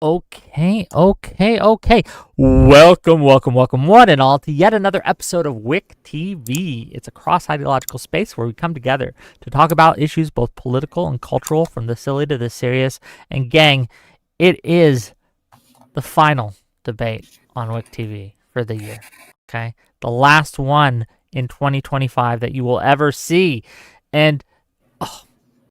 Okay. Welcome, one and all, to yet another episode of WIC TV. It's a cross-ideological space where we come together to talk about issues both political and cultural, from the silly to the serious. And gang, it is the final debate on WIC TV for the year. Okay, the last one in 2025 that you will ever see, and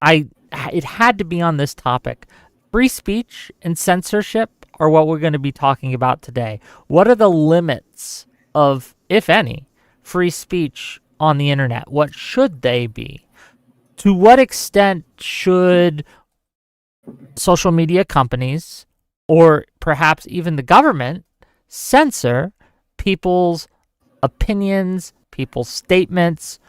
it had to be on this topic. Free speech and censorship are what we're going to be talking about today. What are the limits of, if any, free speech on the internet? What should they be? To what extent should social media companies, or perhaps even the government, censor people's opinions, people's statements,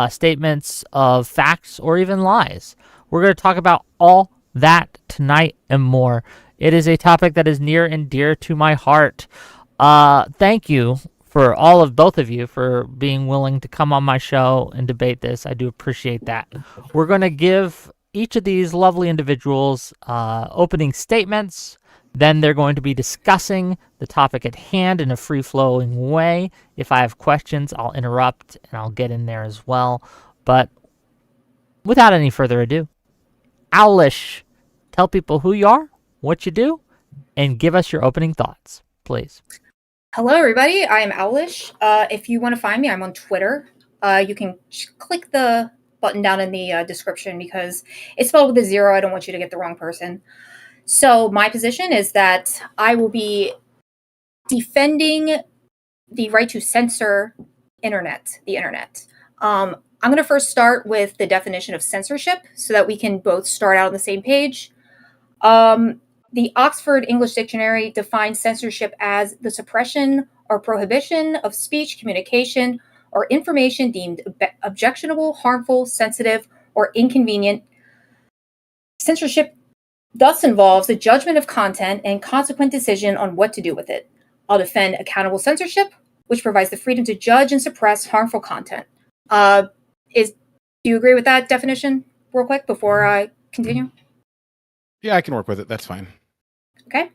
statements of facts, or even lies? We're going to talk about all that tonight and more. It is a topic that is near and dear to my heart. Thank you for both of you for being willing to come on my show and debate this. I do appreciate that. We're going to give each of these lovely individuals opening statements. Then they're going to be discussing the topic at hand in a free-flowing way. If I have questions, I'll interrupt and I'll get in there as well. But without any further ado, Owlish, tell people who you are, what you do, and give us your opening thoughts, please. Hello, everybody. I am Owlish. If you want to find me, I'm on Twitter. You can click the button down in the description because it's spelled with a 0. I don't want you to get the wrong person. So my position is that I will be defending the right to censor the internet. I'm going to first start with the definition of censorship so that we can both start out on the same page. The Oxford English Dictionary defines censorship as the suppression or prohibition of speech, communication, or information deemed objectionable, harmful, sensitive, or inconvenient. Censorship thus involves the judgment of content and consequent decision on what to do with it. I'll defend accountable censorship, which provides the freedom to judge and suppress harmful content. Do you agree with that definition real quick before I continue? Yeah, I can work with it. That's fine. Okay.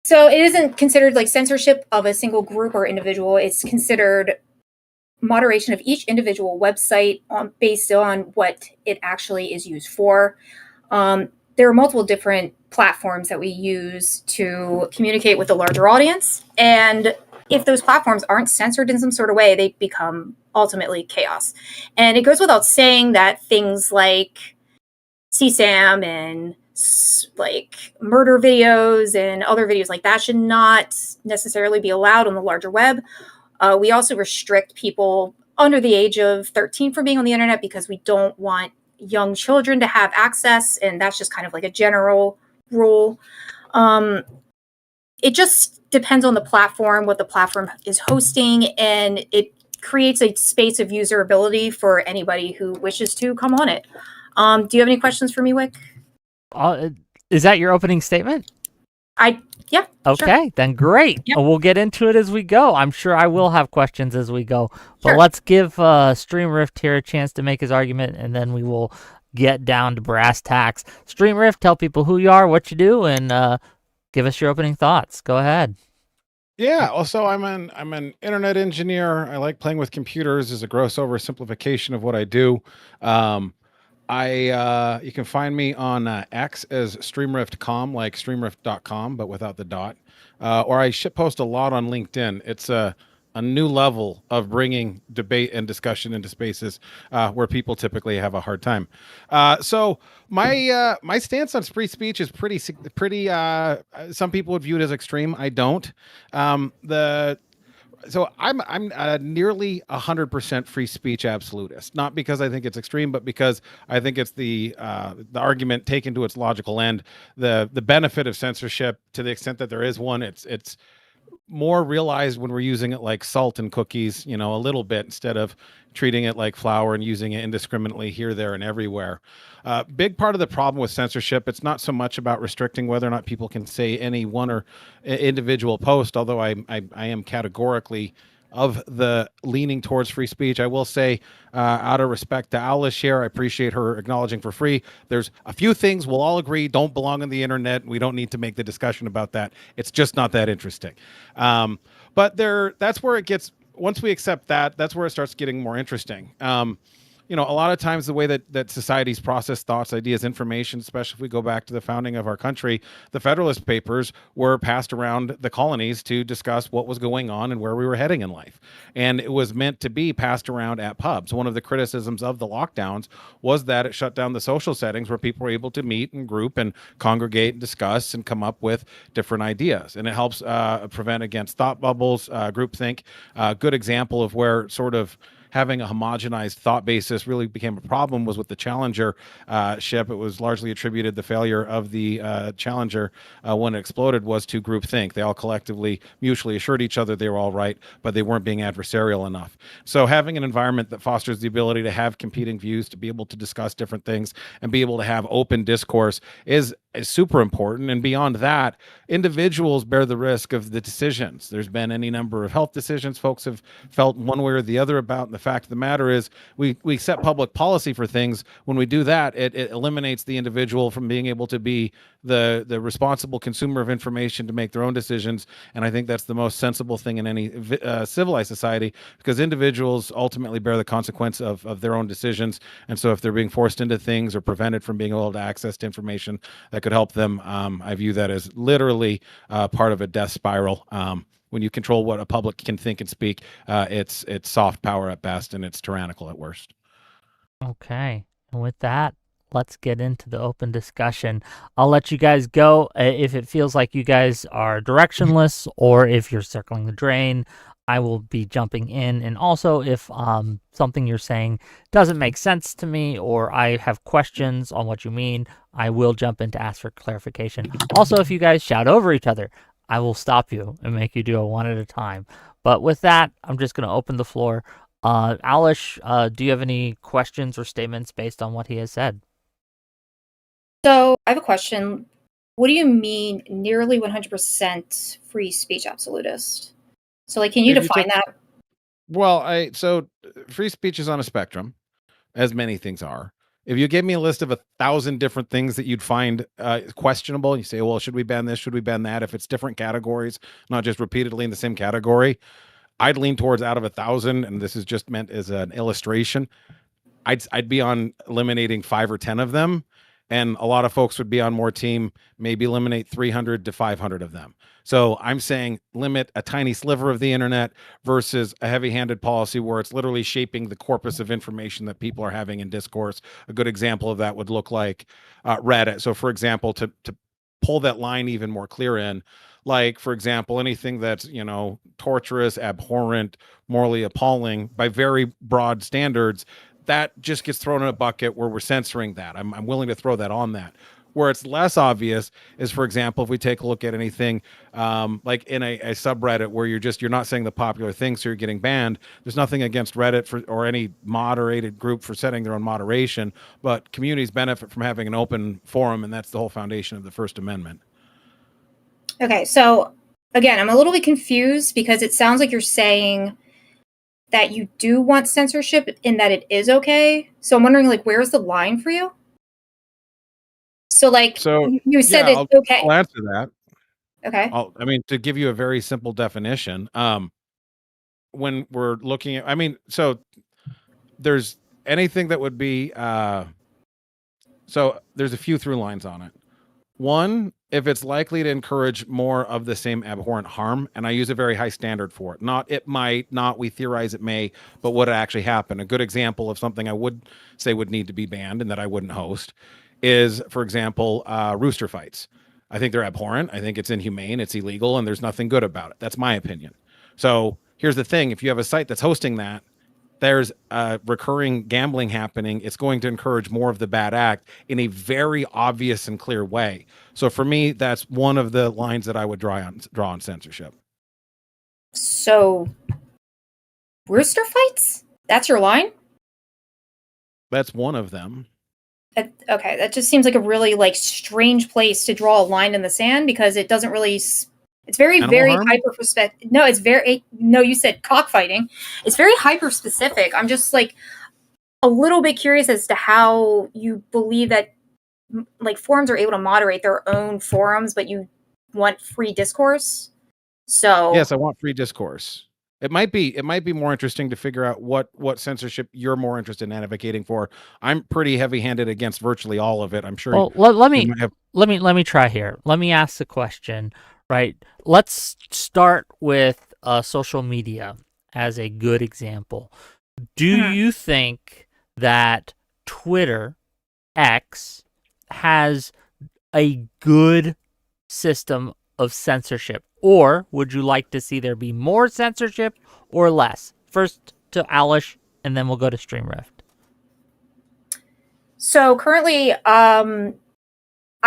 So it isn't considered like censorship of a single group or individual. It's considered moderation of each individual website based on what it actually is used for. There are multiple different platforms that we use to communicate with a larger audience. And if those platforms aren't censored in some sort of way, they become ultimately chaos. And it goes without saying that things like CSAM and like murder videos and other videos like that should not necessarily be allowed on the larger web. We also restrict people under the age of 13 from being on the internet because we don't want young children to have access. And that's just kind of like a general rule. It just depends on the platform, what the platform is hosting, and it creates a space of usability for anybody who wishes to come on it. Do you have any questions for me, Wick? Is that your opening statement? Yeah. Okay, sure. Then great. Yep. We'll get into it as we go. I'm sure I will have questions as we go. But sure. Let's give StreamRift here a chance to make his argument, and then we will get down to brass tacks. StreamRift, tell people who you are, what you do, and give us your opening thoughts. Go ahead. Yeah, also I'm an internet engineer. I like playing with computers as a gross oversimplification of what I do. You can find me on X as StreamRift.com, like StreamRift.com, but without the dot. Or I shitpost a lot on LinkedIn. It's a new level of bringing debate and discussion into spaces where people typically have a hard time. So my stance on free speech is pretty. Some people would view it as extreme. I don't. So I'm nearly 100% free speech absolutist, not because I think it's extreme, but because I think it's the argument taken to its logical end. The benefit of censorship, to the extent that there is one, it's more realized when we're using it like salt and cookies, a little bit, instead of treating it like flour and using it indiscriminately here, there, and everywhere. Big part of the problem with censorship, it's not so much about restricting whether or not people can say any one or individual post, although I am categorically of the leaning towards free speech. I will say, out of respect to Owlish here, I appreciate her acknowledging for free. There's a few things we'll all agree don't belong on the internet. We don't need to make the discussion about that. It's just not that interesting. But that's where it gets. Once we accept that, that's where it starts getting more interesting. A lot of times the way that societies process thoughts, ideas, information, especially if we go back to the founding of our country, the Federalist Papers were passed around the colonies to discuss what was going on and where we were heading in life. And it was meant to be passed around at pubs. One of the criticisms of the lockdowns was that it shut down the social settings where people were able to meet and group and congregate and discuss and come up with different ideas. And it helps prevent against thought bubbles, groupthink. Good example of where sort of having a homogenized thought basis really became a problem was with the Challenger ship. It was largely attributed the failure of the Challenger when it exploded was to groupthink. They all collectively mutually assured each other they were all right, but they weren't being adversarial enough. So having an environment that fosters the ability to have competing views, to be able to discuss different things and be able to have open discourse is super important. And beyond that, individuals bear the risk of the decisions. There's been any number of health decisions folks have felt one way or the other about. And the fact of the matter is we set public policy for things. When we do that, it eliminates the individual from being able to be the responsible consumer of information to make their own decisions. And I think that's the most sensible thing in any civilized society, because individuals ultimately bear the consequence of their own decisions. And so if they're being forced into things or prevented from being able to access to information that could help them, I view that as literally part of a death spiral. When you control what a public can think and speak, it's soft power at best and it's tyrannical at worst. Okay. And with that, let's get into the open discussion. I'll let you guys go. If it feels like you guys are directionless or if you're circling the drain, I will be jumping in. And also, if something you're saying doesn't make sense to me or I have questions on what you mean, I will jump in to ask for clarification. Also, if you guys shout over each other, I will stop you and make you do it one at a time. But with that, I'm just going to open the floor. Owlish, do you have any questions or statements based on what he has said? So I have a question. What do you mean nearly 100% free speech absolutist? So, like, can you define that? Well, so free speech is on a spectrum, as many things are. If you gave me a list of 1,000 different things that you'd find questionable, and you say, well, should we ban this? Should we ban that? If it's different categories, not just repeatedly in the same category, I'd lean towards out of 1,000, and this is just meant as an illustration. I'd be on eliminating 5 or 10 of them, and a lot of folks would be on more team, maybe eliminate 300 to 500 of them. So I'm saying limit a tiny sliver of the internet versus a heavy-handed policy where it's literally shaping the corpus of information that people are having in discourse. A good example of that would look like Reddit. So for example, to pull that line even more clear in, like, for example, anything that's, torturous, abhorrent, morally appalling by very broad standards, that just gets thrown in a bucket where we're censoring that. I'm willing to throw that on that. Where it's less obvious is, for example, if we take a look at anything like in a subreddit where you're not saying the popular thing, so you're getting banned. There's nothing against Reddit or any moderated group for setting their own moderation, but communities benefit from having an open forum, and that's the whole foundation of the First Amendment. Okay, so again, I'm a little bit confused because it sounds like you're saying that you do want censorship in that it is okay. So I'm wondering, like, where's the line for you? So, like, you said it's okay. I'll answer that. Okay. To give you a very simple definition, when we're looking at, so there's anything that would be, so there's a few through lines on it. One, if it's likely to encourage more of the same abhorrent harm, and I use a very high standard for it. Not it might, not we theorize it may, but what actually happened. A good example of something I would say would need to be banned and that I wouldn't host is, for example, rooster fights. I think they're abhorrent. I think it's inhumane. It's illegal, and there's nothing good about it. That's my opinion. So here's the thing. If you have a site that's hosting that, there's recurring gambling happening. It's going to encourage more of the bad act in a very obvious and clear way. So for me, that's one of the lines that I would draw on censorship. So, rooster fights? That's your line? That's one of them. Okay, that just seems like a really strange place to draw a line in the sand because it doesn't really It's very, Animal very harm? hyper specific. No, it's very, no, you said cockfighting. It's very hyper specific. I'm just like a little bit curious as to how you believe that like forums are able to moderate their own forums, but you want free discourse. So Yes, I want free discourse. It might be more interesting to figure out what censorship you're more interested in advocating for. I'm pretty heavy-handed against virtually all of it. I'm sure Well, let you me might have. let me try here. Let me ask the question, right? Let's start with social media as a good example. Do mhm. you think that Twitter X has a good system of censorship, or would you like to see there be more censorship or less? First to Owlish, and then we'll go to StreamRift. So currently, I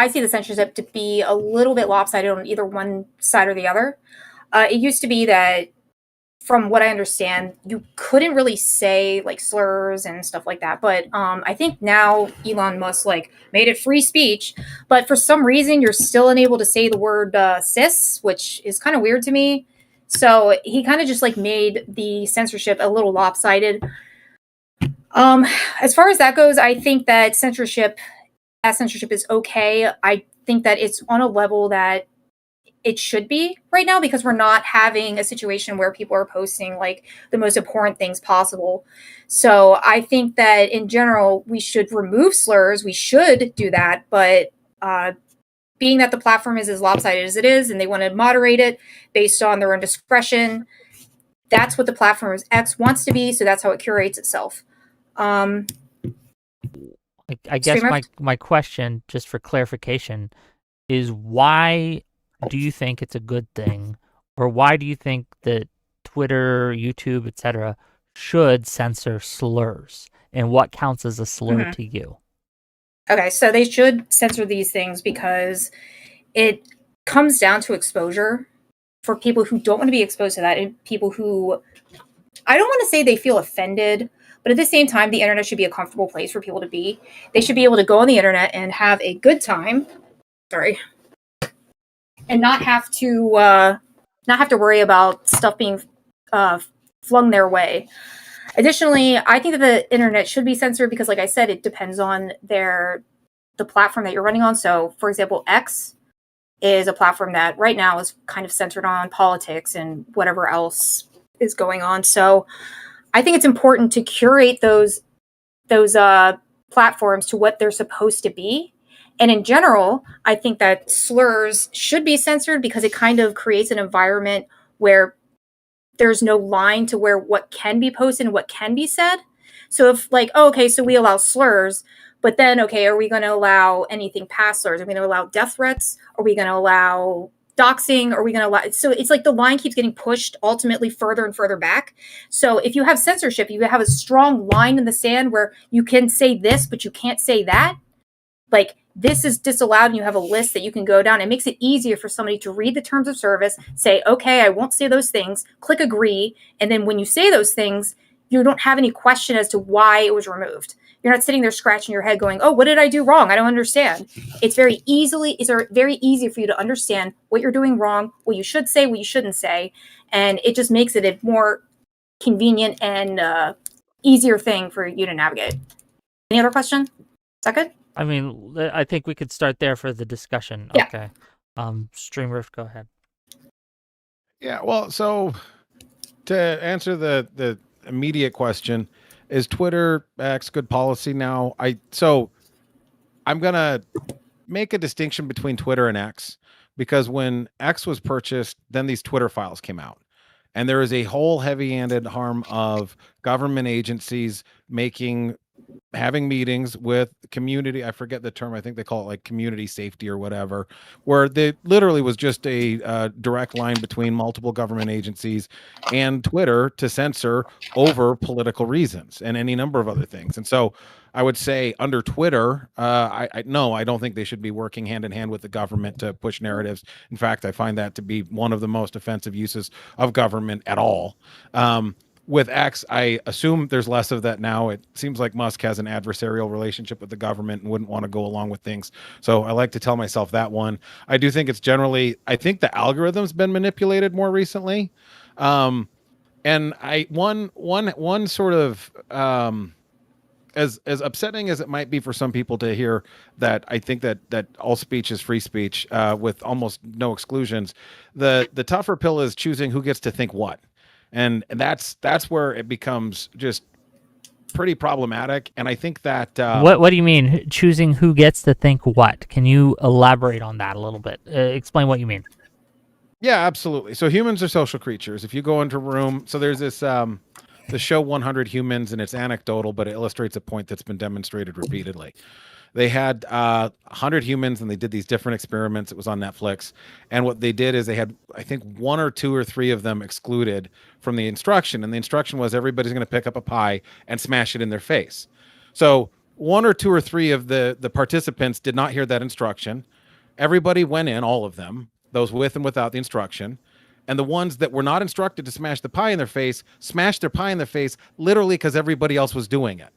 see the censorship to be a little bit lopsided on either one side or the other. It used to be that, from what I understand, you couldn't really say like slurs and stuff like that. But I think now Elon Musk like made it free speech, but for some reason you're still unable to say the word cis, which is kind of weird to me. So he kind of just like made the censorship a little lopsided. Um, as far as that goes, I think that censorship is okay. I think that it's on a level that it should be right now because we're not having a situation where people are posting like the most important things possible. So I think that in general, we should remove slurs. We should do that. But being that the platform is as lopsided as it is and they want to moderate it based on their own discretion, that's what the platform X wants to be. So that's how it curates itself. Um, I guess StreamRift? my question, just for clarification, is why do you think it's a good thing, or why do you think that Twitter, YouTube, etc., should censor slurs, and what counts as a slur Mhm. to you? Okay, so they should censor these things because it comes down to exposure for people who don't want to be exposed to that and people who I don't want to say they feel offended, but at the same time, the internet should be a comfortable place for people to be. They should be able to go on the internet and have a good time. Sorry, and not have to worry about stuff being uh, flung their way. Additionally, I think that the internet should be censored because, like I said, it depends on the platform that you're running on. So, for example, X is a platform that right now is kind of centered on politics and whatever else is going on. So, I think it's important to curate those platforms to what they're supposed to be. And in general, I think that slurs should be censored because it kind of creates an environment where there's no line to where what can be posted and what can be said. So if like, oh, okay, so we allow slurs, but then okay, are we going to allow anything past slurs? Are we going to allow death threats? Are we going to allow doxing? Are we going to allow? So it's like the line keeps getting pushed ultimately further and further back. So if you have censorship, you have a strong line in the sand where you can say this, but you can't say that. Like this is disallowed and you have a list that you can go down. It makes it easier for somebody to read the terms of service, say, okay, I won't say those things, click agree. And then when you say those things, you don't have any question as to why it was removed. You're not sitting there scratching your head going, oh, what did I do wrong? I don't understand. It's very easy for you to understand what you're doing wrong, what you should say, what you shouldn't say. And it just makes it a more convenient and easier thing for you to navigate. Any other question? Is that good? I mean, I think we could start there for the discussion. Yeah. Okay. StreamRift, go ahead. Yeah, well, so to answer the immediate question, is Twitter X good policy now? I'm gonna make a distinction between Twitter and X because when X was purchased, then these Twitter files came out. And there is a whole heavy-handed harm of government agencies having meetings with community. I forget the term. I think they call it like community safety or whatever, where they literally was just a direct line between multiple government agencies and Twitter to censor over political reasons and any number of other things. And so I would say under Twitter, I don't think they should be working hand in hand with the government to push narratives. In fact, I find that to be one of the most offensive uses of government at all. with X, I assume there's less of that now. It seems like Musk has an adversarial relationship with the government and wouldn't want to go along with things. So I like to tell myself that one. I do think it's generally, I think the algorithm's been manipulated more recently. And one sort of, as upsetting as it might be for some people to hear that, I think that all speech is free speech, with almost no exclusions. The tougher pill is choosing who gets to think what, and that's where it becomes just pretty problematic. And I think that What do you mean choosing who gets to think what? Can you elaborate on that a little bit? Explain what you mean. yeah, absolutely. So humans are social creatures. If you go into a room, so there's this the show 100 Humans, and it's anecdotal, but it illustrates a point that's been demonstrated repeatedly. They had 100 humans, and they did these different experiments. It was on Netflix. And what they did is they had, I think, one or two or three of them excluded from the instruction. And the instruction was everybody's going to pick up a pie and smash it in their face. So one or two or three of the participants did not hear that instruction. Everybody went in, all of them, those with and without the instruction. And the ones that were not instructed to smash the pie in their face smashed their pie in their face literally because everybody else was doing it.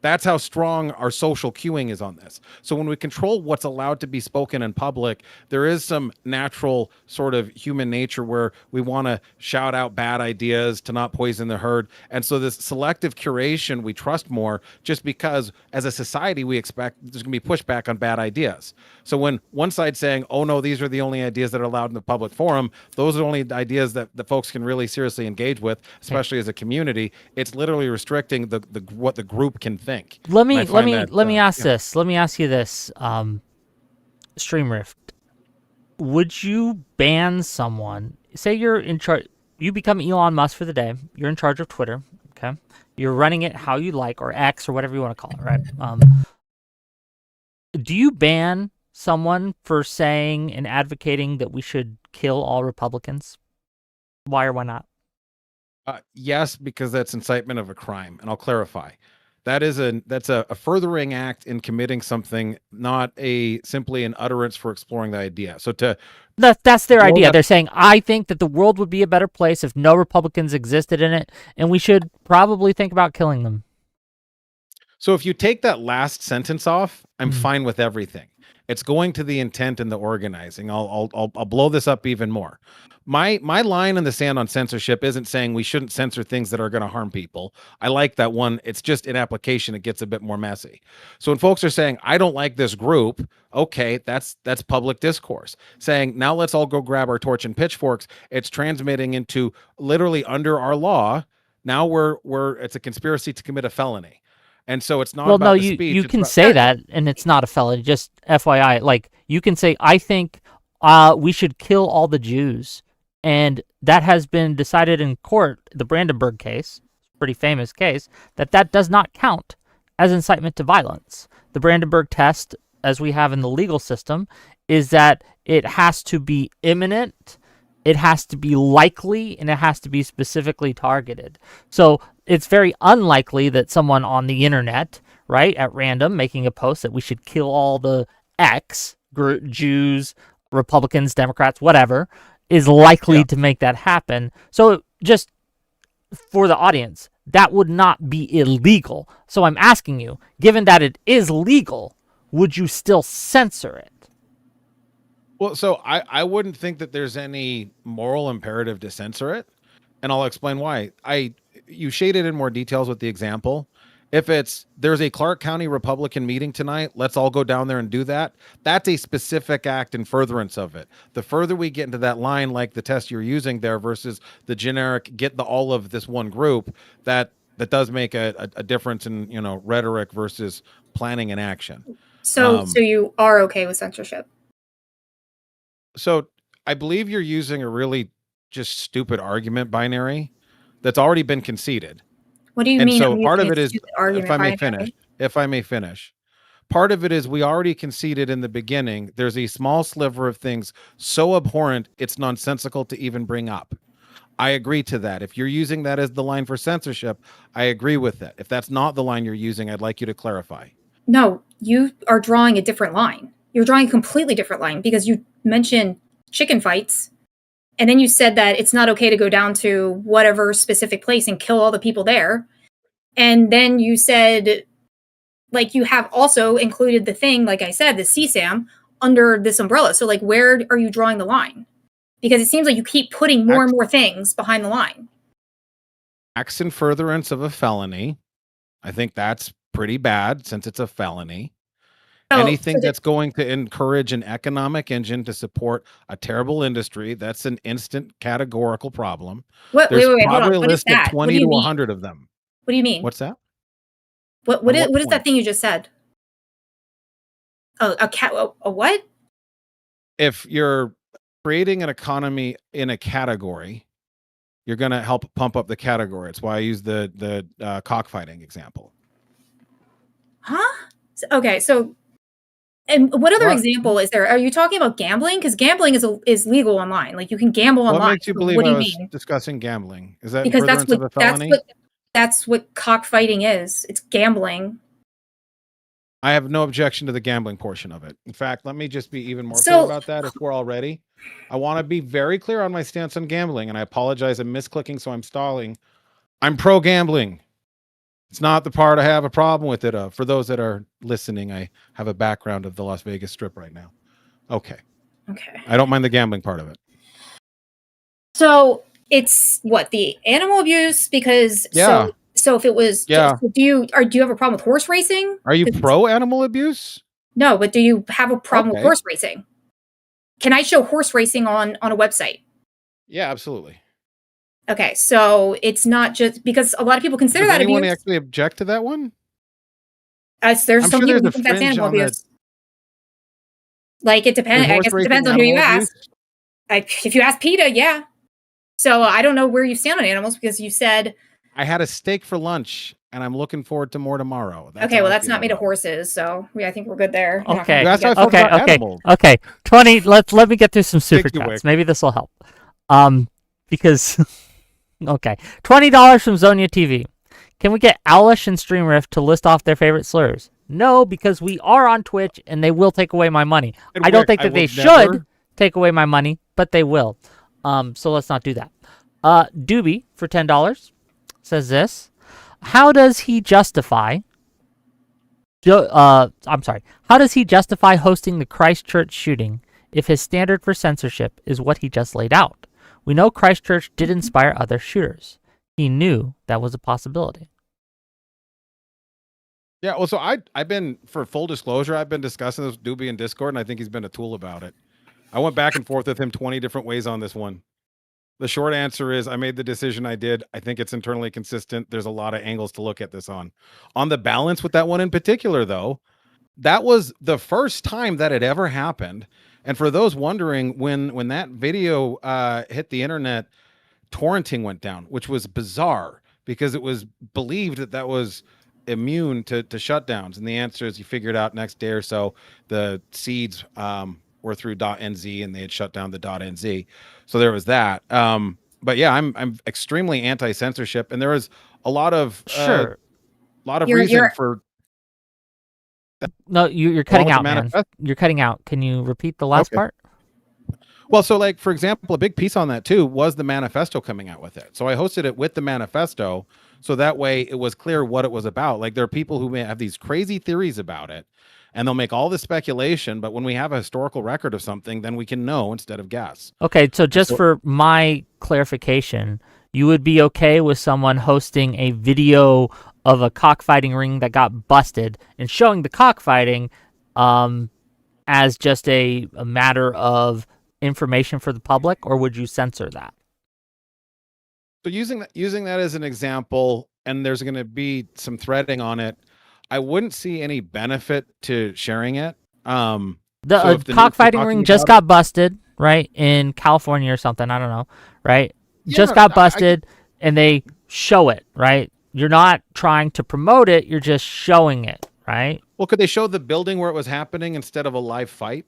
That's how strong our social cueing is on this. So when we control what's allowed to be spoken in public, there is some natural sort of human nature where we want to shout out bad ideas to not poison the herd. And so this selective curation we trust more, just because as a society we expect there's going to be pushback on bad ideas. So when one side's saying, oh no, these are the only ideas that are allowed in the public forum, those are only ideas that the folks can really seriously engage with, especially as a community, it's literally restricting the what the group can think. Let me ask this. Let me ask you this. StreamRift, would you ban someone? Say you're in charge. You become Elon Musk for the day. You're in charge of Twitter. Okay, you're running it how you like, or X, or whatever you want to call it. Right? Do you ban someone for saying and advocating that we should kill all Republicans? Why or why not? Yes, because that's incitement of a crime, and I'll clarify. That's a furthering act in committing something, not a simply an utterance for exploring the idea. So that's their idea. They're saying, I think that the world would be a better place if no Republicans existed in it, and we should probably think about killing them. So if you take that last sentence off, I'm fine with everything. It's going to the intent and the organizing. I'll blow this up even more. My line in the sand on censorship isn't saying we shouldn't censor things that are going to harm people. I like that one. It's just in application it gets a bit more messy. So when folks are saying I don't like this group, okay, that's public discourse. Saying now let's all go grab our torch and pitchforks, it's transmitting into literally under our law. Now we're it's a conspiracy to commit a felony. And so it's not about the speech. You can say that, and it's not a felony. Just FYI, like you can say, I think we should kill all the Jews, and that has been decided in court. The Brandenburg case, pretty famous case, that does not count as incitement to violence. The Brandenburg test, as we have in the legal system, is that it has to be imminent, it has to be likely, and it has to be specifically targeted. So it's very unlikely that someone on the internet, right, at random, making a post that we should kill all the X, Jews, Republicans, Democrats, whatever, is likely to make that happen. So just for the audience, that would not be illegal. So I'm asking you, given that it is legal, would you still censor it? Well, so I wouldn't think that there's any moral imperative to censor it, and I'll explain why. You shaded in more details with the example. If there's a Clark County Republican meeting tonight, let's all go down there and do that. That's a specific act in furtherance of it. The further we get into that line, like the test you're using there versus the generic get the all of this one group, that does make a difference in rhetoric versus planning and action. So you are okay with censorship? So I believe you're using a really just stupid argument binary that's already been conceded. What do you And mean? so part of it is, if I may finish, part of it is we already conceded in the beginning, there's a small sliver of things so abhorrent, it's nonsensical to even bring up. I agree to that. If you're using that as the line for censorship, I agree with that. If that's not the line you're using, I'd like you to clarify. No, you are drawing a different line. You're drawing a completely different line because you mentioned chicken fights and then you said that it's not okay to go down to whatever specific place and kill all the people there. And then you said, like, you have also included the thing, like I said, the CSAM under this umbrella. So, like, where are you drawing the line? Because it seems like you keep putting more and more things behind the line. Acts in furtherance of a felony. I think that's pretty bad since it's a felony. Anything that's going to encourage an economic engine to support a terrible industry, that's an instant categorical problem. There's wait, hold probably on. a list of 20 to 100 100 of them. What do you mean? What's that? What is that thing you just said? Oh, a what? If you're creating an economy in a category, you're going to help pump up the category. It's why I use the cockfighting example. Huh? Okay, so, and what other example is there? Are you talking about gambling? Because gambling is legal online. Like, you can gamble online. What makes you believe I was discussing gambling? Is that because that's what cockfighting is. It's gambling. I have no objection to the gambling portion of it. In fact, let me just be even more clear about that if we're all ready. I want to be very clear on my stance on gambling, and I apologize. I'm misclicking, so I'm stalling. I'm pro-gambling. It's not the part I have a problem with it. For those that are listening, I have a background of the Las Vegas Strip right now. Okay. I don't mind the gambling part of it. So it's what, the animal abuse? Because so if it was, do you have a problem with horse racing? Are you pro animal abuse? No, but do you have a problem with horse racing? Can I show horse racing on a website? Yeah, absolutely. Okay, so it's not just because a lot of people consider that abuse. Does anyone actually object to that one? There's some people who think that's animal abuse. Like, it depends. I guess it depends on who you ask. If you ask PETA, yeah. So I don't know where you stand on animals because you said I had a steak for lunch and I'm looking forward to more tomorrow. Okay, well, that's not made of horses, so I think we're good there. Okay. Okay. 20. Let me get through some super chats. Maybe this will help. Because okay, $20 from Zonia TV. Can we get Owlish and StreamRift to list off their favorite slurs? No, because we are on Twitch and they will take away my money. I don't think that they should take away my money, but they will. So let's not do that. Doobie for $10 says this. How does he justify How does he justify hosting the Christchurch shooting if his standard for censorship is what he just laid out? We know Christchurch did inspire other shooters. He knew that was a possibility. Yeah, well, so I've been, for full disclosure, I've been discussing this with Doobie in Discord, and I think he's been a tool about it. I went back and forth with him 20 different ways on this one. The short answer is I made the decision I did. I think it's internally consistent. There's a lot of angles to look at this on. On the balance with that one in particular, though, that was the first time that it ever happened. And for those wondering, when that video hit the internet, torrenting went down, which was bizarre because it was believed that was immune to shutdowns. And the answer is you figured out next day or so, the seeds were through .nz and they had shut down the .nz. So there was that. But yeah, I'm extremely anti-censorship, and there was a lot of reason for. No, you're cutting out, man. You're cutting out. Can you repeat the last part? Well, so like, for example, a big piece on that too was the manifesto coming out with it. So I hosted it with the manifesto. So that way it was clear what it was about. Like, there are people who may have these crazy theories about it and they'll make all this speculation. But when we have a historical record of something, then we can know instead of guess. Okay. So just for my clarification, you would be okay with someone hosting a video of a cockfighting ring that got busted and showing the cockfighting as just a matter of information for the public, or would you censor that? So using that as an example, and there's going to be some threading on it, I wouldn't see any benefit to sharing it. The cockfighting ring just got busted, right, in California or something. I don't know, right? Yeah, just got busted, and they show it, right? You're not trying to promote it; you're just showing it, right? Well, could they show the building where it was happening instead of a live fight?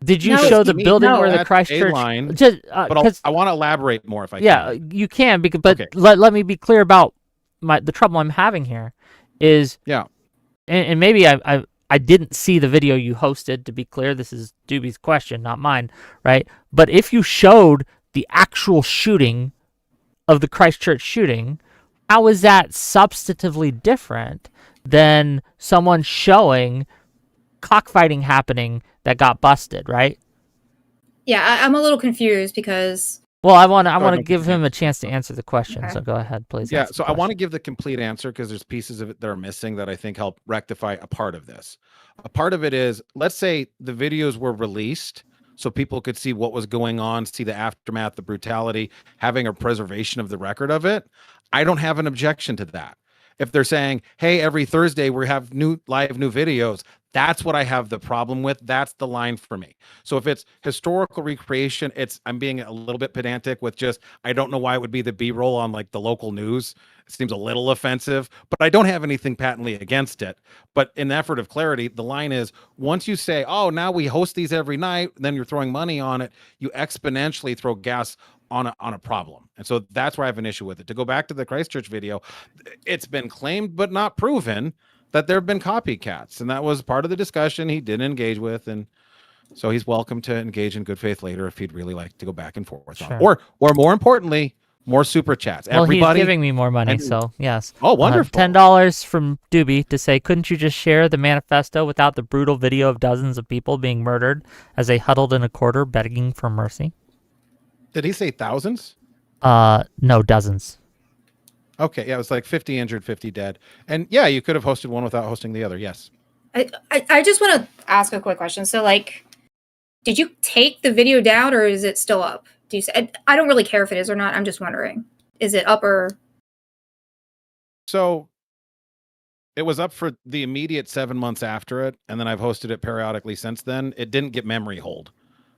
Did you show the building where the Christchurch? But I want to elaborate more if I can. Yeah, you can. But let me be clear about the trouble I'm having here is and maybe I didn't see the video you hosted. To be clear, this is Doobie's question, not mine, right? But if you showed the actual shooting of the Christchurch shooting, how is that substantively different than someone showing cockfighting happening that got busted, right? Yeah, I'm a little confused because Well, I want to no, give him a continue. chance to answer the question. Okay. So go ahead, please. Yeah, Answer so the I want to question. give the complete answer because there's pieces of it that are missing that I think help rectify a part of this. A part of it is, let's say the videos were released so people could see what was going on, see the aftermath, the brutality, having a preservation of the record of it. I don't have an objection to that. If they're saying, "Hey, every Thursday we have new videos," that's what I have the problem with. That's the line for me. So if it's historical recreation, I'm being a little bit pedantic with just, I don't know why it would be the B-roll on like the local news. It seems a little offensive, but I don't have anything patently against it. But in the effort of clarity, the line is, once you say, "Oh, now we host these every night," then you're throwing money on it, you exponentially throw gas on a problem. And so that's where I have an issue with it. To go back to the Christchurch video, it's been claimed but not proven that there have been copycats, and that was part of the discussion he didn't engage with. And so he's welcome to engage in good faith later if he'd really like to go back and forth on it. Sure. Or more importantly, more super chats. Well, Everybody, he's giving me more money, so yes. oh, wonderful. $10 from Doobie to say, couldn't you just share the manifesto without the brutal video of dozens of people being murdered as they huddled in a corner begging for mercy? Did he say thousands? No, dozens. Okay, yeah, it was like 50 injured, 50 dead. And yeah, you could have hosted one without hosting the other. Yes. I just want to ask a quick question. So, like, did you take the video down, or is it still up? Do you? I don't really care if it is or not. I'm just wondering, is it up or? So it was up for the immediate 7 months after it, and then I've hosted it periodically since then. It didn't get memory hold.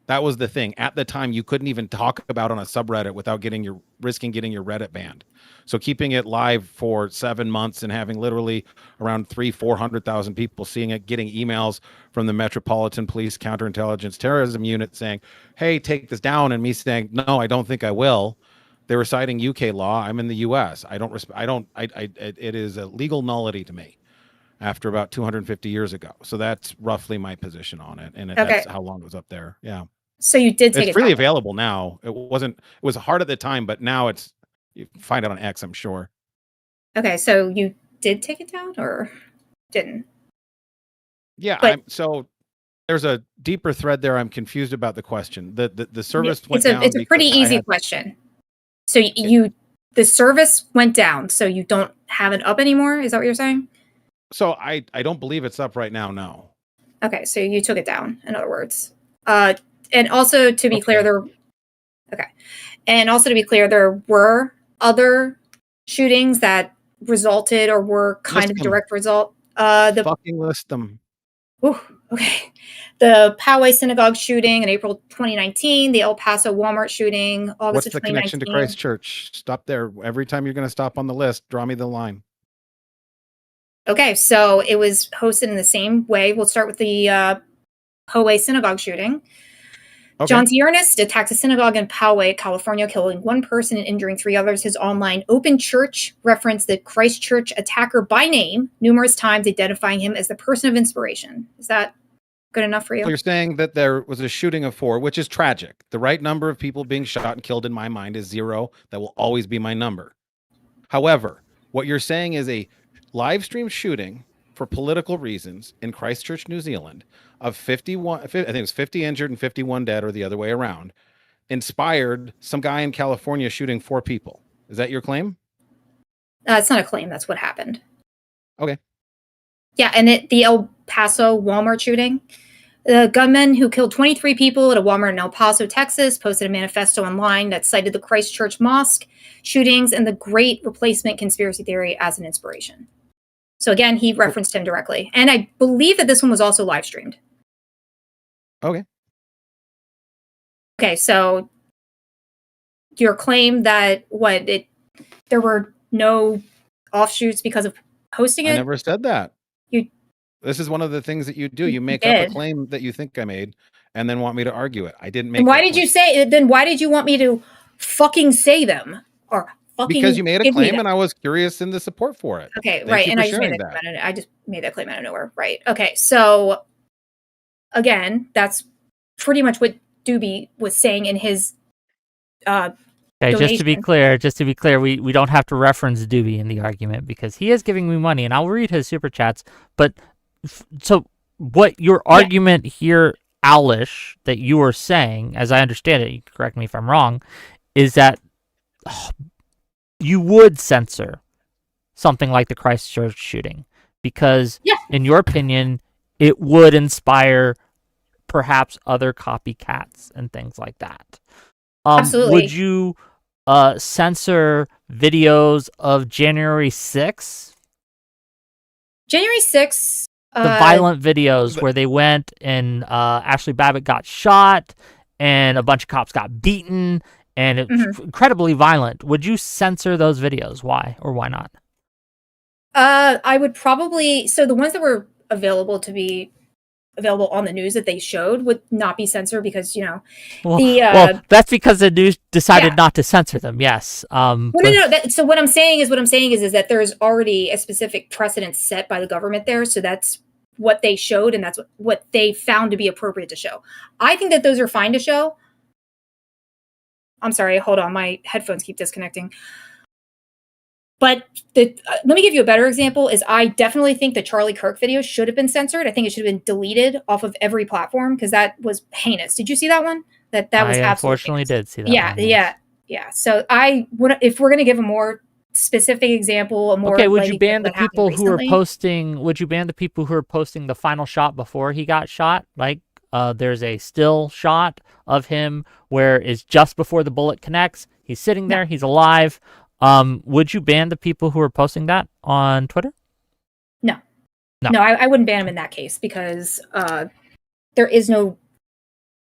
That was the thing. At the time, you couldn't even talk about on a subreddit without risking getting your Reddit banned. So keeping it live for 7 months and having literally around 400,000 people seeing it, getting emails from the Metropolitan Police Counterintelligence Terrorism Unit saying, "Hey, take this down," and me saying, "No, I don't think I will." They were citing UK law. I'm in the US. It is a legal nullity to me after about 250 years ago. So that's roughly my position on it. And that's how long it was up there. Yeah. So you did take It's it freely down. available now. It was hard at the time, but now you can find it on X, I'm sure. Okay, so you did take it down or didn't? Yeah, so there's a deeper thread there. I'm confused about the question. The service went down. It's a pretty easy question. So the service went down, so you don't have it up anymore? Is that what you're saying? So I don't believe it's up right now, no. Okay, so you took it down, in other words. And also to be clear, there were other shootings that resulted or were kind of a direct result. Fucking list them. Okay. The Poway Synagogue shooting in April 2019, the El Paso Walmart shooting, August What's the connection to Christchurch? Stop there. Every time you're going to stop on the list, draw me the line. Okay, so it was hosted in the same way. We'll start with the Poway Synagogue shooting. Okay. John Ernest attacks a synagogue in Poway, California, killing one person and injuring 3 others. His online open church referenced the Christchurch attacker by name numerous times, identifying him as the person of inspiration. Is that good enough for you? So you're saying that there was a shooting of 4, which is tragic. The right number of people being shot and killed in my mind is 0. That will always be my number. However, what you're saying is a live stream shooting for political reasons in Christchurch, New Zealand, of 51, I think it was 50 injured and 51 dead, or the other way around, inspired some guy in California shooting 4 people. Is that your claim? It's not a claim. That's what happened. Okay. Yeah, and the El Paso Walmart shooting, the gunman who killed 23 people at a Walmart in El Paso, Texas, posted a manifesto online that cited the Christchurch mosque shootings and the Great Replacement conspiracy theory as an inspiration. So again, he referenced him directly. And I believe that this one was also live streamed. Okay. Okay, so your claim that there were no offshoots because of hosting it? I never said that. This is one of the things that you do. You make up a claim that you think I made and then want me to argue it. I didn't make. And why did you say it? Then why did you want me to fucking say them or fucking? Because you made a claim and I was curious in the support for it. Okay, right. And I just made that claim out of nowhere. Right. Okay. So again, that's pretty much what Doobie was saying in his Okay, just to be donation. clear, we don't have to reference Doobie in the argument because he is giving me money, and I'll read his super chats. But so, what your Yeah, argument here, Owlish, that you are saying, as I understand it, you can correct me if I'm wrong, is that you would censor something like the Christchurch shooting because, yeah, in your opinion, it would inspire perhaps other copycats and things like that. Would absolutely. you censor videos of January 6th? January 6th. The violent videos where they went and Ashley Babbitt got shot and a bunch of cops got beaten and it's Mhm. incredibly violent. Would you censor those videos? Why or why not? I would probably, so the ones that were available to be available on the news that they showed would not be censored because the Well, that's because the news decided yeah. not to censor them. Yes. Well, no, no. So what I'm saying is that there's already a specific precedent set by the government there. So that's what they showed, and that's what they found to be appropriate to show. I think that those are fine to show. I'm sorry, hold on, my headphones keep disconnecting. But let me give you a better example. Is I definitely think the Charlie Kirk video should have been censored. I think it should have been deleted off of every platform because that was heinous. Did you see that one? That I was absolutely unfortunately heinous. did see that Yeah, one. yeah, Yes. yeah. So I would, if we're gonna give a more specific example, a more Okay, would like you example ban the that happened people who are recently. posting? Would you ban the people who are posting the final shot before he got shot? Like, there's a still shot of him where it's just before the bullet connects. He's sitting No, there. He's alive. Would you ban the people who are posting that on Twitter? no, No. no. I wouldn't ban him in that case because there is no.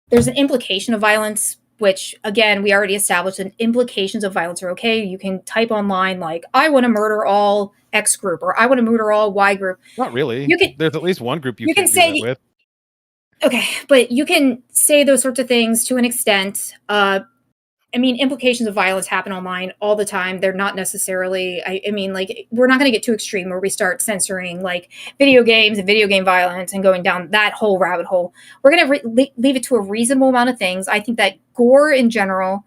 There's an implication of violence, which again we already established. That implications of violence are okay. You can type online like "I want to murder all X group" or "I want to murder all Y group." Not really. You can There's at least one group you you can can't do that say with. okay, but you can say those sorts of things to an extent. I mean, implications of violence happen online all the time. They're not necessarily, I mean, like, we're not going to get too extreme where we start censoring like video games and video game violence and going down that whole rabbit hole. We're going to leave it to a reasonable amount of things. I think that gore in general,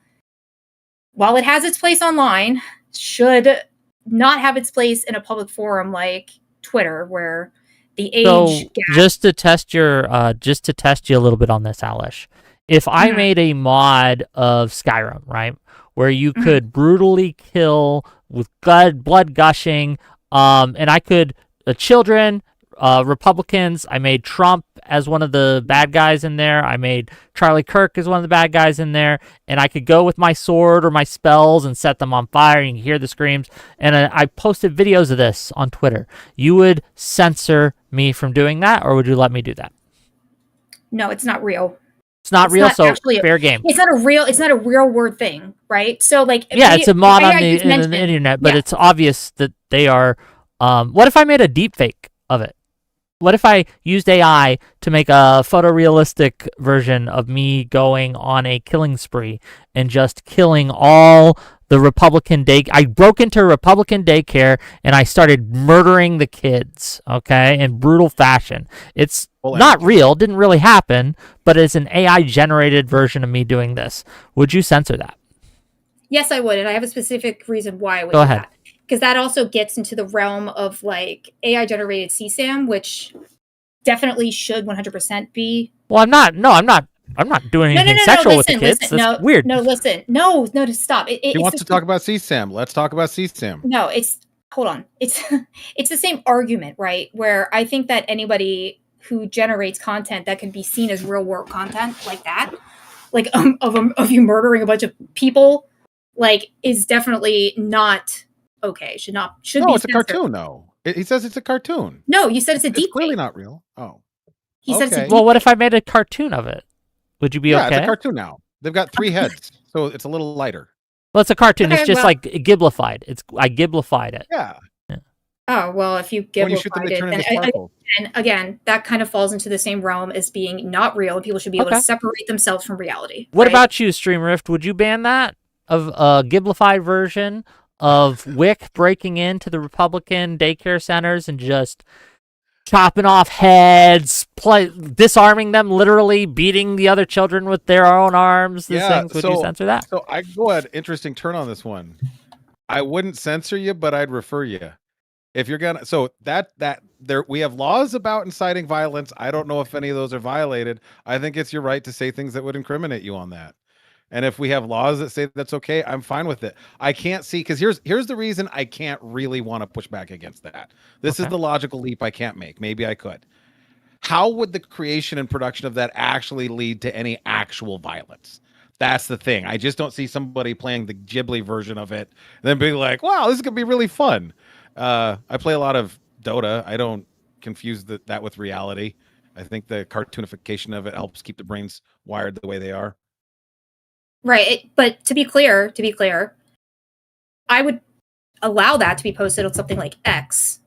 while it has its place online, should not have its place in a public forum like Twitter, where the age So gap. just to test you a little bit on this, Alish. If I Mhm, made a mod of Skyrim, right, where you mhm. could brutally kill with blood gushing, and I could children, Republicans. I made Trump as one of the bad guys in there. I made Charlie Kirk as one of the bad guys in there, and I could go with my sword or my spells and set them on fire. And you can hear the screams. And I posted videos of this on Twitter. You would censor me from doing that, or would you let me do that? No, it's not real. It's not It's real, not so actually fair game. it's not a real word thing, right? So like Yeah, it's a the mod on AI you just the mentioned, internet, but yeah. it's obvious that they are. What if I made a deep fake of it? What if I used AI to make a photorealistic version of me going on a killing spree and just killing all the Republican day? I broke into a Republican daycare and I started murdering the kids, okay, in brutal fashion. It's Full not anarchy. real, didn't really happen, but it's an AI generated version of me doing this. Would you censor that? Yes, I would, and I have a specific reason why I would Go do ahead. that. Because that also gets into the realm of like AI generated CSAM, which definitely should 100% be. Well, I'm not. No, I'm not. I'm not doing No, no, anything no, no. sexual with the Listen, kids. listen. That's No, weird. no. Listen. No, no. To stop. He It's wants the to same. talk about CSAM. Let's talk about CSAM. No, it's hold on. It's it's the same argument, right? Where I think that anybody who generates content that can be seen as real world content like that, like of you murdering a bunch of people, like is definitely not okay. Should No, be it's a censored. cartoon, though. He says it's a cartoon. No, you said it's a It's deep clearly fake. not real. Oh, He said it's a okay. Well, deep what if fake. I made a cartoon of it? Would you be Yeah, it's a okay? cartoon now. They've got 3 heads, so it's a little lighter. Well, it's a cartoon. It's Okay, just well, like Giblified. I Giblified it. Yeah. Yeah. oh well, if you When you shoot them, giblified they it, turn then into sparkles. again, that kind of falls into the same realm as being not real, and people should be able to Okay. separate themselves from reality, What right? about you, StreamRift? Would you ban that of a Giblified version of Wick breaking into the Republican daycare centers and just chopping off heads, disarming them, literally beating the other children with their own arms. These things, would you censor that? So I go ahead. Interesting turn on this one. I wouldn't censor you, but I'd refer you. If you're gonna, so that there we have laws about inciting violence. I don't know if any of those are violated. I think it's your right to say things that would incriminate you on that. And if we have laws that say that's okay, I'm fine with it. I can't see, because here's the reason I can't really want to push back against that. This is the logical leap I can't make. Maybe I could. How would the creation and production of that actually lead to any actual violence? That's the thing. I just don't see somebody playing the Ghibli version of it and then being like, wow, this is gonna be really fun. I play a lot of Dota. I don't confuse that with reality. I think the cartoonification of it helps keep the brains wired the way they are. Right. But to be clear, I would allow that to be posted on something like X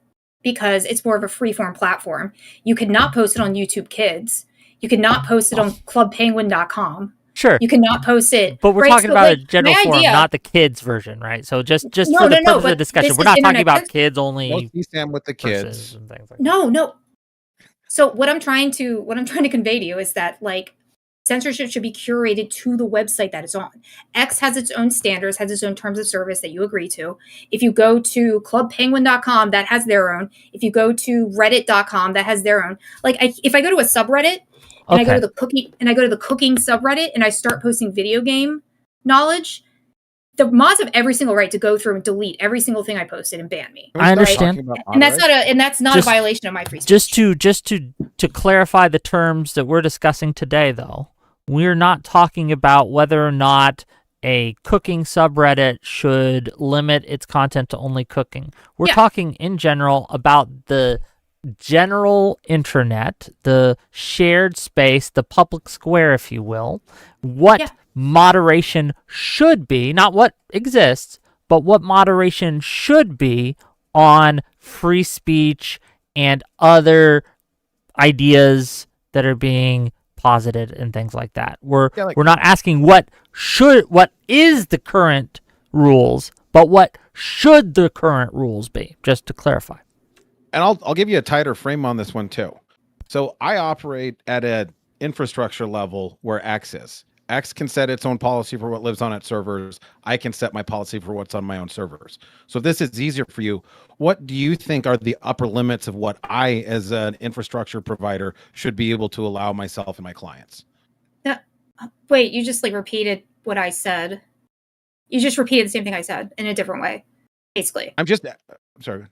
because it's more of a free-form platform. You could not post it on YouTube Kids. You could not post it on clubpenguin.com. Sure. You cannot post it. But we're talking about a general forum, not the kids version, right? So just for the purpose of the discussion, we're not talking about kids only. No CSAM with the kids. And things like no. So what I'm trying to convey to you is that, like, censorship should be curated to the website that it's on. X has its own standards, has its own terms of service that you agree to. If you go to clubpenguin.com, that has their own. If you go to reddit.com, that has their own. Like, if I go to a subreddit and I go to the cooking subreddit and I start posting video game knowledge, the mods have every single right to go through and delete every single thing I posted and ban me. I understand, and that's not a violation of my free speech. Just to clarify the terms that we're discussing today, though, we're not talking about whether or not a cooking subreddit should limit its content to only cooking. We're talking in general about the general internet, the shared space, the public square, if you will. What moderation should be, not what exists, but what moderation should be on free speech and other ideas that are being posited and things like that. We're not asking what is the current rules, but what should the current rules be, just to clarify. And I'll give you a tighter frame on this one too. So I operate at an infrastructure level where X is. X can set its own policy for what lives on its servers. I can set my policy for what's on my own servers. So if this is easier for you, what do you think are the upper limits of what I, as an infrastructure provider, should be able to allow myself and my clients? Wait, you just repeated what I said. You just repeated the same thing I said in a different way, basically. I'm sorry.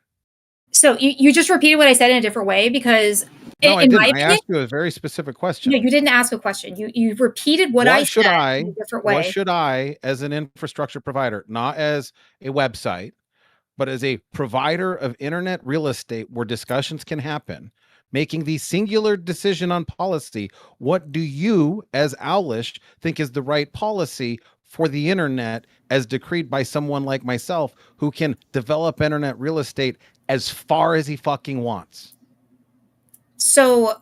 So you just repeated what I said in a different way because I didn't. I asked you a very specific question. No, you didn't ask a question. You repeated what I said in a different way. What should I, as an infrastructure provider, not as a website, but as a provider of internet real estate where discussions can happen, making the singular decision on policy, what do you, as Owlish, think is the right policy for the internet as decreed by someone like myself who can develop internet real estate as far as he fucking wants? So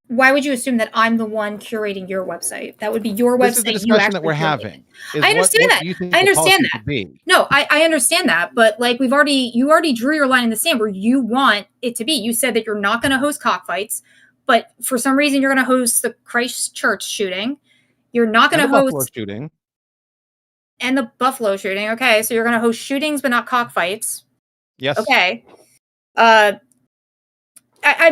why would you assume that I'm the one curating your website? That would be your website. This is the discussion that we're having. I understand that. I understand that. No, I understand that. But you already drew your line in the sand where you want it to be. You said that you're not going to host cockfights, but for some reason you're going to host the Christchurch shooting. You're not going to host Buffalo shooting. And the Buffalo shooting. Okay, so you're going to host shootings, but not cockfights. Yes. Okay. I'm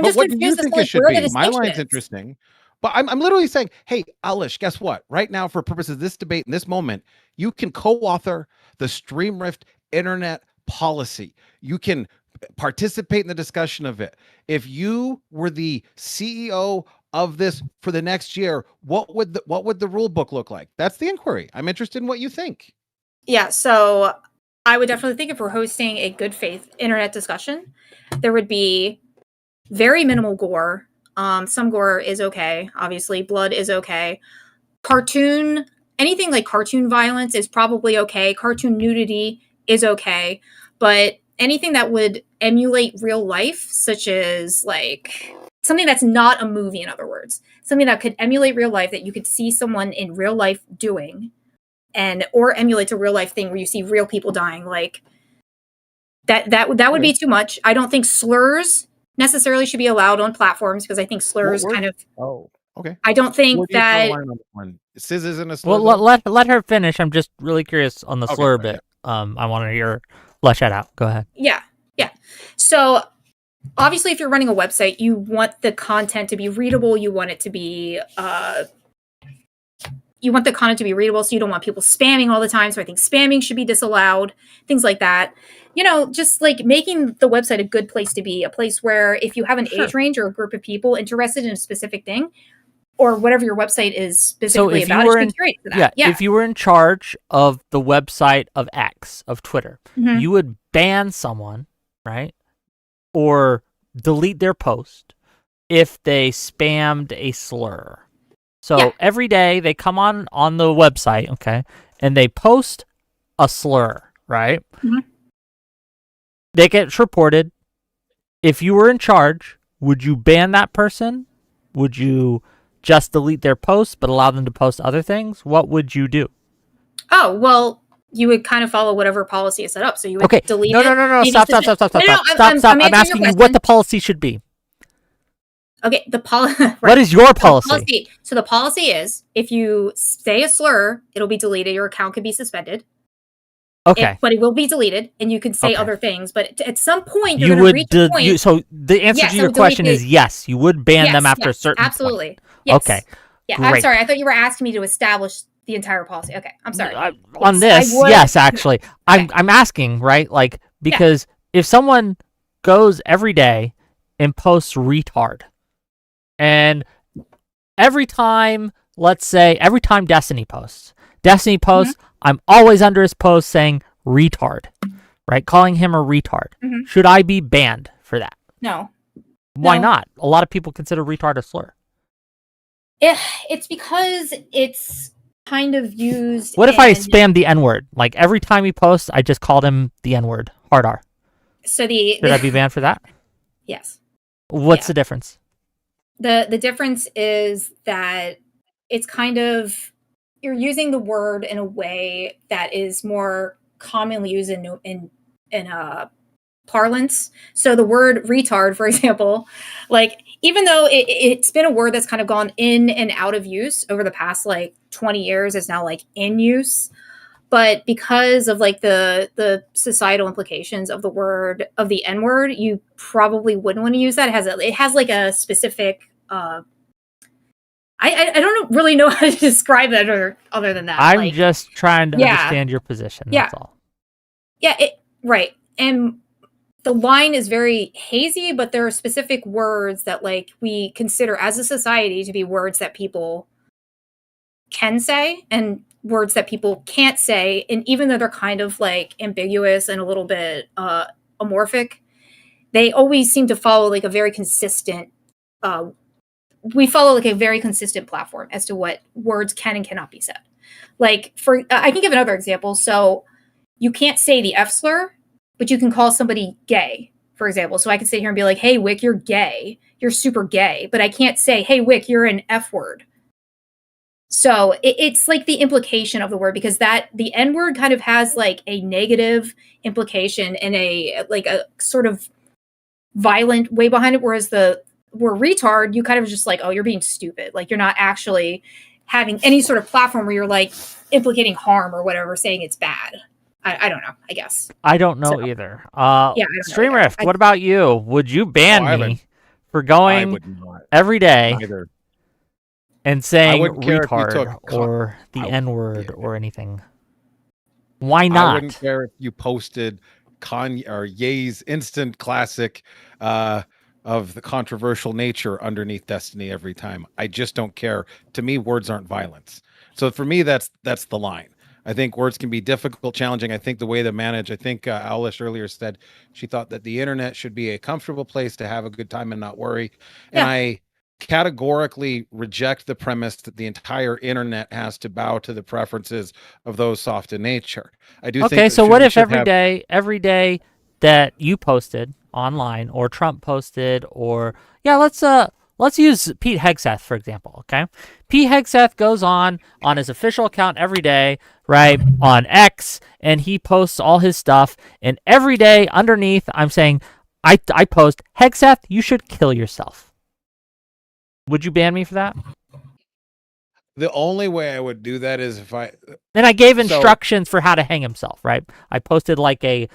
just what confused. Do you think it should be? My line's interesting, but I'm literally saying, hey, Owlish, guess what? Right now, for purposes of this debate in this moment, you can co-author the StreamRift internet policy. You can participate in the discussion of it. If you were the CEO of this for the next year, what would the rule book look like? That's the inquiry. I'm interested in what you think. Yeah, so I would definitely think if we're hosting a good faith internet discussion, there would be very minimal gore. Some gore is okay. Obviously, blood is okay. Anything like cartoon violence is probably okay. Cartoon nudity is okay. But anything that would emulate real life, such as something that's not a movie, in other words, something that could emulate real life that you could see someone in real life doing, or emulates a real life thing where you see real people dying, that would be too much. I don't think slurs necessarily should be allowed on platforms because I think slurs What word? kind of. Oh, okay. I don't Where think do you draw the that. line on this one? Sizz isn't a slur. Well, Though? let her finish. I'm just really curious on the Okay, slur fine, bit. I want to hear flesh that out. Go ahead. Yeah, yeah. So obviously, if you're running a website, you want the content to be readable. You want it to be. You want the content to be readable, so you don't want people spamming all the time. So I think spamming should be disallowed. Things like that. You know, just like making the website a good place to be, a place where if you have an Sure. age range or a group of people interested in a specific thing, or whatever your website is specifically if you about, were it should be curated for Yeah, that. Yeah. if you were in charge of the website of X, of Twitter, Mhm. you would ban someone, right? Or delete their post if they spammed a slur. So Yeah. every day they come on the website, okay, and they post a slur, right? Mhm. They get reported. If you were in charge, would you ban that person? Would you just delete their posts but allow them to post other things? What would you do? Oh, well, you would kind of follow whatever policy is set up. So you would delete No, it. no. maybe Stop. No, Stop. I'm answering asking your you what question. the policy should be. Okay, the policy. Right. What is your policy? So the policy is if you say a slur, it'll be deleted. Your account could be suspended. Okay. But it will be deleted, and you can say Okay. other things. But at some point, You you're going would to reach a point. so the answer Yes, to I your would delete question is yes. You would ban them after a certain point. absolutely. Yes. Okay. Yeah, I'm Great. sorry. I thought you were asking me to establish the entire policy. Okay, I'm sorry. On this, yes, actually, I'm asking, right? Like, because if someone goes every day and posts retard, and every time, let's say, every time Destiny posts, I'm always under his post saying retard, right? Calling him a retard. Mhm. Should I be banned for that? No. Why No. not? A lot of people consider retard a slur. It's because it's kind of used. What if I spam the N-word? Like every time he posts, I just called him the N-word. Hard R. Should I be banned for that? Yes. What's the difference? The difference is that it's kind of you're using the word in a way that is more commonly used in parlance. So the word retard, for example, like even though it's been a word that's kind of gone in and out of use over the past like 20 years, it's now like in use. But because of like the societal implications of the word of the N word, you probably wouldn't want to use that. It has like a specific. I don't really know how to describe it other than that. I'm just trying to understand your position. Yeah. That's all. Yeah. Right. And the line is very hazy, but there are specific words that like we consider as a society to be words that people can say and words that people can't say. And even though they're kind of like ambiguous and a little bit amorphic, they always seem to follow like a very consistent we follow like a very consistent platform as to what words can and cannot be said. Like for I can give another example. So you can't say the F slur, but you can call somebody gay, for example. So I can sit here and be like, hey, Wick, you're gay. You're super gay. But I can't say, hey, Wick, you're an F word. So it's like the implication of the word, because the N word kind of has like a negative implication and a sort of violent way behind it. Whereas the word retard, you kind of just like, oh, you're being stupid. Like you're not actually having any sort of platform where you're like implicating harm or whatever, saying it's bad. I don't know, I guess. I don't know either. StreamRift, either. what about you? Would you ban me for going every day and saying retard or the N-word or anything? Why not? I wouldn't care if you posted Kanye or Ye's instant classic of the controversial nature underneath Destiny every time. I just don't care. To me, words aren't violence. So for me, that's the line. I think words can be difficult, challenging. I think the way to manage, I think Owlish earlier said she thought that the internet should be a comfortable place to have a good time and not worry. And I categorically reject the premise that the entire internet has to bow to the preferences of those soft in nature. I do think. Okay, so what if every day that you posted online or Trump posted or let's use Pete Hegseth, for example, okay? Pete Hegseth goes on his official account every day, right, on X, and he posts all his stuff, and every day underneath I'm saying, I post, Hegseth, you should kill yourself. Would you ban me for that? The only way I would do that is if I. Then I gave instructions for how to hang himself, right? I posted like a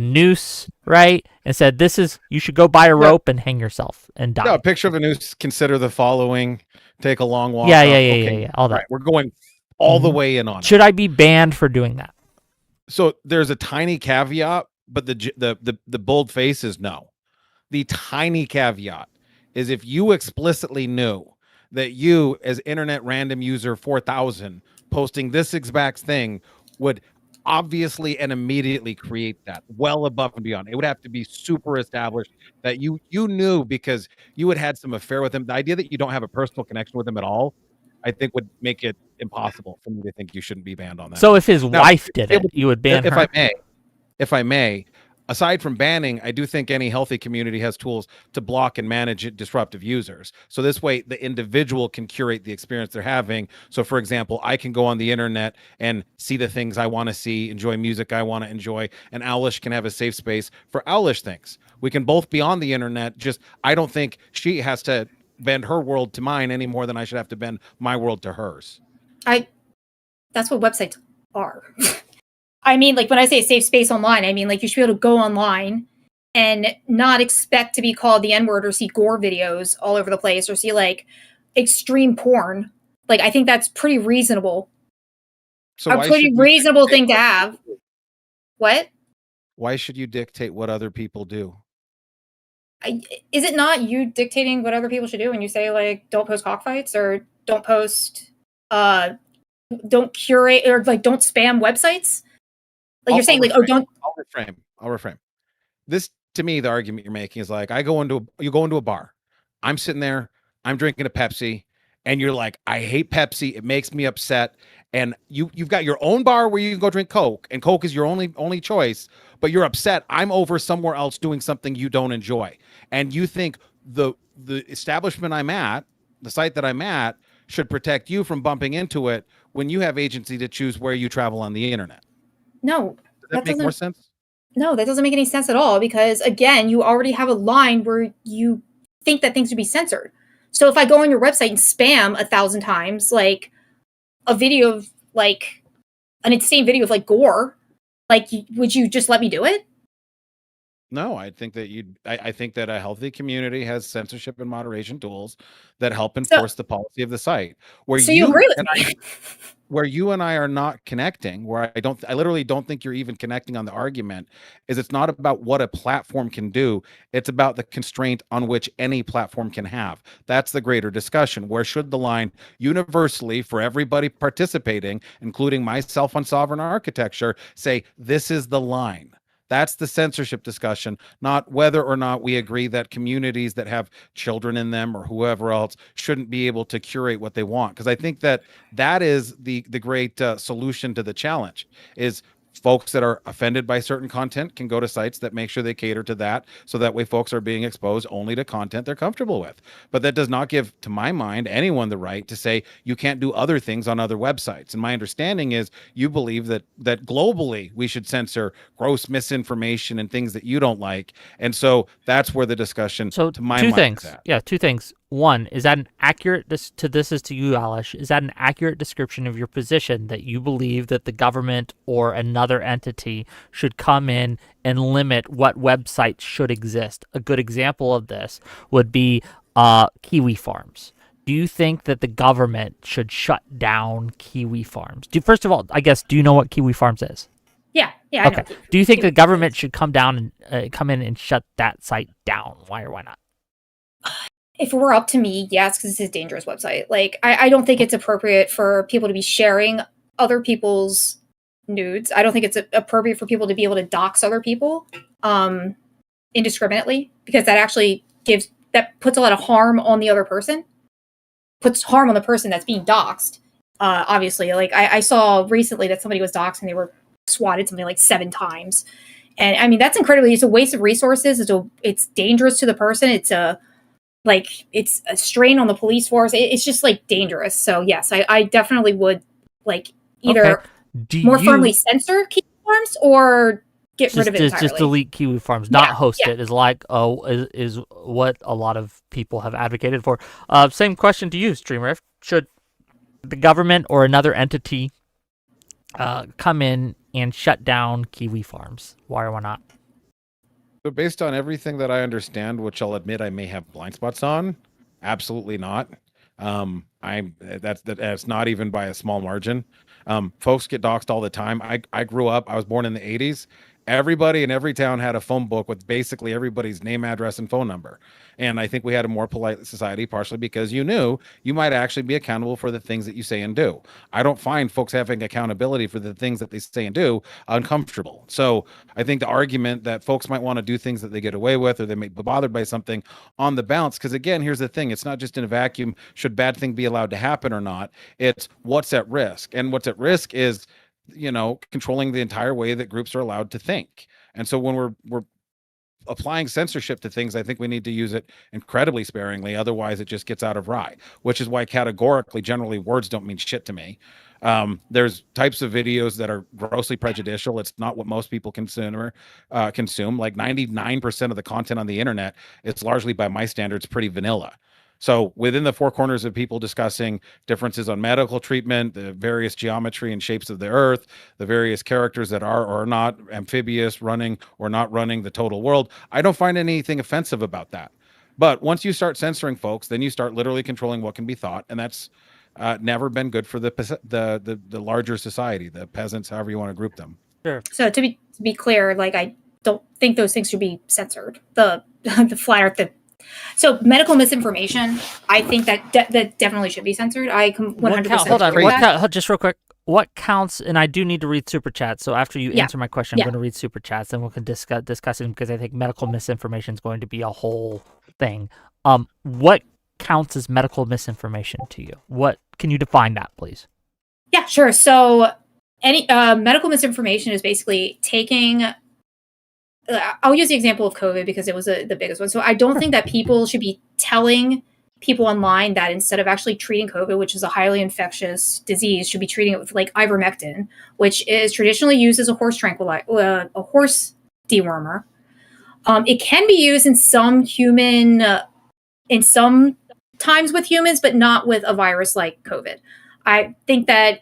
noose, right? And said, you should go buy a rope and hang yourself and die. No, a picture of a noose, consider the following, take a long walk. Yeah, all that. Right, we're going all the way in on it. Should I be banned for doing that? So there's a tiny caveat, but the bold face is no. The tiny caveat is if you explicitly knew that you, as internet random user 4000, posting this exact thing would obviously and immediately create that well above and beyond. It would have to be super established that you knew because you had some affair with him. The idea that you don't have a personal connection with him at all, I think would make it impossible for me to think you shouldn't be banned on that. So if his wife did it, you would ban her? If I may, aside from banning, I do think any healthy community has tools to block and manage disruptive users. So this way, the individual can curate the experience they're having. So for example, I can go on the internet and see the things I want to see, enjoy music I want to enjoy, and Owlish can have a safe space for Owlish things. We can both be on the internet. Just, I don't think she has to bend her world to mine any more than I should have to bend my world to hers. That's what websites are. I mean, like when I say safe space online, I mean like you should be able to go online and not expect to be called the N-word or see gore videos all over the place or see like extreme porn. Like I think that's pretty reasonable. So a pretty reasonable thing to have. What? Why should you dictate what other people do? Is it not you dictating what other people should do when you say like don't post cockfights or don't post don't curate or like don't spam websites? Like you're saying like don't. I'll reframe. This, to me, the argument you're making is like you go into a bar. I'm sitting there, I'm drinking a Pepsi, and you're like, I hate Pepsi, it makes me upset. And you've got your own bar where you can go drink Coke, and Coke is your only choice, but you're upset. I'm over somewhere else doing something you don't enjoy. And you think the establishment I'm at, the site that I'm at, should protect you from bumping into it when you have agency to choose where you travel on the internet. No. Does that make more sense? No, that doesn't make any sense at all because, again, you already have a line where you think that things should be censored. So if I go on your website and spam 1,000 times, like, a video of, like, an insane video of, like, gore, like, would you just let me do it? No, I think that I think that a healthy community has censorship and moderation tools that help enforce the policy of the site. Where so you agree with me? Where you and I are not connecting, where I literally don't think you're even connecting on the argument, is it's not about what a platform can do. It's about the constraint on which any platform can have. That's the greater discussion. Where should the line universally for everybody participating, including myself on sovereign architecture, say this is the line? That's the censorship discussion, not whether or not we agree that communities that have children in them or whoever else shouldn't be able to curate what they want. Because I think that is the great solution to the challenge is folks that are offended by certain content can go to sites that make sure they cater to that. So that way folks are being exposed only to content they're comfortable with. But that does not give, to my mind, anyone the right to say you can't do other things on other websites. And my understanding is you believe that globally we should censor gross misinformation and things that you don't like. And so that's where the discussion, to my mind, is at. Yeah, two things. One, is that an accurate, this is to you, Owlish, is that an accurate description of your position that you believe that the government or another entity should come in and limit what websites should exist? A good example of this would be kiwi farms. Do you think that the government should shut down kiwi farms? First of all, I guess, do you know what kiwi farms is? Yeah, okay. I know. Do you think the government should come down and come in and shut that site down? Why or why not? If it were up to me, yes, because it's a dangerous website. Like, I don't think it's appropriate for people to be sharing other people's nudes. I don't think it's appropriate for people to be able to dox other people indiscriminately, because that actually puts a lot of harm on the other person. Puts harm on the person that's being doxed. Obviously, like I saw recently that somebody was doxed and they were swatted something like 7 times. And I mean, it's a waste of resources. It's dangerous to the person. It's a strain on the police force. It's just like dangerous. So yes, I definitely would like either more firmly censor kiwi farms or get rid of it entirely. Just delete Kiwi Farms, not host it. Is like is what a lot of people have advocated for. Same question to you, StreamRift. Should the government or another entity come in and shut down Kiwi Farms? Why or why not? So based on everything that I understand, which I'll admit I may have blind spots on, absolutely not. That's not even by a small margin. Folks get doxxed all the time. I grew up, I was born in the 80s. Everybody in every town had a phone book with basically everybody's name, address, and phone number. And I think we had a more polite society, partially because you knew you might actually be accountable for the things that you say and do. I don't find folks having accountability for the things that they say and do uncomfortable. So I think the argument that folks might want to do things that they get away with, or they may be bothered by something on the bounce, because again, here's the thing, it's not just in a vacuum, should bad thing be allowed to happen or not, it's what's at risk. And what's at risk is, controlling the entire way that groups are allowed to think. And so when we're applying censorship to things, I think we need to use it incredibly sparingly. Otherwise, it just gets out of rye, which is why categorically, generally, words don't mean shit to me. There's types of videos that are grossly prejudicial. It's not what most people consume. Like 99% of the content on the internet, it's largely, by my standards, pretty vanilla. So within the four corners of people discussing differences on medical treatment, the various geometry and shapes of the earth, the various characters that are or are not amphibious, running or not running the total world, I don't find anything offensive about that. But once you start censoring folks, then you start literally controlling what can be thought, and that's never been good for the larger society, the peasants, however you want to group them. Sure. So to be clear, like, I don't think those things should be censored. The flat earth, so medical misinformation, I think that definitely should be censored. I 100%. Hold on, just real quick. What counts? And I do need to read super chats. So after you answer my question, I'm going to read super chats, and we can discuss it, because I think medical misinformation is going to be a whole thing. What counts as medical misinformation to you? What can you define that, please? Yeah, sure. So any medical misinformation is basically taking. I'll use the example of COVID because it was the biggest one. So I don't think that people should be telling people online that instead of actually treating COVID, which is a highly infectious disease, should be treating it with like ivermectin, which is traditionally used as a horse tranquilizer, a horse dewormer. It can be used in some in some times with humans, but not with a virus like COVID. I think that.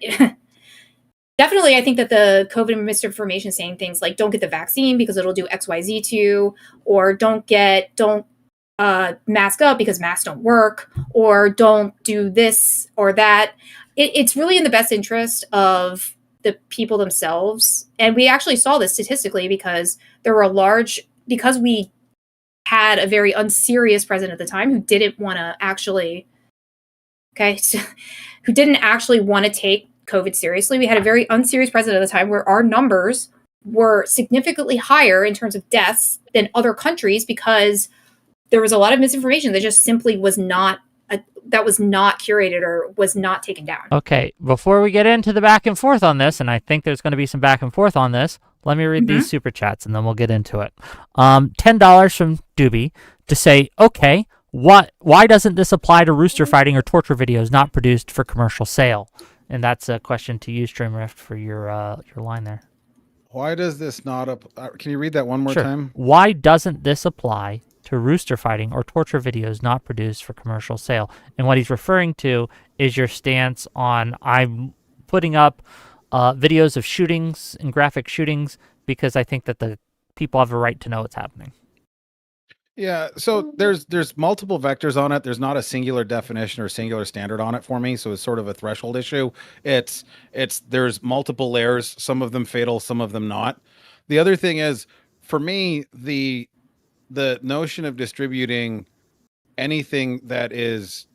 Definitely, I think that the COVID misinformation saying things like don't get the vaccine because it'll do XYZ to you, or don't mask up because masks don't work, or don't do this or that. It's really in the best interest of the people themselves. And we actually saw this statistically because because we had a very unserious president at the time who didn't want to actually, who didn't actually want to take COVID seriously. We had a very unserious president at the time where our numbers were significantly higher in terms of deaths than other countries because there was a lot of misinformation that just simply was not curated or was not taken down. Okay, before we get into the back and forth on this, and I think there's going to be some back and forth on this, let me read these super chats and then we'll get into it. $10 from Doobie to say, okay, why doesn't this apply to rooster fighting or torture videos not produced for commercial sale? And that's a question to you, StreamRift, for your line there. Why does this not can you read that one more time? Why doesn't this apply to rooster fighting or torture videos not produced for commercial sale? And what he's referring to is your stance on I'm putting up videos of shootings and graphic shootings because I think that the people have a right to know what's happening. Yeah, so there's multiple vectors on it. There's not a singular definition or singular standard on it for me, so it's sort of a threshold issue. There's multiple layers, some of them fatal, some of them not. The other thing is, for me, the notion of distributing anything that is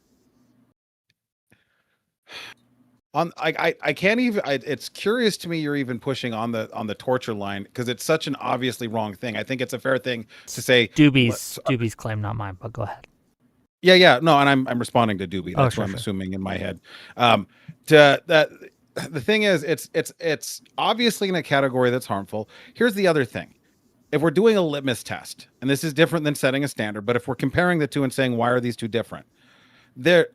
on I can't even it's curious to me you're even pushing on the torture line because it's such an obviously wrong thing. I think it's a fair thing to say. Doobie's claim, not mine, but go ahead. Yeah, no, and I'm responding to Doobie. That's what I'm assuming in my head. The thing is, it's obviously in a category that's harmful. Here's the other thing. If we're doing a litmus test, and this is different than setting a standard, but if we're comparing the two and saying why are these two different, there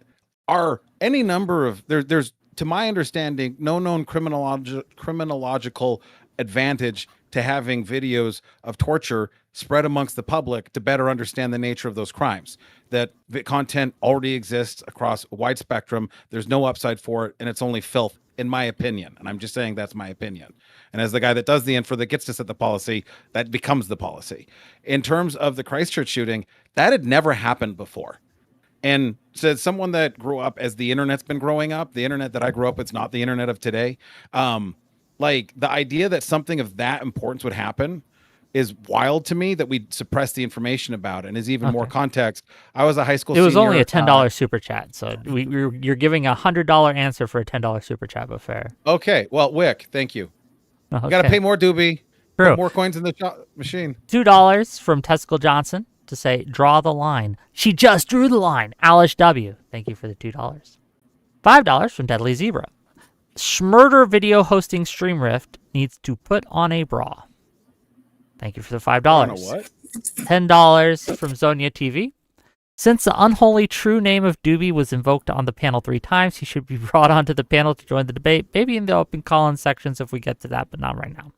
are any number of there's to my understanding, no known criminological advantage to having videos of torture spread amongst the public to better understand the nature of those crimes. That the content already exists across a wide spectrum. There's no upside for it, and it's only filth, in my opinion. And I'm just saying that's my opinion. And as the guy that does the info that gets to set the policy, that becomes the policy. In terms of the Christchurch shooting, that had never happened before. And said someone that grew up as the internet's been growing up, the internet that I grew up with is not the internet of today. Like the idea that something of that importance would happen is wild to me, that we suppress the information about it. And is even more context. I was a high school It was senior, only a $10 super chat, so you're giving a $100 answer for a $10 super chat, but fair. Okay, well, Wick, thank you. Okay. You got to pay more, Doobie. True. Put more coins in the machine. $2 from Testicle Johnson to say, draw the line. She just drew the line. Owlish W. Thank you for the $2. $5 from Deadly Zebra. Schmurder video hosting StreamRift needs to put on a bra. Thank you for the $5. What? $10 from Zonia TV. Since the unholy true name of Doobie was invoked on the panel 3 times, he should be brought onto the panel to join the debate. Maybe in the open call-in sections if we get to that, but not right now.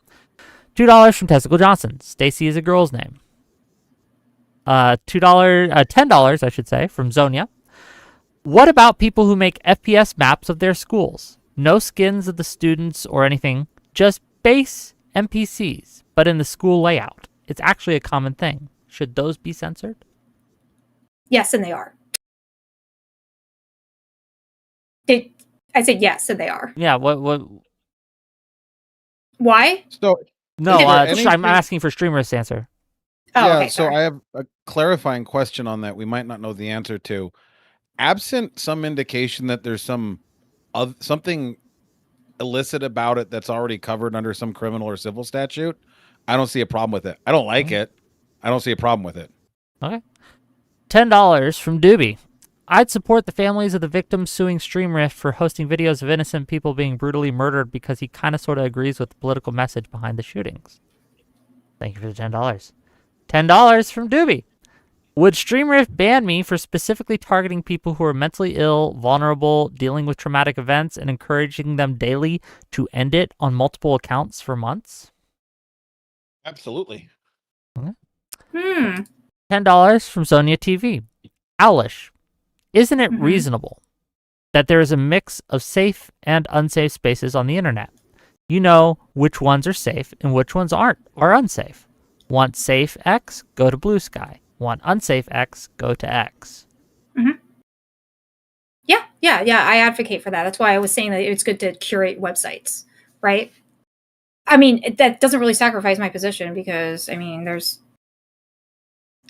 $2 from Testicle Johnson. Stacy is a girl's name. $10, I should say, from Zonia. What about people who make FPS maps of their schools? No skins of the students or anything, just base NPCs, but in the school layout. It's actually a common thing. Should those be censored? Yes, and they are. I said yes, and they are. Yeah, what? Why? So No, anything- I'm asking for Streamer's answer. Oh, yeah, okay, so sorry. I have a clarifying question on that we might not know the answer to. Absent some indication that there's something illicit about it that's already covered under some criminal or civil statute, I don't see a problem with it. I don't like it. I don't see a problem with it. Okay. $10 from Doobie. I'd support the families of the victims suing StreamRift for hosting videos of innocent people being brutally murdered because he kind of sort of agrees with the political message behind the shootings. Thank you for the $10. $10 from Doobie. Would StreamRift ban me for specifically targeting people who are mentally ill, vulnerable, dealing with traumatic events, and encouraging them daily to end it on multiple accounts for months? Absolutely. Hmm. $10 from Zonia TV. Owlish. Isn't it reasonable that there is a mix of safe and unsafe spaces on the internet? You know which ones are safe and which ones are unsafe. Want safe X? Go to Blue Sky. Want unsafe X? Go to X. Yeah. I advocate for that. That's why I was saying that it's good to curate websites, right? I mean, that doesn't really sacrifice my position because, I mean, there's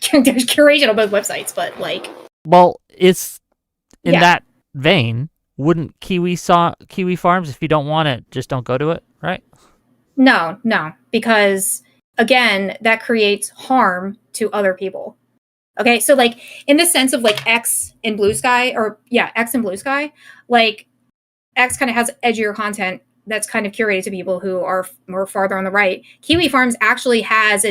curation on both websites, but like... Well, it's in that vein, wouldn't Kiwi Farms, if you don't want it, just don't go to it, right? No, because, again, that creates harm to other people. Okay, so like in the sense of like X in Blue Sky, X in Blue Sky, like X kind of has edgier content that's kind of curated to people who are more farther on the right. Kiwi Farms actually has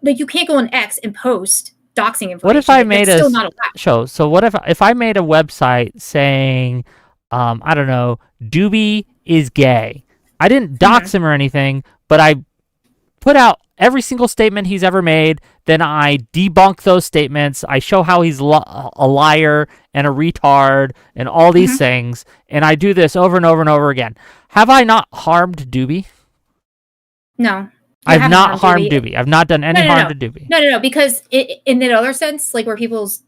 you can't go on X and post doxing information. What if I made still not allowed. show? So what if I made a website saying, I don't know, Doobie is gay. I didn't dox him or anything, but I put out every single statement he's ever made. Then I debunk those statements. I show how he's a liar and a retard and all these things. And I do this over and over and over again. Have I not harmed Doobie? No. I've not harmed Doobie. I've not done any harm to Doobie. No, because in that other sense, like where people's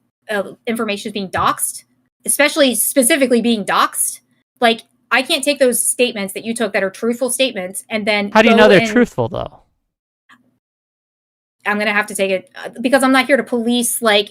information is being doxed, specifically being doxed, like I can't take those statements that you took that are truthful statements and then... How do you know they're truthful, though? I'm going to have to take it because I'm not here to police, like,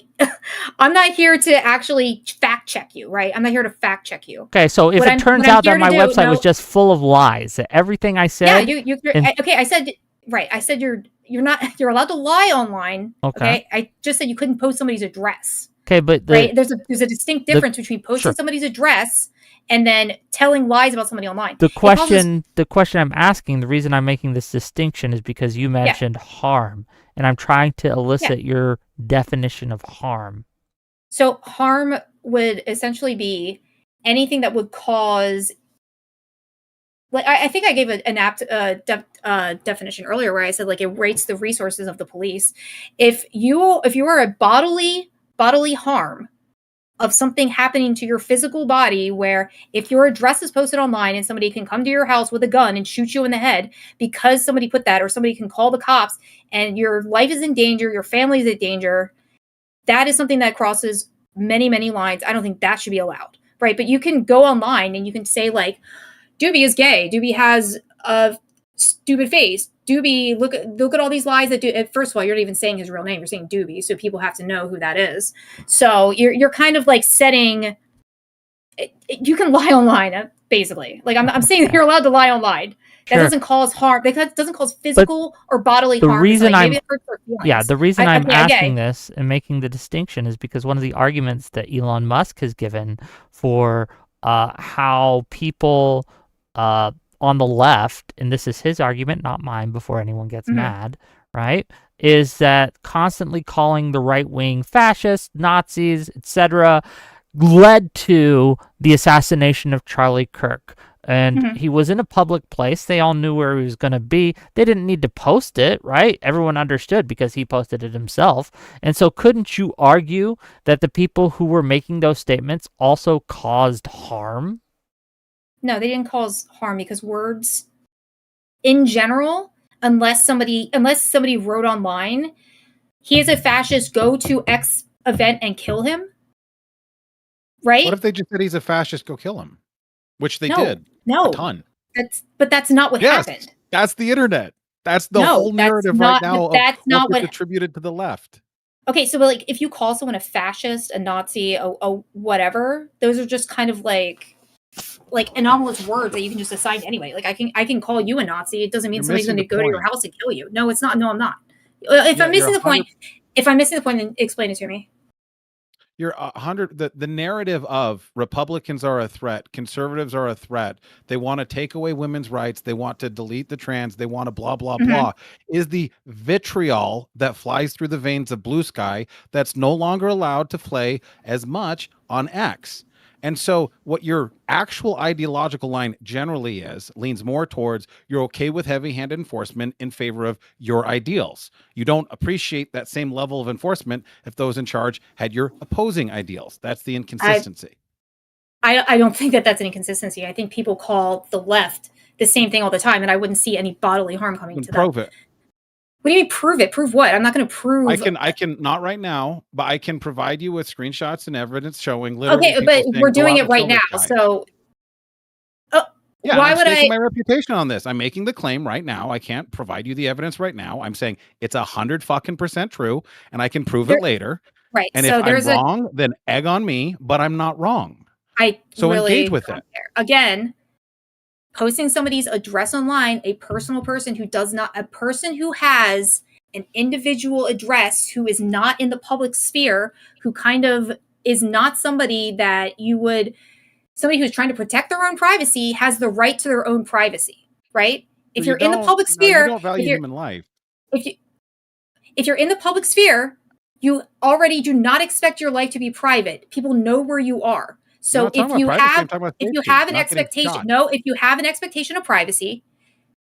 I'm not here to actually fact check you, right? I'm not here to fact check you. Okay, so if it turns out that my website was just full of lies, that everything I said... Yeah, okay, I said you're allowed to lie online. Okay. I just said you couldn't post somebody's address. Okay, but there's a distinct difference between posting somebody's address and then telling lies about somebody online. The question I'm asking, the reason I'm making this distinction is because you mentioned harm, and I'm trying to elicit your definition of harm. So harm would essentially be anything that would cause like I think I gave an apt definition earlier where I said like it rates the resources of the police. If you are a bodily harm of something happening to your physical body, where if your address is posted online and somebody can come to your house with a gun and shoot you in the head because somebody put that, or somebody can call the cops and your life is in danger, your family is in danger, that is something that crosses many, many lines. I don't think that should be allowed, right? But you can go online and you can say like, Doobie is gay. Doobie has a stupid face. Doobie, look at all these lies that do. First of all, you're not even saying his real name. You're saying Doobie, so people have to know who that is. So you're kind of like setting. You can lie online, basically. Like I'm saying that you're allowed to lie online. That Sure. doesn't cause harm. That doesn't cause physical or bodily The harm. reason Like, I'm maybe it hurts their feelings. Yeah, the reason I'm Okay, I get asking it. this and making the distinction is because one of the arguments that Elon Musk has given for how people on the left, and this is his argument, not mine, before anyone gets mad, right, is that constantly calling the right wing fascists, Nazis, etc., led to the assassination of Charlie Kirk. And he was in a public place. They all knew where he was going to be. They didn't need to post it, right? Everyone understood because he posted it himself. And so couldn't you argue that the people who were making those statements also caused harm? No, they didn't cause harm because words in general, unless somebody wrote online, he is a fascist, go to X event and kill him. Right? What if they just said he's a fascist, go kill him? Which they did. No. A ton. That's not what happened. That's the internet. That's the No, whole that's narrative not- right now that's of not what what- gets attributed to the left. Okay, so like if you call someone a fascist, a Nazi, a whatever, those are just kind of like anomalous words that you can just assign anyway. Like I can call you a Nazi. It doesn't mean You're somebody's going missing to the go to your point. house and kill you. No, it's not. No, I'm not. If I'm missing the point, then explain it to me. You're 100. The narrative of Republicans are a threat, conservatives are a threat. They want to take away women's rights. They want to delete the trans. They want to blah blah blah. Is the vitriol that flies through the veins of Blue Sky that's no longer allowed to play as much on X. And so what your actual ideological line generally leans more towards you're okay with heavy-handed enforcement in favor of your ideals. You don't appreciate that same level of enforcement if those in charge had your opposing ideals. That's the inconsistency. I don't think that's an inconsistency. I think people call the left the same thing all the time, and I wouldn't see any bodily harm coming to them. Prove it. What do you mean prove it? Prove what? I'm not going to prove. I can not right now, but I can provide you with screenshots and evidence showing literally. Okay, but we're doing it right now. So, yeah, why I'm would staking my reputation on this? I'm making the claim right now. I can't provide you the evidence right now. I'm saying it's 100% true, and I can prove it later. Right. And so if there's I'm wrong, then egg on me. But I'm not wrong. So really engage with it. Again, posting somebody's address online, a person who has an individual address, who is not in the public sphere, who kind of is not somebody that somebody who's trying to protect their own privacy has the right to their own privacy, right? If you're in the public sphere, you don't value human life. If you're in the public sphere, you already do not expect your life to be private. People know where you are. So if you have an expectation of privacy,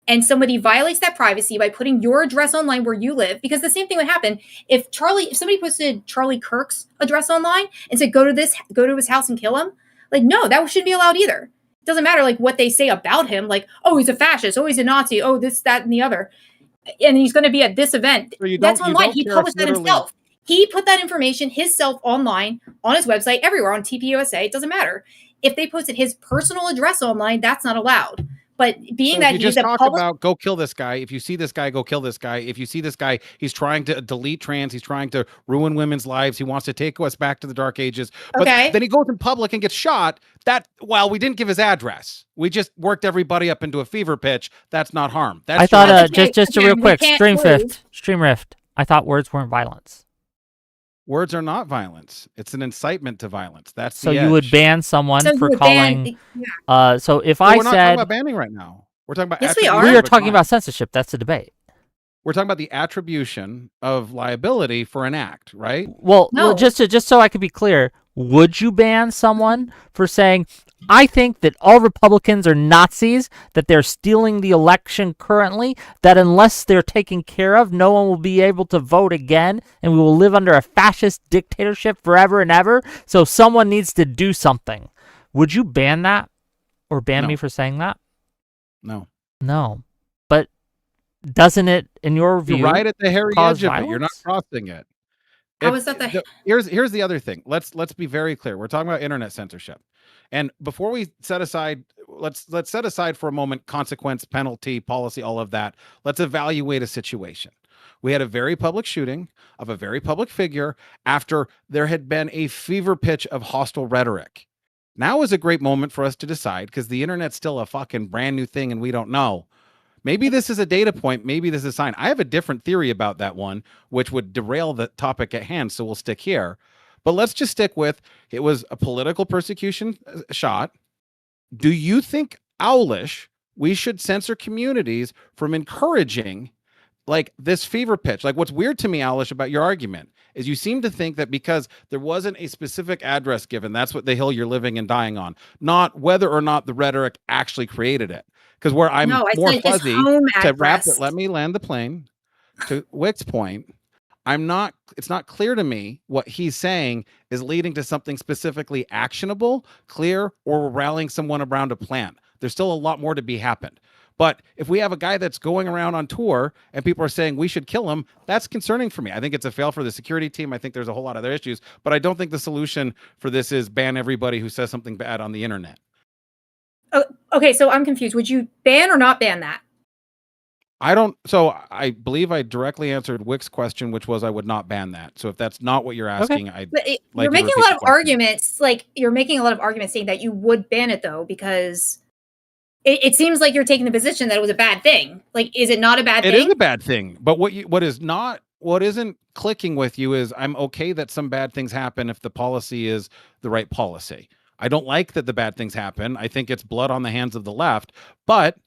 and somebody violates that privacy by putting your address online where you live, because the same thing would happen if somebody posted Charlie Kirk's address online and said, go to his house and kill him. Like, no, that shouldn't be allowed either. It doesn't matter like what they say about him. Like, oh, he's a fascist. Oh, he's a Nazi. Oh, this, that, and the other. And he's going to be at this event. That's online. He published that himself. He put that information himself online, on his website, everywhere, on TPUSA. It doesn't matter. If they posted his personal address online, that's not allowed. But being that he's about go kill this guy. If you see this guy, go kill this guy. If you see this guy, he's trying to delete trans. He's trying to ruin women's lives. He wants to take us back to the dark ages. But then he goes in public and gets shot. We didn't give his address. We just worked everybody up into a fever pitch. That's not harm. That's I thought just real quick, StreamRift. I thought words weren't violence. Words are not violence. It's an incitement to violence. That's so you would ban someone for calling. So if we're not talking about banning right now. We're talking about we are. We are talking about censorship. That's the debate. We're talking about the attribution of liability for an act, right? Well, just so I could be clear, Would you ban someone for saying, I think that all Republicans are Nazis, that they're stealing the election currently, that unless they're taken care of, no one will be able to vote again, and we will live under a fascist dictatorship forever and ever, so someone needs to do something. Would you ban that? Or ban me for saying that? No. No. But doesn't it, in your view, you're right at the hairy cause edge of violence? it. You're not crossing it. How is that the Here's the other thing. Let's be very clear. We're talking about internet censorship. And before we set aside, let's set aside for a moment consequence, penalty, policy, all of that. Let's evaluate a situation. We had a very public shooting of a very public figure after there had been a fever pitch of hostile rhetoric. Now is a great moment for us to decide, because the internet's still a fucking brand new thing and we don't know. Maybe this is a data point. Maybe this is a sign. I have a different theory about that one, which would derail the topic at hand. So we'll stick here. But let's just stick with, it was a political persecution shot. Do you think, Owlish, we should censor communities from encouraging like this fever pitch? Like, what's weird to me, Owlish, about your argument is you seem to think that because there wasn't a specific address given, that's what the hill you're living and dying on, not whether or not the rhetoric actually created it. Because where I'm more fuzzy to wrap it, let me land the plane to Wick's point. It's not clear to me what he's saying is leading to something specifically actionable, clear, or we're rallying someone around a plan. There's still a lot more to be happened. But if we have a guy that's going around on tour and people are saying we should kill him, that's concerning for me. I think it's a fail for the security team. I think there's a whole lot of other issues, but I don't think the solution for this is ban everybody who says something bad on the internet. Oh, okay, so I'm confused. Would you ban or not ban that? So I believe I directly answered Wick's question, which was I would not ban that. So if that's not what you're asking, you're making a lot of arguments. Like, you're making a lot of arguments saying that you would ban it, though, because it seems like you're taking the position that it was a bad thing. Like, is it not a bad thing? It is a bad thing. But what isn't clicking with you is I'm okay that some bad things happen if the policy is the right policy. I don't like that the bad things happen. I think it's blood on the hands of the left, but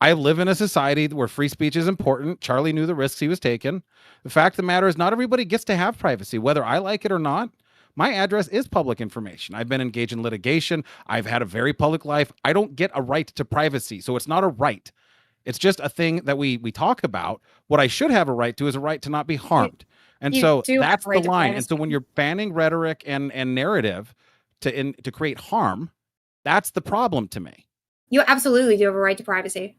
I live in a society where free speech is important. Charlie knew the risks he was taking. The fact of the matter is not everybody gets to have privacy, whether I like it or not. My address is public information. I've been engaged in litigation. I've had a very public life. I don't get a right to privacy. So it's not a right. It's just a thing that we talk about. What I should have a right to is a right to not be harmed. And so that's the line. And so when you're banning rhetoric and narrative to create harm, that's the problem to me. You absolutely do have a right to privacy.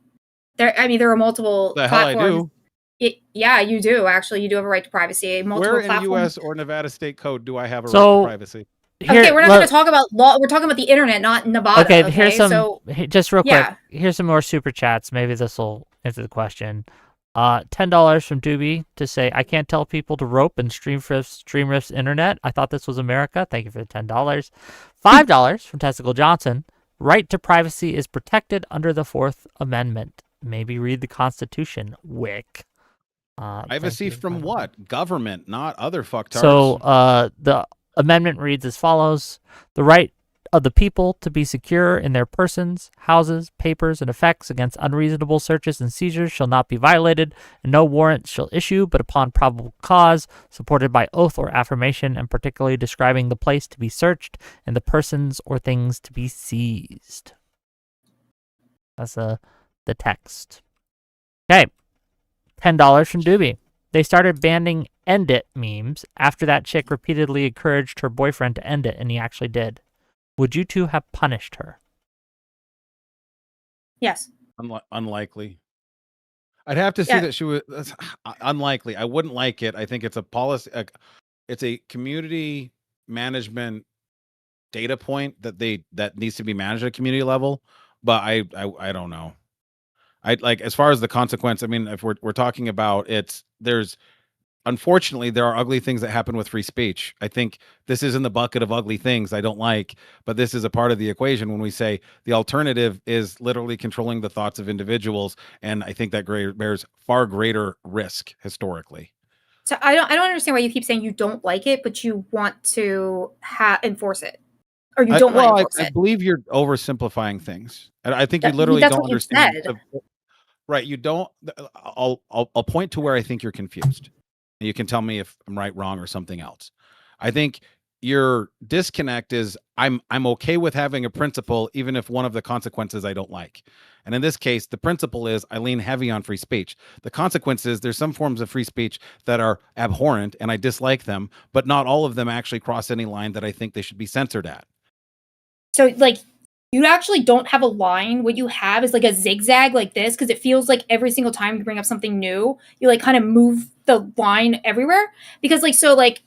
There are multiple platforms. Hell I do. Yeah, you do. Actually, you do have a right to privacy. Where in U.S. or Nevada state code do I have a right to privacy? Okay, we're not going to talk about law. We're talking about the internet, not Nevada. Okay, here's some. Just real quick. Here's some more super chats. Maybe this will answer the question. $10 from Doobie to say, I can't tell people to rope in StreamRift's internet. I thought this was America. Thank you for the $10. $5 from Testicle Johnson. Right to privacy is protected under the 4th Amendment. Maybe read the Constitution, Wick. Privacy from what? Government, not other fucktards. So the amendment reads as follows. The right of the people to be secure in their persons, houses, papers, and effects against unreasonable searches and seizures shall not be violated, and no warrant shall issue but upon probable cause, supported by oath or affirmation, and particularly describing the place to be searched and the persons or things to be seized. That's the text. Okay. $10 from Doobie. They started banning End It memes after that chick repeatedly encouraged her boyfriend to end it, and he actually did. Would you two have punished her? Yes. Unlikely. I'd have to see that she was unlikely. I wouldn't like it. I think it's a policy. It's a community management data point that needs to be managed at a community level. But I don't know. As far as the consequence, I mean, if we're talking about unfortunately, there are ugly things that happen with free speech. I think this is in the bucket of ugly things I don't like, but this is a part of the equation when we say the alternative is literally controlling the thoughts of individuals. And I think that bears far greater risk historically. So I don't understand why you keep saying you don't like it, but you want to enforce it. Or you don't want to enforce it. I believe you're oversimplifying things. I think you literally don't understand. Right. You don't. I'll point to where I think you're confused. You can tell me if I'm right, wrong, or something else. I think your disconnect is I'm okay with having a principle even if one of the consequences I don't like. And in this case, the principle is I lean heavy on free speech. The consequences, there's some forms of free speech that are abhorrent and I dislike them, but not all of them actually cross any line that I think they should be censored at. So like you actually don't have a line. What you have is like a zigzag like this, because it feels like every single time you bring up something new, you like kind of move the line everywhere. Because like so like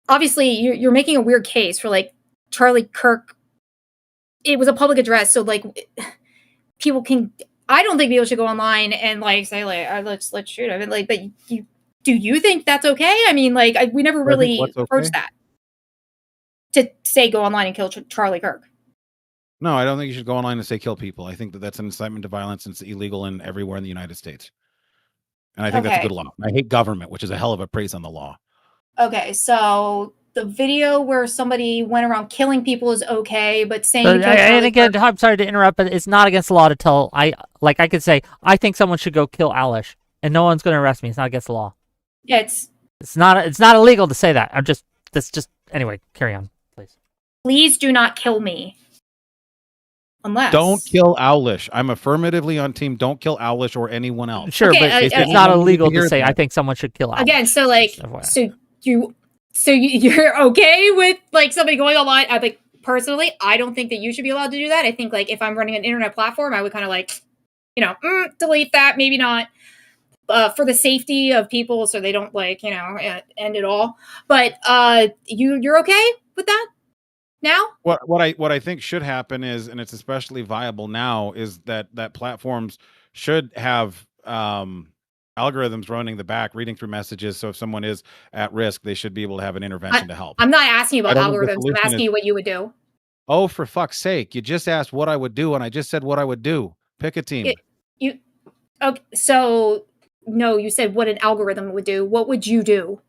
obviously you're making a weird case for like Charlie Kirk. It was a public address, so like people can. I don't think people should go online and like say like let's shoot him. Like, but do you think that's okay? I mean, like we never really approached that to say go online and kill Charlie Kirk. No, I don't think you should go online and say kill people. I think that that's an incitement to violence and it's illegal in everywhere in the United States. And I think that's a good law. I hate government, which is a hell of a praise on the law. Okay, so the video where somebody went around killing people is okay, but saying and again, I'm sorry to interrupt, but it's not against the law to tell. I could say I think someone should go kill Owlish, and no one's going to arrest me. It's not against the law. Yeah, it's not illegal to say that. Anyway. Carry on, please. Please do not kill me. Unless don't kill Owlish. I'm affirmatively on team. Don't kill Owlish or anyone else. Sure, but it's not illegal to say. I think someone should kill Owlish. Again, so like you're okay with like somebody going online. I think personally, I don't think that you should be allowed to do that. I think like if I'm running an internet platform, I would kind of like, delete that, maybe not, for the safety of people, so they don't like end it all. But you're okay with that now? What I think should happen is, and it's especially viable now, is that platforms should have algorithms running the back, reading through messages. So if someone is at risk, they should be able to have an intervention to help. I'm not asking you about algorithms. I'm asking you what you would do. Oh, for fuck's sake. You just asked what I would do, and I just said what I would do. Pick a team. Okay, so no, you said what an algorithm would do. What would you do?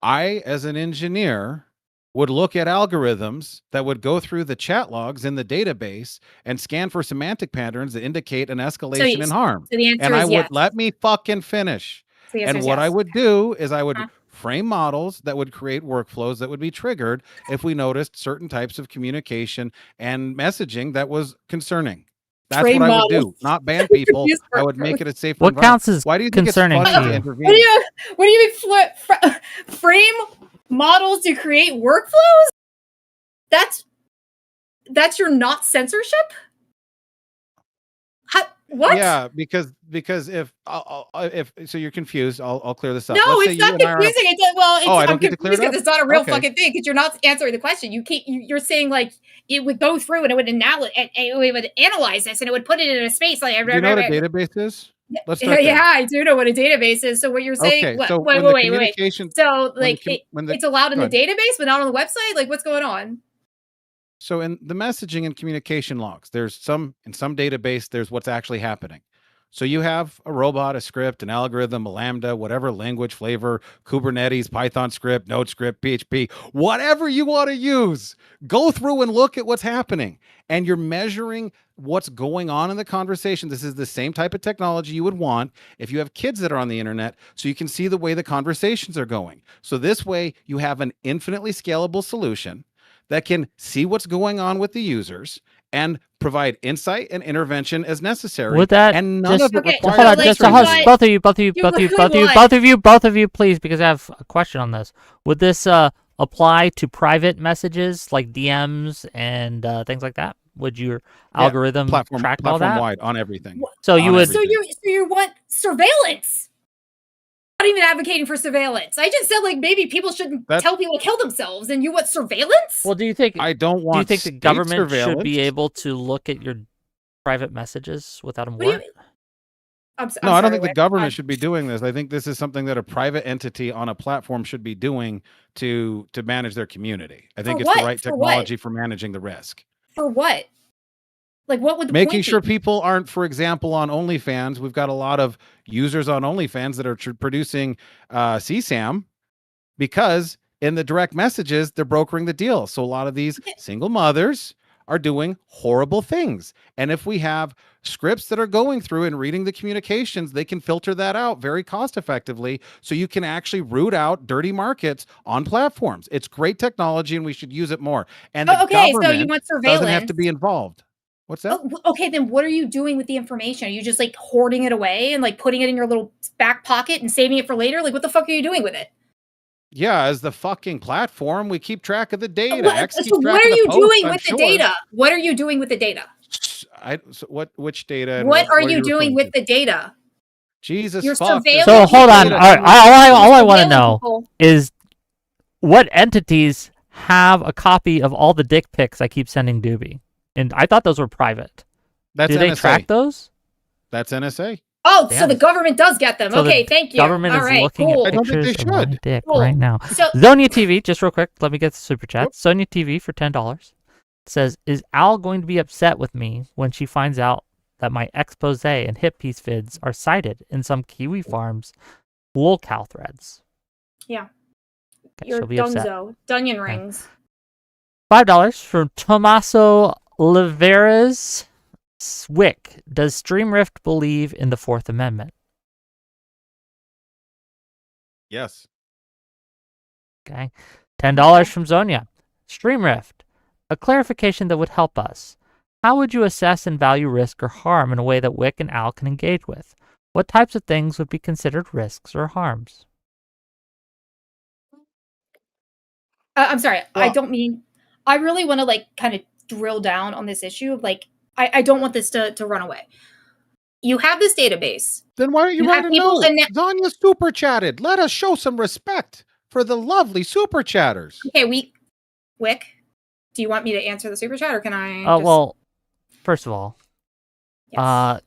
I, as an engineer, would look at algorithms that would go through the chat logs in the database and scan for semantic patterns that indicate an escalation in harm. So the answer and is I would yes. let me fucking finish. So and what I would do is I would frame models that would create workflows that would be triggered if we noticed certain types of communication and messaging that was concerning. That's what I would do. Not ban people. I would make it a safe environment. What counts as Why do you think concerning it's to you? What do you mean frame models to create workflows? That's your not censorship? What? Yeah, because if so, you're confused. I'll clear this up. No, it's not confusing. I'm confused because it's not a real fucking thing. Because you're not answering the question. You're saying like it would go through and it would analyze this and it would put it in a space like. Do you know what a database is? Let's start there. I do know what a database is. So what you're saying? Okay, so wait. So like it's allowed in the database, but not on the website. Like what's going on? So in the messaging and communication logs, in some database, there's what's actually happening. So you have a robot, a script, an algorithm, a Lambda, whatever language flavor, Kubernetes, Python script, Node script, PHP, whatever you want to use. Go through and look at what's happening. And you're measuring what's going on in the conversation. This is the same type of technology you would want if you have kids that are on the internet, so you can see the way the conversations are going. So this way you have an infinitely scalable solution that can see what's going on with the users and provide insight and intervention as necessary. Would that and none of it requires hold on, just both of you, please, because I have a question on this. Would this apply to private messages like DMs and things like that? Would your algorithm track all that? Platform wide on everything. So you would. So you want surveillance? Not even advocating for surveillance. I just said like maybe people shouldn't tell people to kill themselves, and you want surveillance? Well, do you think I don't want? Do you think the government should be able to look at your private messages without a warrant? No, I don't think the government should be doing this. I think this is something that a private entity on a platform should be doing to manage their community. I think it's the right technology for managing the risk. For what? Like, what would the making sure people aren't, for example, on OnlyFans? We've got a lot of users on OnlyFans that are producing CSAM because in the direct messages, they're brokering the deal. So a lot of these single mothers are doing horrible things. And if we have scripts that are going through and reading the communications, they can filter that out very cost effectively. So you can actually root out dirty markets on platforms. It's great technology and we should use it more. And the Okay, so you government want doesn't have to surveillance. be involved. What's that? Okay, then what are you doing with the information? Are you just like hoarding it away and like putting it in your little back pocket and saving it for later? Like, what the fuck are you doing with it? Yeah, as the fucking platform, we keep track of the data. X So keeps what track are of the you posts, doing I'm with the sure. data? What are you doing with the data? Which data? And What are what you doing referring with to? the data? Jesus You're fuck. surveilling So hold on. people. All right, all I want to Surveilling know people. is what entities have a copy of all the dick pics I keep sending Doobie? And I thought those were private. That's Do they NSA. track those? That's NSA. Oh, Damn. so the government does get them. So the Okay, thank you. government All is right, looking cool. at I don't think pictures they of my should. dick Cool. right now. So Zonia TV, just real quick, let me get the super chat. Whoop. Sonia TV for $10 says, "Is Al going to be upset with me when she finds out that my expose and hip piece vids are cited in some Kiwi Farms wool cow threads?" yeah, Okay, you're she'll be upset. Dunzo. Dunyan rings. $5 from Tomaso Oliveras. Wick, does StreamRift believe in the Fourth Amendment? Yes. Okay. $10 from Zonia. StreamRift, a clarification that would help us. How would you assess and value risk or harm in a way that Wick and Al can engage with? What types of things would be considered risks or harms? I'm sorry. I Well- don't mean. I really want to like kind of drill down on this issue of like. I don't want this to run away. You have this database. Then why don't you You write have a people note? in that- Zanya super chatted. Let us show some respect for the lovely super chatters. Okay, Wick, do you want me to answer the super chat or can I? Well, first of all, Yes.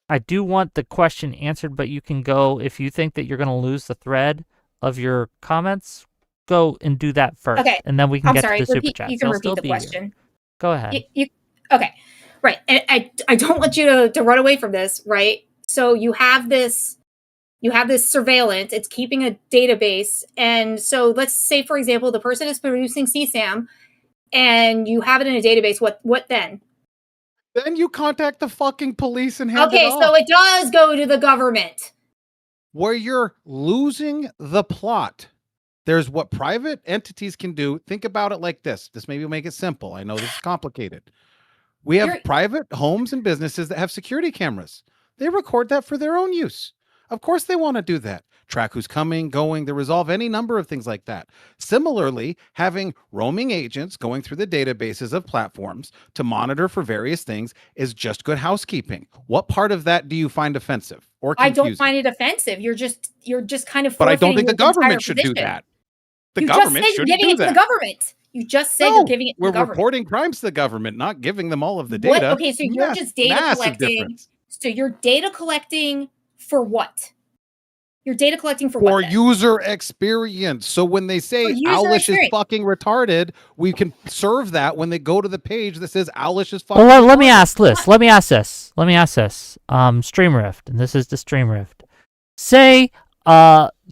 I do want the question answered, but you can go, if you think that you're going to lose the thread of your comments, go and do that first. Okay. And then we can I'm get sorry. to the super Repeat, chat. you can They'll repeat still the be here. question. Go ahead. Okay. Right. And I don't want you to run away from this, right? So you have this surveillance, it's keeping a database. And so let's say, for example, the person is producing CSAM and you have it in a database. What then? Then you contact the fucking police and hand it Okay, off. so it does go to the government. Where you're losing the plot. There's what private entities can do. Think about it like this. This maybe will make it simple. I know this is complicated. We have private homes and businesses that have security cameras. They record that for their own use. Of course they want to do that. Track who's coming, going, they resolve any number of things like that. Similarly, having roaming agents going through the databases of platforms to monitor for various things is just good housekeeping. What part of that do you find offensive or confusing? I don't find it offensive. You're just kind of. But I don't think the forfeiting your government entire should do position. that. The You government just said you're shouldn't giving do it to that. the government. You just said you're giving it to the we're government. reporting crimes to the government, not giving them all of the What? data. Okay, so you're just data collecting. Difference. So you're data collecting for what? You're data collecting for what? For then? user experience. So when they say Owlish is fucking retarded, we can serve that when they go to the page that says Owlish is fucking Well, retarded. let me ask this. Let me ask this. StreamRift, and this is the StreamRift. Say,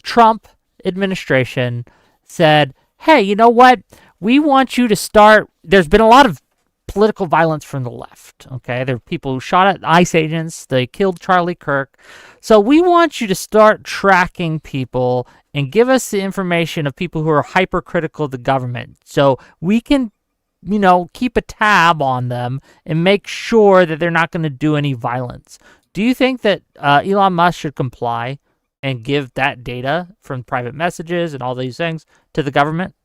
Trump administration said, "Hey, you know what? We want you to start." There's been a lot of political violence from the left. Okay, there are people who shot at ICE agents. They killed Charlie Kirk. So we want you to start tracking people and give us the information of people who are hypercritical of the government, so we can, keep a tab on them and make sure that they're not going to do any violence. Do you think that Elon Musk should comply and give that data from private messages and all these things to the government?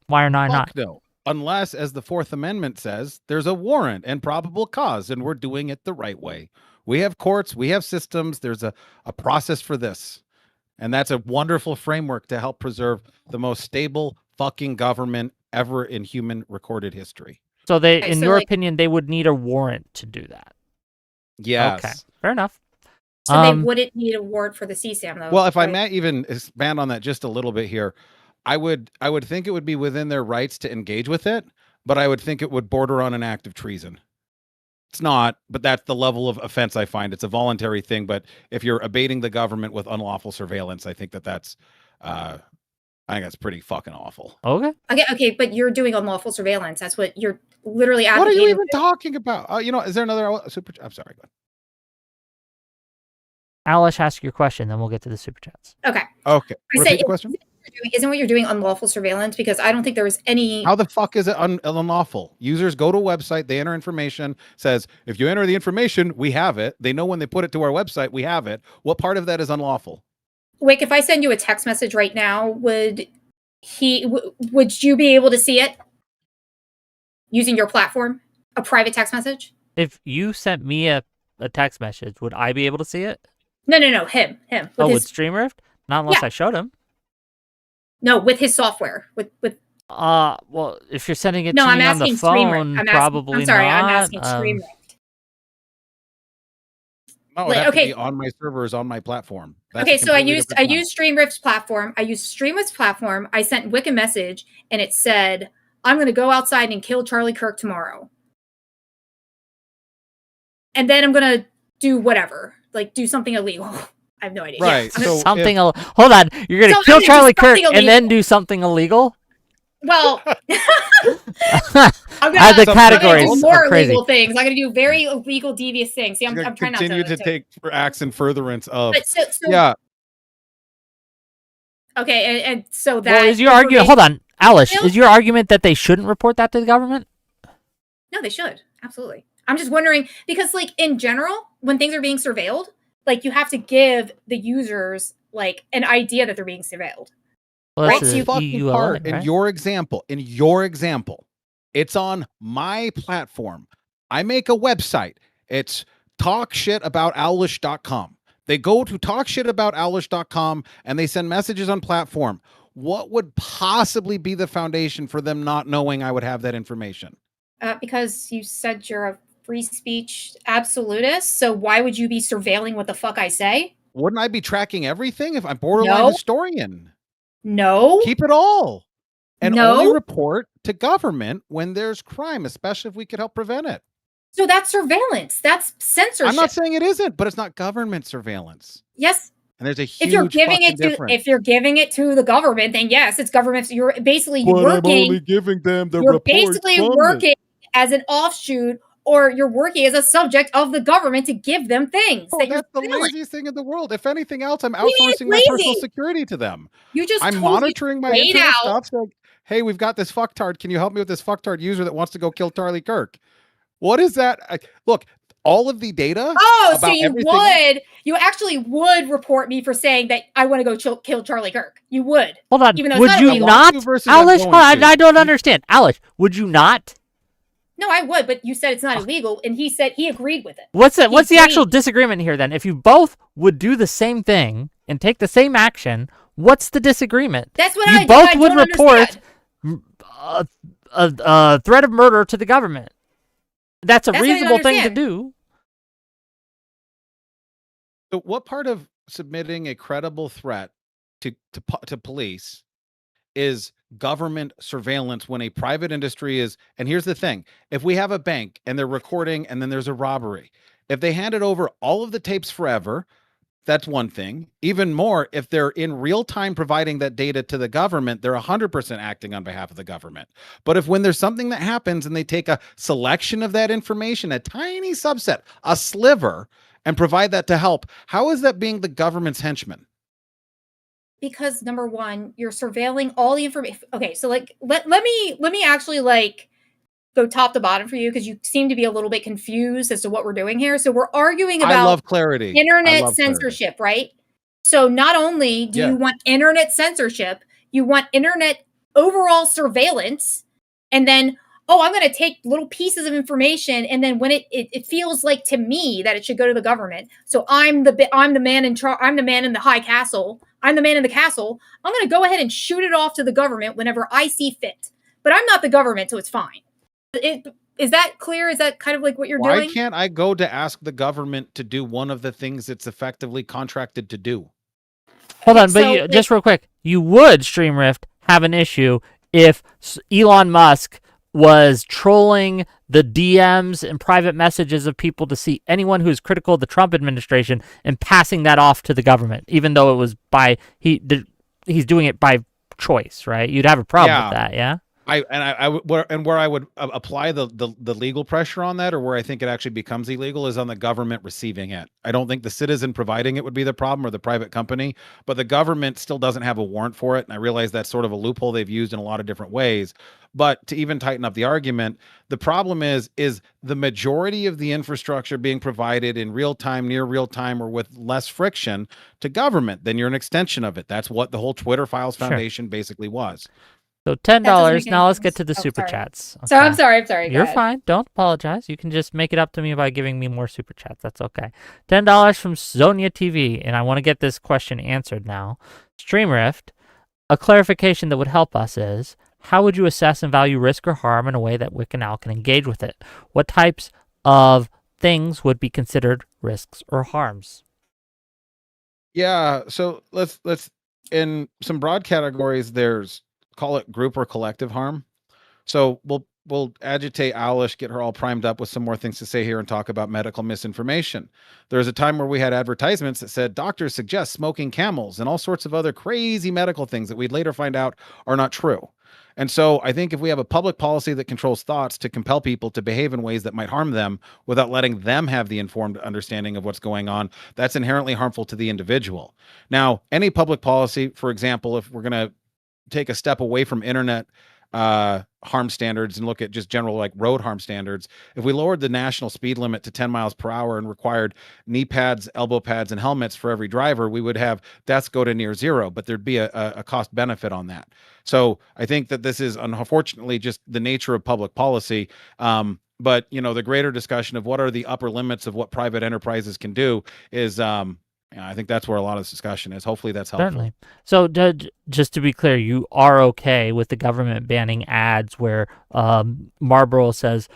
Why or not? No. Unless, as the Fourth Amendment says, there's a warrant and probable cause, and we're doing it the right way. We have courts, we have systems, there's a process for this. And that's a wonderful framework to help preserve the most stable fucking government ever in human recorded history. So in your opinion, they would need a warrant to do that? Yes. Okay, fair enough. So they wouldn't need a warrant for the CSAM, though. Well, if I may even expand on that just a little bit here, I would think it would be within their rights to engage with it, but I would think it would border on an act of treason. It's not, but that's the level of offense I find. It's a voluntary thing, but if you're abating the government with unlawful surveillance, I think that's I think that's pretty fucking awful. Okay. Okay, but you're doing unlawful surveillance. That's what you're literally advocating. What are you even talking about? Is there another super? I'm sorry. Go ahead. Owlish, ask your question, then we'll get to the super chats. Okay. Okay. I Repeat said, the question. Isn't what you're doing unlawful surveillance? Because I don't think there was any. How the fuck is it unlawful? Users go to a website, they enter information, says, if you enter the information, we have it. They know when they put it to our website, we have it. What part of that is unlawful? Wick, if I send you a text message right now, would you be able to see it using your platform? A private text message? If you sent me a text message, would I be able to see it? No, him. With StreamRift? Not unless I showed him. No, with his software. With well, if you're sending it to I'm me on the asking phone, I'm sorry, not. I'm asking StreamRift. No, it has to be on my servers, on my platform. That's so I used StreamRift's platform. I used StreamRift's platform. I sent Wick a message, and it said, "I'm going to go outside and kill Charlie Kirk tomorrow, and then I'm going to do whatever, like do something illegal." I have no idea. Right. Yeah, so hold on. You're going to kill Charlie Kirk and then do something illegal? Well, I'm the categories do more are crazy. illegal things. I'm going to do very illegal, devious things. See, I'm trying not to continue to take acts in furtherance of. Yeah. Okay, and so that is your argument? Hold on, Owlish. Is your argument that they shouldn't report that to the government? No, they should. Absolutely. I'm just wondering because, like, in general, when things are being surveilled, like, you have to give the users like an idea that they're being surveilled. Well, that's the fucking part in your example. It's on my platform. I make a website. It's talkshitaboutowlish.com. They go to talkshitaboutowlish.com and they send messages on platform. What would possibly be the foundation for them not knowing I would have that information? Because you said you're a free speech absolutist. So why would you be surveilling what the fuck I say? Wouldn't I be tracking everything if I'm borderline historian? No. Keep it all. And only report to government when there's crime, especially if we could help prevent it. So that's surveillance. That's censorship. I'm not saying it isn't, but it's not government surveillance. Yes. And there's a huge if you're giving it to the government, then yes, it's government. You're basically working. I'm only giving them the you're basically working as an offshoot, or you're working as a subject of the government to give them things. That's the laziest thing in the world. If anything else, I'm outsourcing my personal security to them. I'm monitoring my internet stuff. Like, hey, we've got this fucktard. Can you help me with this fucktard user that wants to go kill Charlie Kirk? What is that? Look, all of the data. Oh, so you actually would report me for saying that I want to go kill Charlie Kirk. You would. Hold on. Would you not? Owlish, I don't understand. Owlish, would you not? No, I would, but you said it's not illegal, and he said he agreed with it. What's the actual disagreement here then? If you both would do the same thing and take the same action, what's the disagreement? That's what you both would report a threat of murder to the government. That's a reasonable thing to do. So what part of submitting a credible threat to police is government surveillance when a private industry is? And here's the thing. If we have a bank and they're recording and then there's a robbery, if they handed over all of the tapes forever, that's one thing. Even more, if they're in real time providing that data to the government, they're 100% acting on behalf of the government. But if when there's something that happens and they take a selection of that information, a tiny subset, a sliver, and provide that to help, how is that being the government's henchman? Because number one, you're surveilling all the information. Okay, so like let me actually like go top to bottom for you, because you seem to be a little bit confused as to what we're doing here. So we're arguing about I love clarity. Internet censorship, right? So not only do you want internet censorship, you want internet overall surveillance, and then I'm going to take little pieces of information, and then when it feels like to me that it should go to the government. So I'm the man in charge. I'm the man in the high castle. I'm the man in the castle. I'm going to go ahead and shoot it off to the government whenever I see fit. But I'm not the government, so it's fine. Is that clear? Is that kind of like what you're doing? Why can't I go to ask the government to do one of the things it's effectively contracted to do? Hold on, but just real quick, you would, StreamRift, have an issue if Elon Musk was trolling the DMs and private messages of people to see anyone who is critical of the Trump administration and passing that off to the government, even though it was he's doing it by choice, right? You'd have a problem Yeah. with that, yeah? Where I would apply the legal pressure on that, or where I think it actually becomes illegal, is on the government receiving it. I don't think the citizen providing it would be the problem, or the private company, but the government still doesn't have a warrant for it. And I realize that's sort of a loophole they've used in a lot of different ways. But to even tighten up the argument, the problem is the majority of the infrastructure being provided in real time, near real time, or with less friction to government, then you're an extension of it. That's what the whole Twitter Files Sure. Foundation basically was. So That doesn't $10. make Now any let's get sense. to the Oh, super sorry. chats. So I'm Okay. sorry. Go You're ahead. fine. Don't apologize. You can just make it up to me by giving me more super chats. That's okay. $10 from Zonia TV, and I want to get this question answered now. StreamRift, a clarification that would help us is, how would you assess and value risk or harm in a way that Wick and Al can engage with it? What types of things would be considered risks or harms? Yeah, so let's in some broad categories, there's, call it group or collective harm. So we'll agitate Owlish, get her all primed up with some more things to say here, and talk about medical misinformation. There was a time where we had advertisements that said doctors suggest smoking camels and all sorts of other crazy medical things that we'd later find out are not true. And so I think if we have a public policy that controls thoughts to compel people to behave in ways that might harm them without letting them have the informed understanding of what's going on, that's inherently harmful to the individual. Now, any public policy, for example, if we're going to take a step away from internet harm standards and look at just general like road harm standards, if we lowered the national speed limit to 10 miles per hour and required knee pads, elbow pads, and helmets for every driver, we would have deaths go to near zero, but there'd be a cost benefit on that. So I think that this is unfortunately just the nature of public policy. But the greater discussion of what are the upper limits of what private enterprises can do is I think that's where a lot of this discussion is. Hopefully that's helpful. Certainly. So just to be clear, you are okay with the government banning ads where Marlboro says,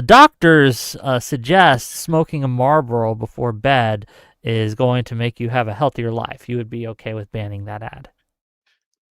doctors suggest smoking a Marlboro before bed is going to make you have a healthier life. You would be okay with banning that ad?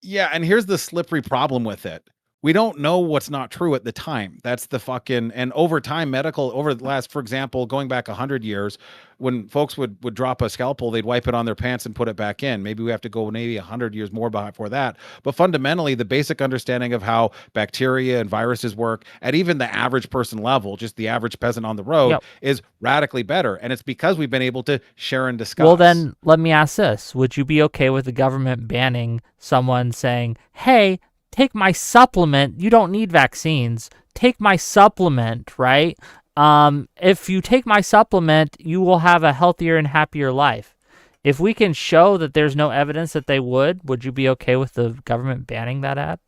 Yeah, and here's the slippery problem with it. We don't know what's not true at the time. That's the fucking, and over time, over the last, for example, going back 100 years, when folks would drop a scalpel, they'd wipe it on their pants and put it back in. Maybe we have to go maybe 100 years more before that. But fundamentally, the basic understanding of how bacteria and viruses work at even the average person level, just the average peasant on the road, is radically better. And it's because we've been able to share and discuss. Well, then let me ask this. Would you be okay with the government banning someone saying, hey, take my supplement, you don't need vaccines, take my supplement, right? If you take my supplement, you will have a healthier and happier life. If we can show that there's no evidence that they would you be okay with the government banning that ad?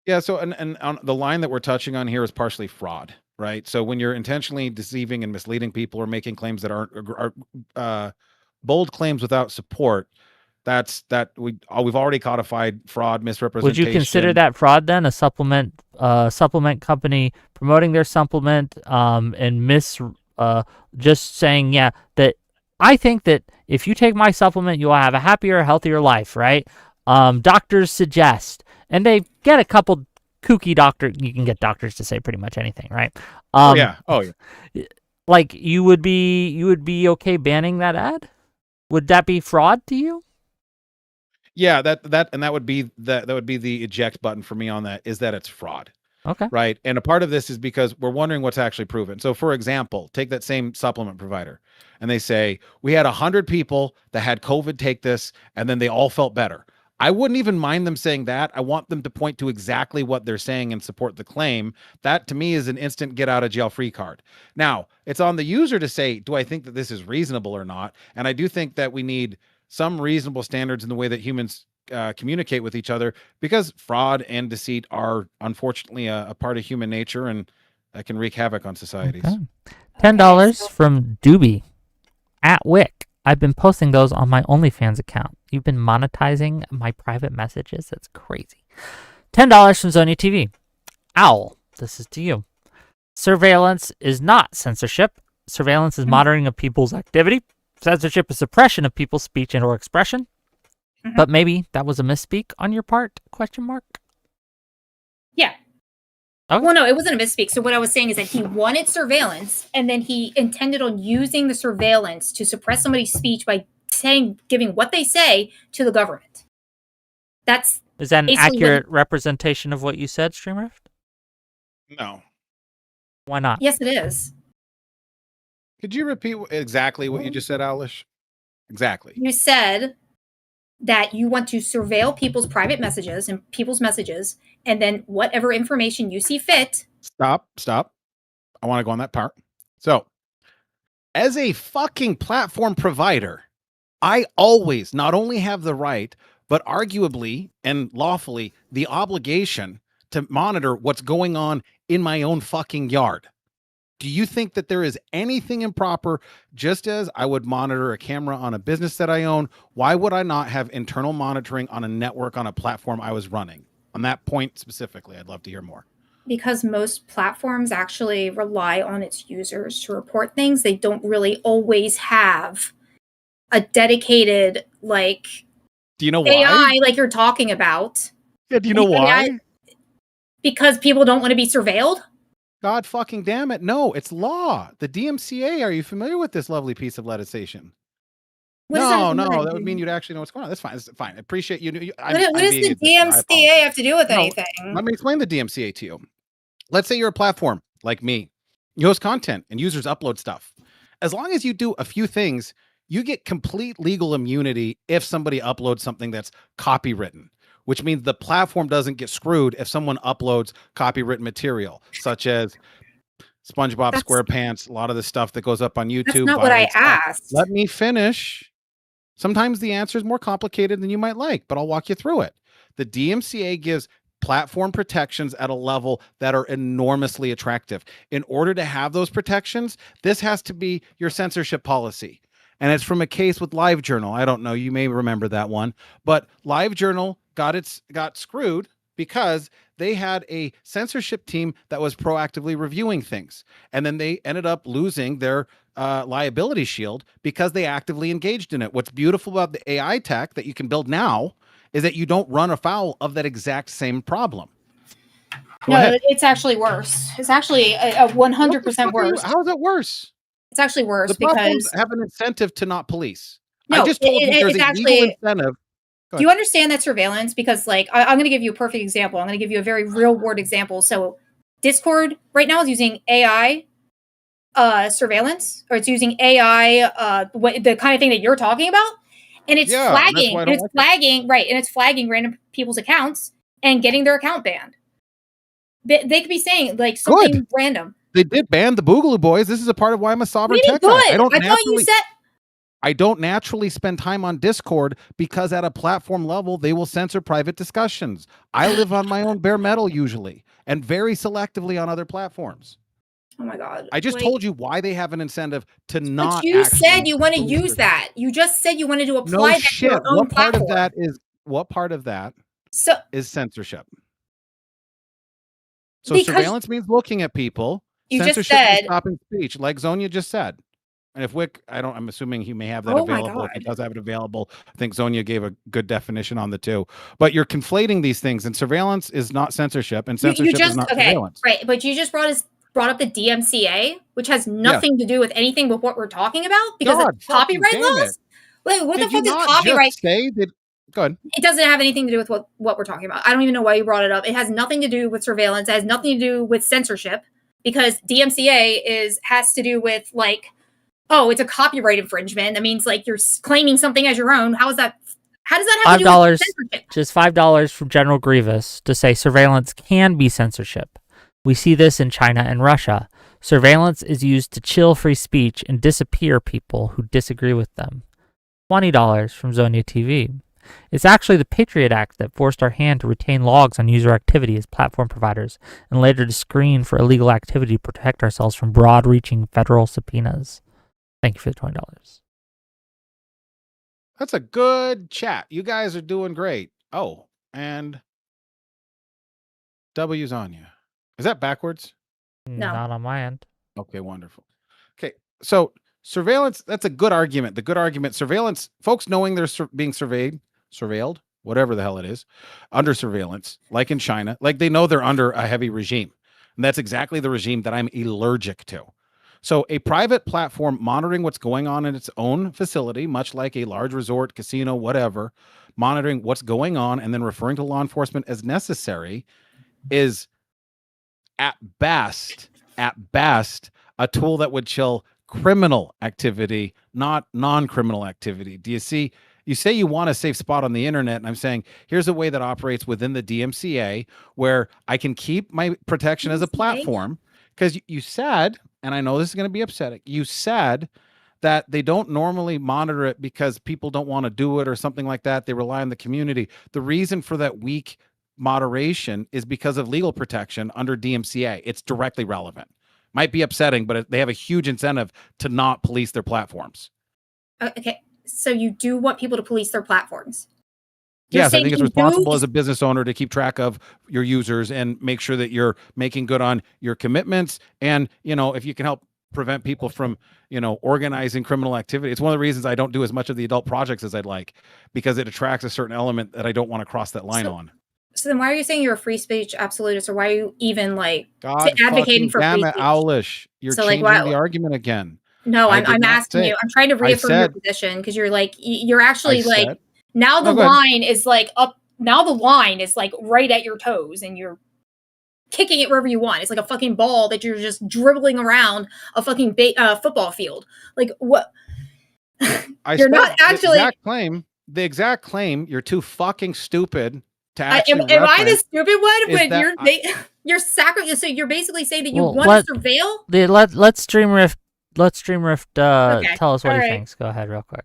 Yeah, so and on the line that we're touching on here is partially fraud, right? So when you're intentionally deceiving and misleading people or making claims that are bold claims without support, we've already codified fraud, misrepresentation. Would you consider that fraud then? A supplement company promoting their supplement and just saying, that I think that if you take my supplement, you will have a happier, healthier life, right? Doctors suggest, and they get a couple kooky doctors. You can get doctors to say pretty much anything, right? Oh yeah. Like you would be okay banning that ad? Would that be fraud to you? Yeah, that would be the eject button for me on that, is that it's fraud. Okay. Right. And a part of this is because we're wondering what's actually proven. So for example, take that same supplement provider and they say, we had 100 people that had COVID take this and then they all felt better. I wouldn't even mind them saying that. I want them to point to exactly what they're saying and support the claim. That to me is an instant get out of jail free card. Now, it's on the user to say, do I think that this is reasonable or not? And I do think that we need some reasonable standards in the way that humans communicate with each other, because fraud and deceit are unfortunately a part of human nature, and that can wreak havoc on societies. Okay. $10 from Doobie at Wick. I've been posting those on my OnlyFans account. You've been monetizing my private messages. That's crazy. $10 from Zonia TV. Owl, this is to you. Surveillance is not censorship. Surveillance is monitoring of people's activity. Censorship is suppression of people's speech and or expression. But maybe that was a misspeak on your part? ? Yeah. Okay. Well, no, it wasn't a misspeak. So what I was saying is that he wanted surveillance, and then he intended on using the surveillance to suppress somebody's speech by giving what they say to the government. That's Is that an Basically, accurate representation of what you said, StreamRift? No. Why not? yes, it is. Could you repeat exactly what you just said, Owlish? Exactly. You said that you want to surveil people's private messages and people's messages, and then whatever information you see fit. Stop. I want to go on that part. So, as a fucking platform provider, I always not only have the right, but arguably and lawfully the obligation to monitor what's going on in my own fucking yard. Do you think that there is anything improper? Just as I would monitor a camera on a business that I own, why would I not have internal monitoring on a network on a platform I was running? On that point specifically, I'd love to hear more. Because most platforms actually rely on its users to report things. They don't really always have a dedicated, like, Do you know AI why? like you're talking about. Yeah, do you know why? Because people don't want to be surveilled. God fucking damn it. No, it's law. The DMCA, are you familiar with this lovely piece of legislation? What does that No, have to do no, with that would mean anything? you'd actually know what's going on. That's fine. It's fine. I appreciate you. What does the DMCA have to do with anything? Let me explain the DMCA to you. Let's say you're a platform like me. You host content and users upload stuff. As long as you do a few things, you get complete legal immunity if somebody uploads something that's copywritten, which means the platform doesn't get screwed if someone uploads copywritten material, such as SpongeBob SquarePants, a lot of the stuff that goes up on YouTube. That's not what I asked. Let me finish. Sometimes the answer is more complicated than you might like, but I'll walk you through it. The DMCA gives platform protections at a level that are enormously attractive. In order to have those protections, this has to be your censorship policy. And it's from a case with LiveJournal. I don't know, you may remember that one, but LiveJournal got screwed because they had a censorship team that was proactively reviewing things. And then they ended up losing their liability shield because they actively engaged in it. What's beautiful about the AI tech that you can build now is that you don't run afoul of that exact same problem. No, it's actually worse. It's actually a 100% worse. How is it worse? It's actually worse the platforms because have an incentive to not police. No, I just told you there's a legal incentive. Do you understand that surveillance? Because, like, I'm going to give you a perfect example. I'm going to give you a very real world example. So, Discord right now is using AI surveillance, or it's using AI, the kind of thing that you're talking about, and it's flagging, and it's flagging, right, and it's flagging random people's accounts and getting their account banned. They could be saying like something random. They did ban the Boogaloo Boys. This is a part of why I'm a sovereign tech guy. I don't naturally spend time on Discord because at a platform level, they will censor private discussions. I live on my own bare metal usually and very selectively on other platforms. Oh my God. I just told you why they have an incentive to not. But you said you want to use that. You just said you wanted to apply that to your own platform. What part of that is censorship? So surveillance means looking at people. Censorship is stopping speech, like Zonia just said. And if Wick, I'm assuming he may have that available. If he does have it available, I think Zonia gave a good definition on the two. But you're conflating these things, and surveillance is not censorship, and censorship is not surveillance. Right, but you just brought up the DMCA, which has nothing to do with anything with what we're talking about because of copyright laws. Wait, what the fuck is copyright? Go ahead. It doesn't have anything to do with what we're talking about. I don't even know why you brought it up. It has nothing to do with surveillance. It has nothing to do with censorship because DMCA has to do with like, oh, it's a copyright infringement. That means like you're claiming something as your own. How does that have to do with censorship? Just $5 from General Grievous to say surveillance can be censorship. We see this in China and Russia. Surveillance is used to chill free speech and disappear people who disagree with them. $20 from Zonia TV. It's actually the Patriot Act that forced our hand to retain logs on user activity as platform providers and later to screen for illegal activity to protect ourselves from broad-reaching federal subpoenas. Thank you for the $20. That's a good chat. You guys are doing great. Oh, and W's on you. Is that backwards? No. Not on my end. Okay, wonderful. Okay, so surveillance, that's a good argument. The good argument, surveillance, folks knowing they're being surveilled, whatever the hell it is, under surveillance, like in China, like they know they're under a heavy regime. And that's exactly the regime that I'm allergic to. So a private platform monitoring what's going on in its own facility, much like a large resort, casino, whatever, monitoring what's going on and then referring to law enforcement as necessary, is at best, a tool that would chill criminal activity, not non-criminal activity. Do you see? You say you want a safe spot on the internet, and I'm saying here's a way that operates within the DMCA where I can keep my protection as a platform. Because you said, and I know this is going to be upsetting, you said that they don't normally monitor it because people don't want to do it or something like that. They rely on the community. The reason for that weak moderation is because of legal protection under DMCA. It's directly relevant. Might be upsetting, but they have a huge incentive to not police their platforms. Okay, so you do want people to police their platforms? Yes, I think it's responsible as a business owner to keep track of your users and make sure that you're making good on your commitments. And, if you can help prevent people from, organizing criminal activity. It's one of the reasons I don't do as much of the adult projects as I'd like, because it attracts a certain element that I don't want to cross that line on. So then why are you saying you're a free speech absolutist, or why are you even advocating for free speech? Owlish, you're changing the argument again. No, I'm asking you. I'm trying to reaffirm your position, because you're actually now the line is up. Now the line is right at your toes, and you're kicking it wherever you want. It's like a fucking ball that you're just dribbling around a fucking football field. What? You're not actually the exact claim. You're too fucking stupid to actually. Am I the stupid one? But you're sacrificing. So you're basically saying that you want to surveil. Let's StreamRift. Tell us what he thinks. Go ahead, real quick.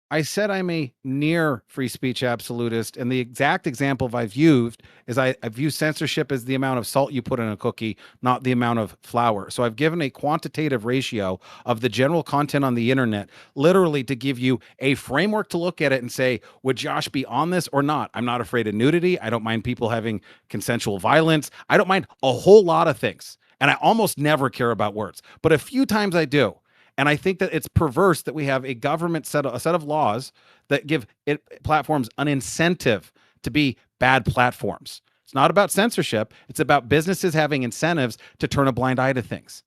I said I'm a near free speech absolutist, and the exact example I've used is I view censorship as the amount of salt you put in a cookie, not the amount of flour. So I've given a quantitative ratio of the general content on the internet, literally to give you a framework to look at it and say, would Josh be on this or not? I'm not afraid of nudity. I don't mind people having consensual violence. I don't mind a whole lot of things. And I almost never care about words, but a few times I do. And I think that it's perverse that we have a government set of laws that give platforms an incentive to be bad platforms. It's not about censorship. It's about businesses having incentives to turn a blind eye to things.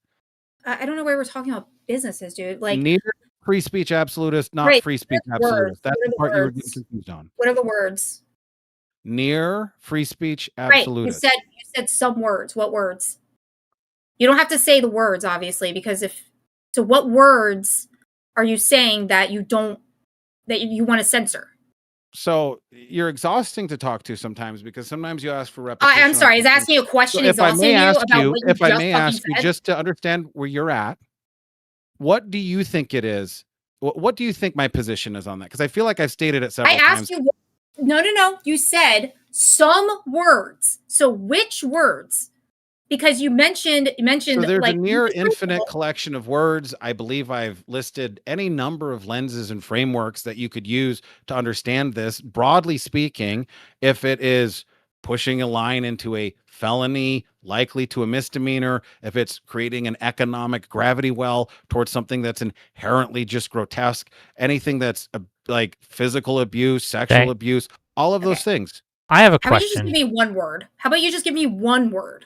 I don't know why we're talking about businesses, dude. Neither free speech absolutist, not free speech absolutist. That's the part you were getting confused on. What are the words? Near free speech absolutist. Right. You said some words. What words? You don't have to say the words, obviously, because so what words are you saying that you want to censor? So you're exhausting to talk to sometimes, because sometimes you ask for repetition. I'm sorry. Is asking you a question exhausting you about what you if I may ask you, just to understand where you're at, what do you think it is? What do you think my position is on that? Because I feel like I've stated it several times. I asked you. No. You said some words. So which words? Because you mentioned so there's a near infinite collection of words. I believe I've listed any number of lenses and frameworks that you could use to understand this. Broadly speaking, if it is pushing a line into a felony likely to a misdemeanor, if it's creating an economic gravity well towards something that's inherently just grotesque, anything that's like physical abuse, sexual abuse, all of those things. I have a question. How about you just give me one word? How about you just give me one word?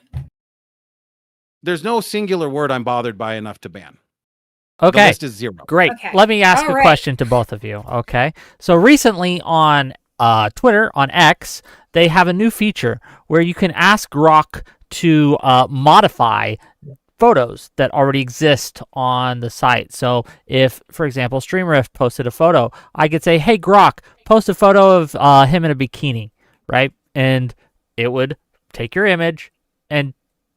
There's no singular word I'm bothered by enough to ban. Okay. The list is 0. Great. Okay. Let me ask a question to both of you. Okay. So recently on Twitter, on X, they have a new feature where you can ask Grok to modify photos that already exist on the site. So if, for example, StreamRift posted a photo, I could say, hey, Grok, post a photo of him in a bikini, right? And it would take your image and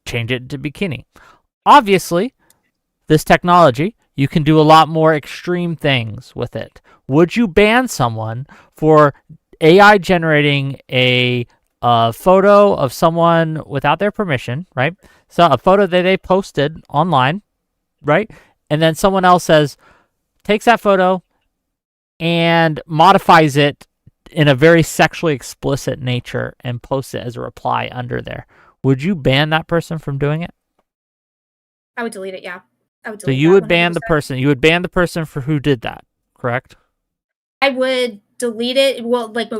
change it to bikini. Obviously, this technology, you can do a lot more extreme things with it. Would you ban someone for AI generating a photo of someone without their permission, right? So a photo that they posted online, right? And then someone else takes that photo and modifies it in a very sexually explicit nature and posts it as a reply under there. Would you ban that person from doing it? I would delete it, yeah. I would delete so you would ban the person. You would ban the person for who did that, correct? I would delete it. Well, like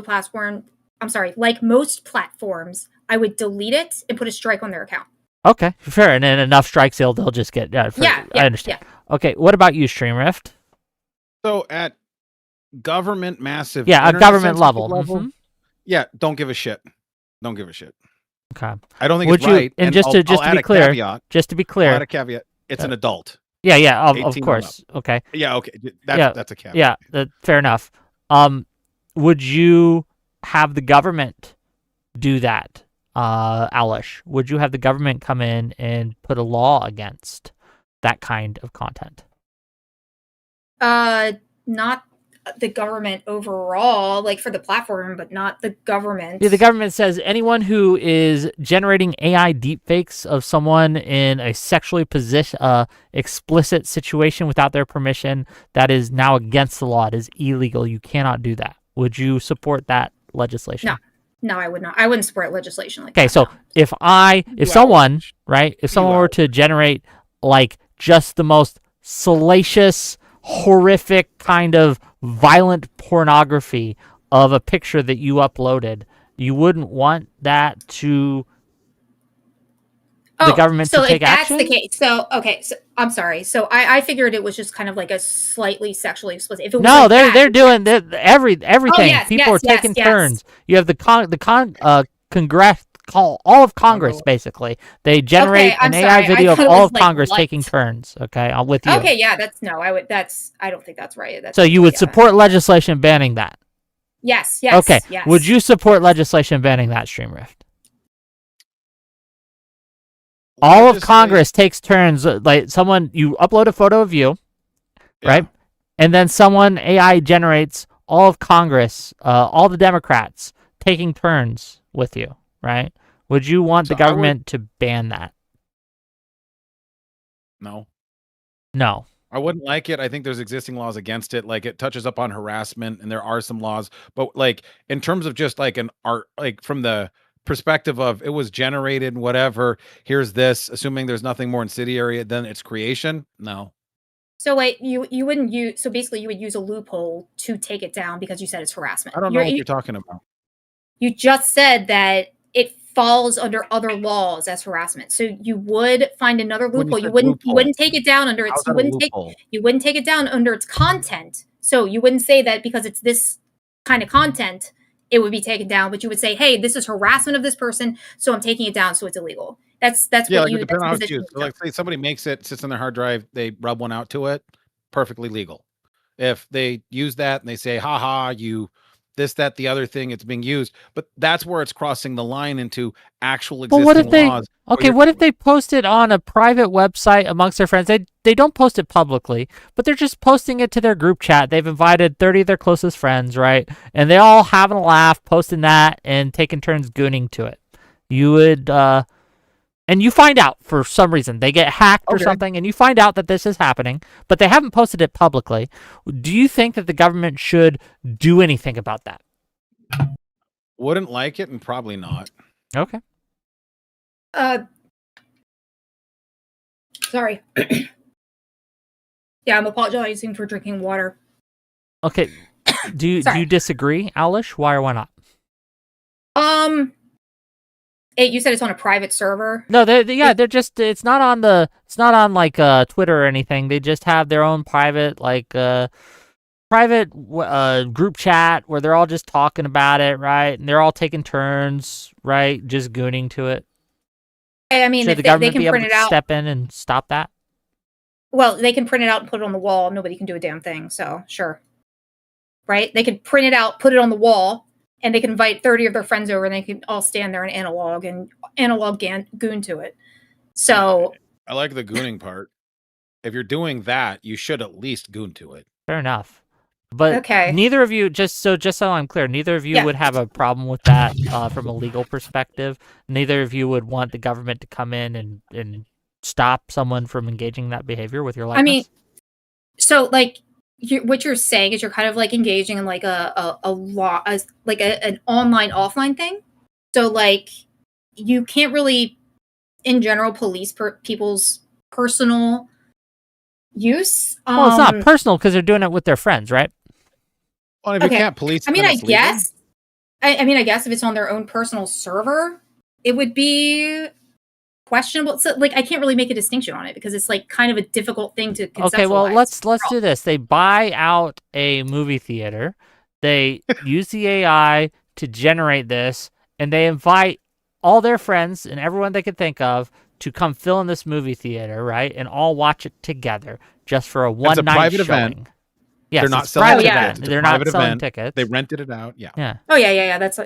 most platforms, I would delete it and put a strike on their account. Okay, fair. And then enough strikes, they'll just get. Yeah, I understand. Okay, what about you, StreamRift? So at government massive, Yeah, a internet government censorship level. yeah, don't give a shit. Don't give a shit. Okay. I don't think Would it's you? right. And And just to I'll add be a clear, caveat. just to be I'll add clear. a caveat. It's an adult. Yeah, of 18 and course. Okay. Yeah, okay. Yeah, That's a caveat. yeah. Fair enough. Would you have the government do that, Owlish? Would you have the government come in and put a law against that kind of content? Not the government overall, like for the platform, but not the government. Yeah, the government says anyone who is generating AI deepfakes of someone in a sexually explicit situation without their permission, that is now against the law. It is illegal. You cannot do that. Would you support that legislation? No, I would not. I wouldn't support legislation like that. Okay, so no. if someone were to generate like just the most salacious, horrific kind of violent pornography of a picture that you uploaded, you wouldn't want that to the government to take action? That's the case. So I'm sorry. So I figured it was just kind of like a slightly sexually explicit. If it was No, like they're doing everything. yes, People are taking yes. turns. You have the Congress, all of Congress, basically. They generate an AI video of all of Congress taking turns. Okay, I'm with you. Okay, yeah, I don't think that's right. So you would support legislation banning that? Yes. Okay. Yes. Would you support legislation banning that, StreamRift? All of Congress takes turns. Like you upload a photo of you, right? And then someone AI generates all of Congress, all the Democrats taking turns with you, right? Would you want the government to ban that? No. No. I wouldn't like it. I think there's existing laws against it. Like it touches upon harassment and there are some laws, but like in terms of just like an art, like from the perspective of it was generated, whatever, here's this, assuming there's nothing more incendiary than its creation. No. So wait, you wouldn't use, so basically you would use a loophole to take it down because you said it's harassment. I don't know what you're talking about. You just said that it falls under other laws as harassment. So you would find another loophole. You wouldn't take it down under its you wouldn't take it down under its content. So you wouldn't say that because it's this kind of content, it would be taken down, but you would say, hey, this is harassment of this person, so I'm taking it down, so it's illegal. That's yeah, what like, depending on how it's used. So like say somebody makes it, sits on their hard drive, they rub one out to it, perfectly legal. If they use that and they say, haha, you this, that, the other thing, it's being used, but that's where it's crossing the line into actual existing laws. What if they post it on a private website amongst their friends? They don't post it publicly, but they're just posting it to their group chat. They've invited 30 of their closest friends, right? And they're all having a laugh, posting that and taking turns gooning to it. You would, and you find out for some reason they get hacked or something, and you find out that this is happening, but they haven't posted it publicly. Do you think that the government should do anything about that? Wouldn't like it, and probably not. Okay. Sorry. Yeah, I'm apologizing for drinking water. Okay. Do you disagree, Owlish? Why or why not? You said it's on a private server. No, they're just it's not on like Twitter or anything. They just have their own private group chat where they're all just talking about it, right? And they're all taking turns, right? Just gooning to it. I mean, should the government be able to step in and stop that? Well, they can print it out and put it on the wall. Nobody can do a damn thing. So sure, right? They can print it out, put it on the wall. And they can invite 30 of their friends over and they can all stand there and analog goon to it. So I like the gooning part. If you're doing that, you should at least goon to it. Fair enough. But neither of you, just so I'm clear, neither of you would have a problem with that from a legal perspective. Neither of you would want the government to come in and stop someone from engaging in that behavior with your likeness? I mean, so like, what you're saying is you're kind of like engaging in like a law, like an online offline thing. So like you can't really, in general, police people's personal use. Well, it's not personal because they're doing it with their friends, right? Well, if you can't police, I mean, I guess if it's on their own personal server, it would be questionable. So like I can't really make a distinction on it because it's like kind of a difficult thing to conceptualize. Okay, well, let's do this. They buy out a movie theater. They use the AI to generate this, and they invite all their friends and everyone they could think of to come fill in this movie theater, right? And all watch it together just for a one-night private showing. event. Yes, They're not it's selling private tickets. event. It's a They're not private selling event. tickets. They rented it out. Yeah. Yeah. Oh yeah. That's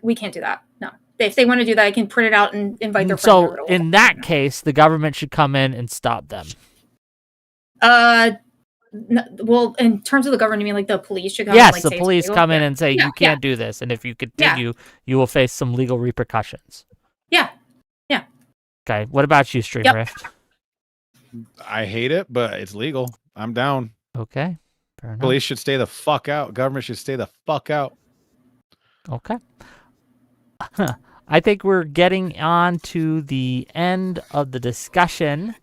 we can't do that. No, if they want to do that, I can print it out and invite their friends. So in that case, the government should come in and stop them. Well, in terms of the government, you mean like the police should come? Yes, and, like, the say police come in and say Yeah, you can't do this, and if you continue, you will face some legal repercussions. Yeah. Okay. What about you, StreamRift? I hate it, but it's legal. I'm down. Okay. Fair enough. Police should stay the fuck out. Government should stay the fuck out. Okay. I think we're getting on to the end of the discussion.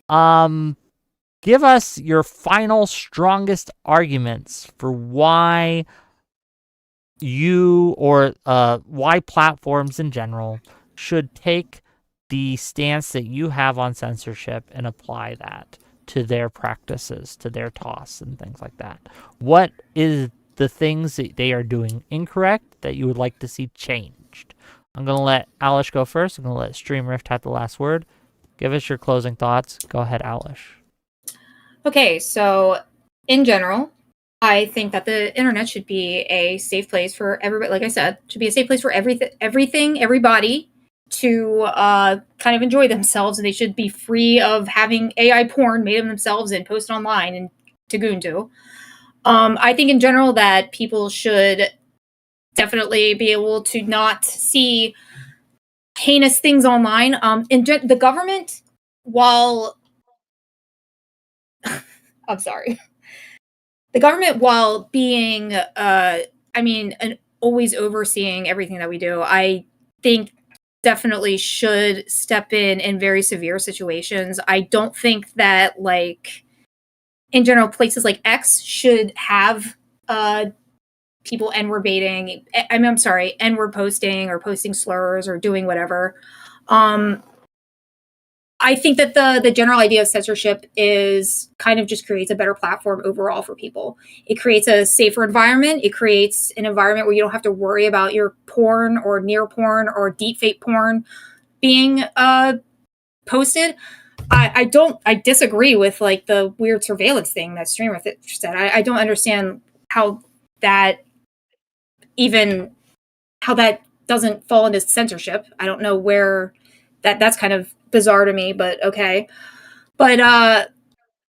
Give us your final strongest arguments for why you or why platforms in general should take the stance that you have on censorship and apply that to their practices, to their TOS and things like that. What is the things that they are doing incorrect that you would like to see changed? I'm going to let Owlish go first. I'm going to let StreamRift have the last word. Give us your closing thoughts. Go ahead, Owlish. Okay, so in general, I think that the internet should be a safe place for everybody. Like I said, should be a safe place for everybody to kind of enjoy themselves, and they should be free of having AI porn made of themselves and posted online and to goon to. I think in general that people should definitely be able to not see heinous things online. The government, while I'm sorry, the government, while being, always overseeing everything that we do, I think definitely should step in very severe situations. I don't think that, like, in general, places like X should have people N-word baiting. N-word posting or posting slurs or doing whatever. I think that the general idea of censorship is kind of just creates a better platform overall for people. It creates a safer environment. It creates an environment where you don't have to worry about your porn or near porn or deepfake porn being posted. I disagree with like the weird surveillance thing that StreamRift said. I don't understand how that doesn't fall into censorship. I don't know where that's kind of bizarre to me, but okay. But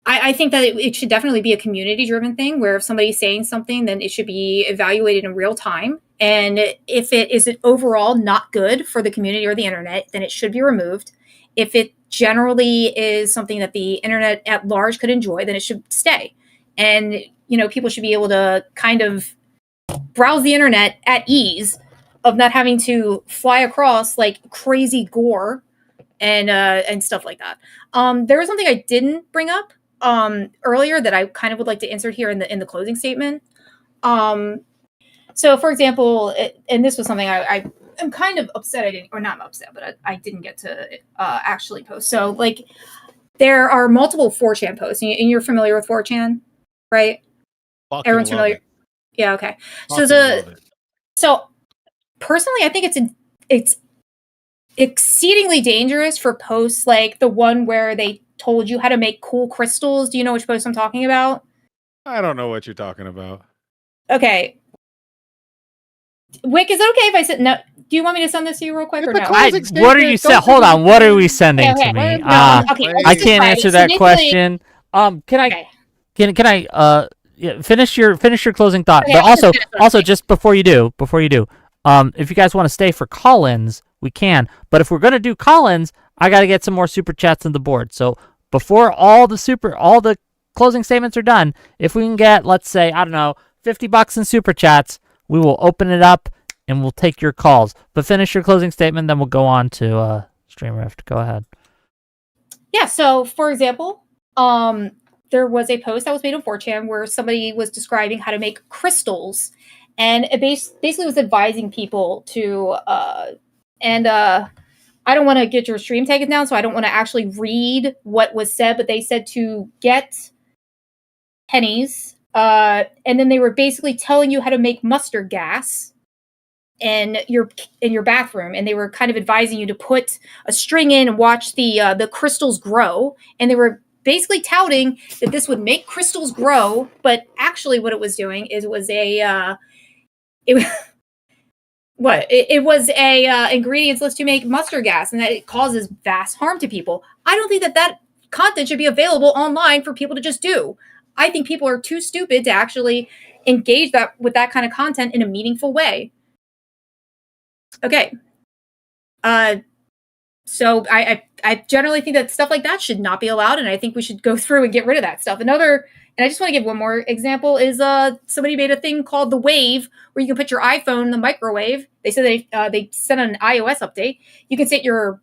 I think that it should definitely be a community-driven thing where if somebody's saying something, then it should be evaluated in real time. And if it is overall not good for the community or the internet, then it should be removed. If it generally is something that the internet at large could enjoy, then it should stay. And, people should be able to kind of browse the internet at ease of not having to fly across like crazy gore and stuff like that. There was something I didn't bring up earlier that I kind of would like to insert here in the closing statement. So, for example, and this was something I am kind of upset I didn't, or not upset, but I didn't get to actually post. So, like, there are multiple 4chan posts, and you're familiar with 4chan, right? Fucking Everyone's love familiar. it. Yeah. Okay. Fucking love it. So personally, I think it's exceedingly dangerous for posts like the one where they told you how to make cool crystals. Do you know which post I'm talking about? I don't know what you're talking about. Okay. Wick, is it okay if I send? No. Do you want me to send this to you real quick or no? What are you saying? Hold on. What are we sending to me? I can't answer that question. Can I? Can I? Finish your closing thought. Okay, But also, just before you do, if you guys want to stay for call-ins, we can. But if we're gonna do call-ins, I gotta get some more super chats on the board. So before all the closing statements are done, if we can get, let's say, I don't know, $50 in super chats, we will open it up and we'll take your calls. But finish your closing statement, then we'll go on to StreamRift. Go ahead. Yeah. So, for example, there was a post that was made on 4chan where somebody was describing how to make crystals, and it basically was advising people to I don't want to get your stream taken down, so I don't want to actually read what was said, but they said to get pennies, and then they were basically telling you how to make mustard gas in your bathroom, and they were kind of advising you to put a string in and watch the crystals grow, and they were basically touting that this would make crystals grow, but actually what it was doing is it was a it was a ingredients list to make mustard gas, and that it causes vast harm to people. I don't think that content should be available online for people to just do. I think people are too stupid to actually engage with that kind of content in a meaningful way. Okay. So I generally think that stuff like that should not be allowed, and I think we should go through and get rid of that stuff. And I just want to give one more example is somebody made a thing called the Wave, where you can put your iPhone in the microwave. They said they sent an iOS update. You can set your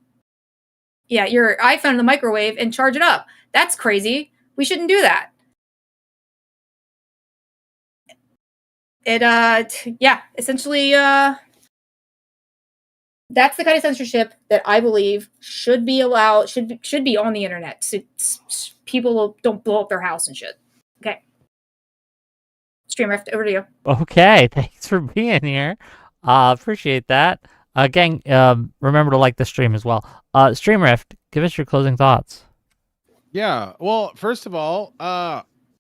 iPhone in the microwave and charge it up. That's crazy. We shouldn't do that. Essentially that's the kind of censorship that I believe should be allowed, should be on the internet, so people don't blow up their house and shit. Okay. StreamRift, over to you. Okay, thanks for being here. Appreciate that. Gang, remember to like the stream as well. StreamRift, give us your closing thoughts. Yeah. Well, first of all,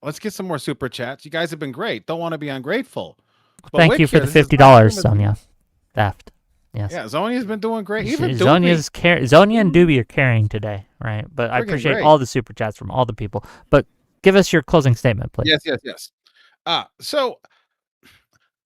let's get some more super chats. You guys have been great. Don't want to be ungrateful. But thank you for the $50, Sonia. Theft. Yes. Yeah, Zonia's been doing great. Even Zonia and Doobie are carrying today, right? But I appreciate all the super chats from all the people. But give us your closing statement, please. Yes. So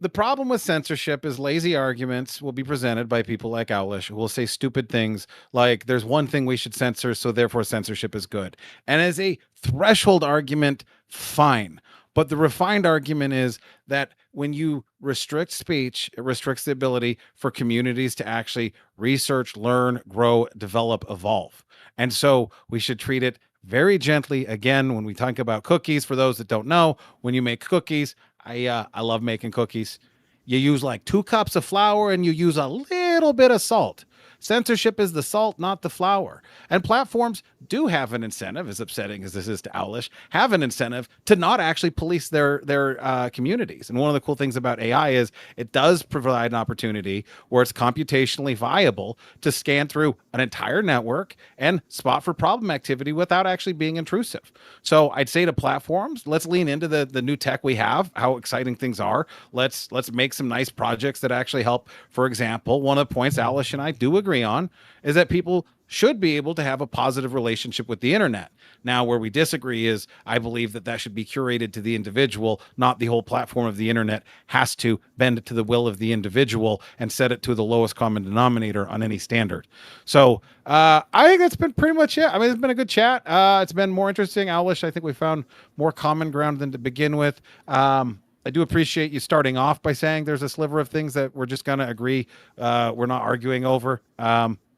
the problem with censorship is lazy arguments will be presented by people like Owlish, who will say stupid things like there's one thing we should censor, so therefore censorship is good. And as a threshold argument, fine. But the refined argument is that when you restrict speech, it restricts the ability for communities to actually research, learn, grow, develop, evolve. And so we should treat it very gently. Again, when we talk about cookies, for those that don't know, when you make cookies, I love making cookies. You use like 2 cups of flour and you use a little bit of salt. Censorship is the salt, not the flour. And platforms do have an incentive, as upsetting as this is to Owlish, have an incentive to not actually police their communities. And one of the cool things about AI is it does provide an opportunity where it's computationally viable to scan through an entire network and spot for problem activity without actually being intrusive. So I'd say to platforms, let's lean into the new tech we have, how exciting things are. Let's make some nice projects that actually help. For example, one of the points Owlish and I do agree on is that people should be able to have a positive relationship with the internet. Now, where we disagree is I believe that should be curated to the individual, not the whole platform of the internet has to bend to the will of the individual and set it to the lowest common denominator on any standard. So I think that's been pretty much it. I mean, it's been a good chat. It's been more interesting. Owlish, I think we found more common ground than to begin with. I do appreciate you starting off by saying there's a sliver of things that we're just going to agree we're not arguing over.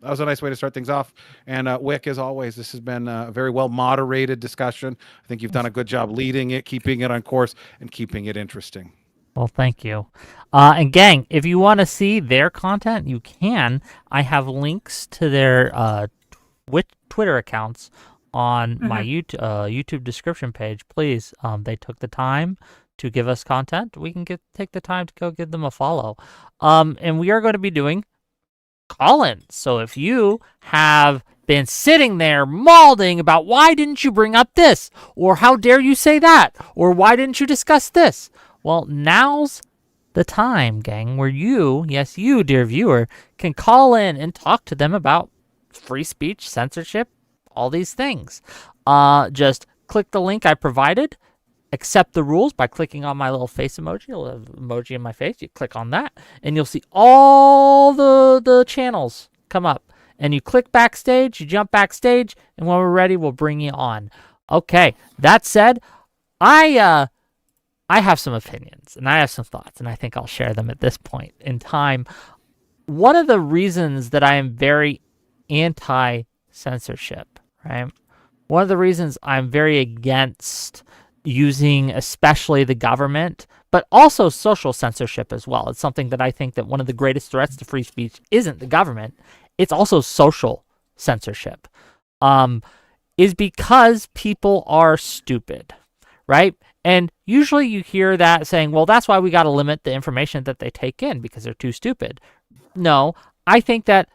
That was a nice way to start things off. And Wick, as always, this has been a very well moderated discussion. I think you've done a good job leading it, keeping it on course, and keeping it interesting. Well, thank you. And gang, if you want to see their content, you can. I have links to their Twitter accounts on my YouTube description page. Please, they took the time to give us content. We can take the time to go give them a follow. And we are going to be doing call-ins. So if you have been sitting there mauling about why didn't you bring up this, or how dare you say that, or why didn't you discuss this, well, now's the time, gang, where you, yes, you, dear viewer, can call in and talk to them about free speech, censorship, all these things. Just click the link I provided. Accept the rules by clicking on my little face emoji. I'll have an emoji in my face. You click on that, and you'll see all the channels come up. And you click backstage, you jump backstage, and when we're ready, we'll bring you on. Okay, that said, I have some opinions, and I have some thoughts, and I think I'll share them at this point in time. One of the reasons that I am very anti-censorship, right? One of the reasons I'm very against using especially the government, but also social censorship as well. It's something that I think that one of the greatest threats to free speech isn't the government, it's also social censorship, is because people are stupid, right? And usually you hear that saying, well, that's why we got to limit the information that they take in because they're too stupid. No, I think that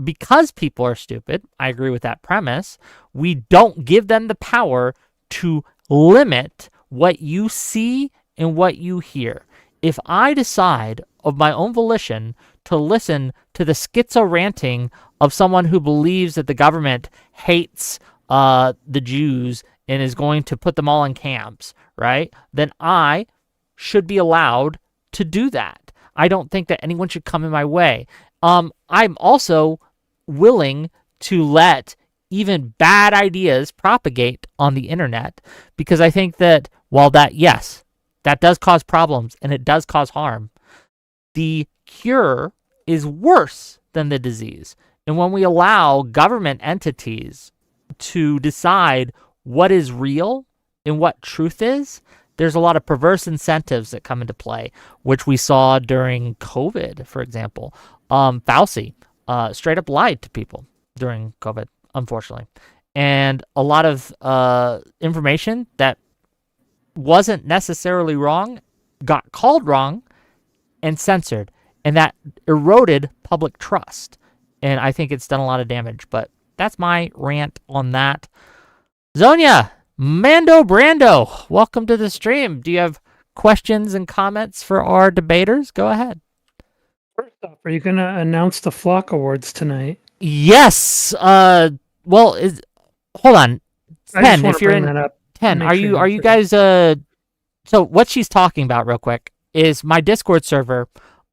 because people are stupid, I agree with that premise, we don't give them the power to limit what you see and what you hear. If I decide of my own volition to listen to the schizo ranting of someone who believes that the government hates the Jews and is going to put them all in camps, right? Then I should be allowed to do that. I don't think that anyone should come in my way. I'm also willing to let even bad ideas propagate on the internet because I think that while that, yes, that does cause problems and it does cause harm, the cure is worse than the disease. And when we allow government entities to decide what is real and what truth is, there's a lot of perverse incentives that come into play, which we saw during COVID, for example. Fauci straight up lied to people during COVID, unfortunately. And a lot of information that wasn't necessarily wrong got called wrong and censored. And that eroded public trust. And I think it's done a lot of damage. But that's my rant on that. Zonia, Mando Brando, welcome to the stream. Do you have questions and comments for our debaters? Go ahead. First off, are you going to announce the Flock Awards tonight? Yes. Well, hold on. I 10, just want if to you're bring in that up. 10, Make are sure you you answer guys so what she's talking about real quick is my Discord server.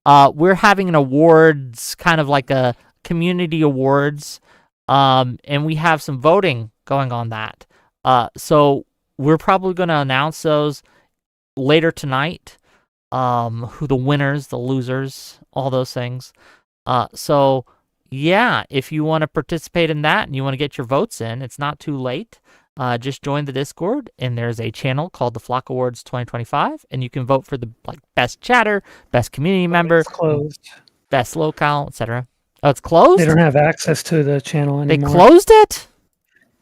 We're having an awards, kind of like a community awards, and we have some voting going on that. So we're probably going to announce those later tonight. Who the winners, the losers, all those things. So yeah, if you want to participate in that and you want to get your votes in, it's not too late. Just join the Discord, and there's a channel called the Flock Awards 2025, and you can vote for the best chatter, best community member, It's closed. best locale, etc. Oh, it's closed? They don't have access to the channel They anymore. closed it?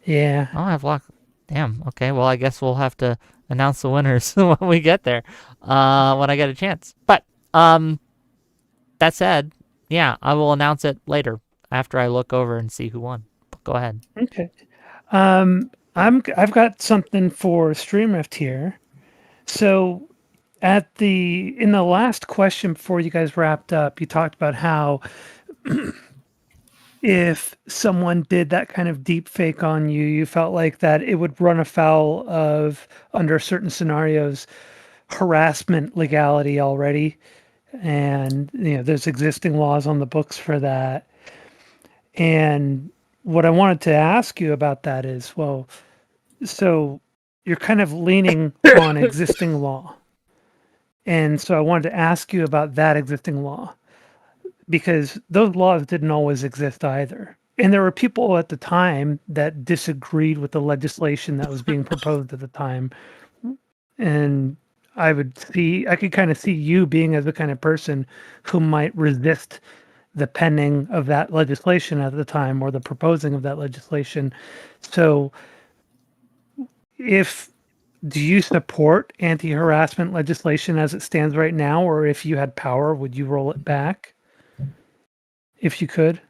Yeah. I don't have Flock. Damn. Okay. Well, I guess we'll have to announce the winners when we get there, when I get a chance. But that said, yeah, I will announce it later after I look over and see who won. But go ahead. Okay. I've got something for StreamRift here. So in the last question before you guys wrapped up, you talked about how if someone did that kind of deep fake on you, you felt like that it would run afoul of, under certain scenarios, harassment legality already. And, there's existing laws on the books for that. And what I wanted to ask you about that is, well, so you're kind of leaning on existing law. And so I wanted to ask you about that existing law, because those laws didn't always exist either. And there were people at the time that disagreed with the legislation that was being proposed at the time. And I could kind of see you being as the kind of person who might resist the penning of that legislation at the time, or the proposing of that legislation. So do you support anti-harassment legislation as it stands right now? Or if you had power, would you roll it back if you could?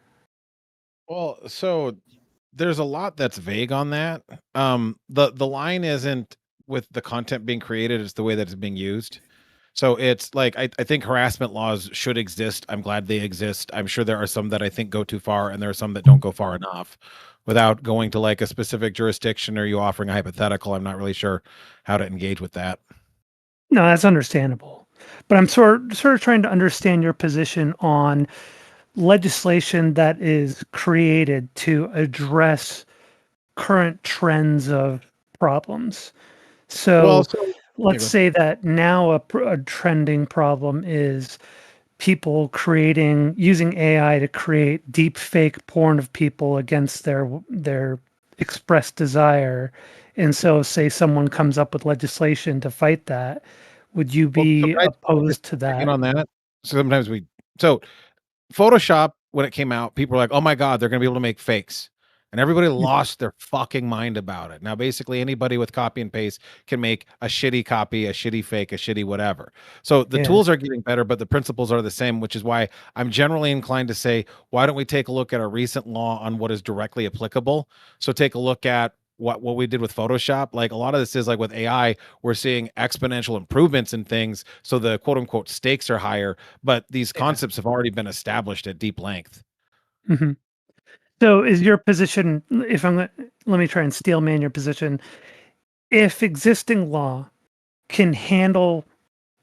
Well, so there's a lot that's vague on that. The line isn't with the content being created, it's the way that it's being used. So it's like, I think harassment laws should exist. I'm glad they exist. I'm sure there are some that I think go too far, and there are some that don't go far enough. Without going to like a specific jurisdiction or you offering a hypothetical, I'm not really sure how to engage with that. No, that's understandable. But I'm sort of trying to understand your position on legislation that is created to address current trends of problems. So let's say that now a trending problem is people using AI to create deep fake porn of people against their expressed desire. And so say someone comes up with legislation to fight that, would you be opposed to that? On that, sometimes so Photoshop when it came out, people were like, "Oh my god, they're going to be able to make fakes." And everybody lost their fucking mind about it. Now, basically, anybody with copy and paste can make a shitty copy, a shitty fake, a shitty whatever. So the Yeah. tools are getting better, but the principles are the same, which is why I'm generally inclined to say, why don't we take a look at a recent law on what is directly applicable? So take a look at what we did with Photoshop. Like a lot of this is like with AI, we're seeing exponential improvements in things. So the quote unquote stakes are higher, but these concepts have already been established at deep length. Mm-hmm. So is your position, if let me try and steel man your position, if existing law can handle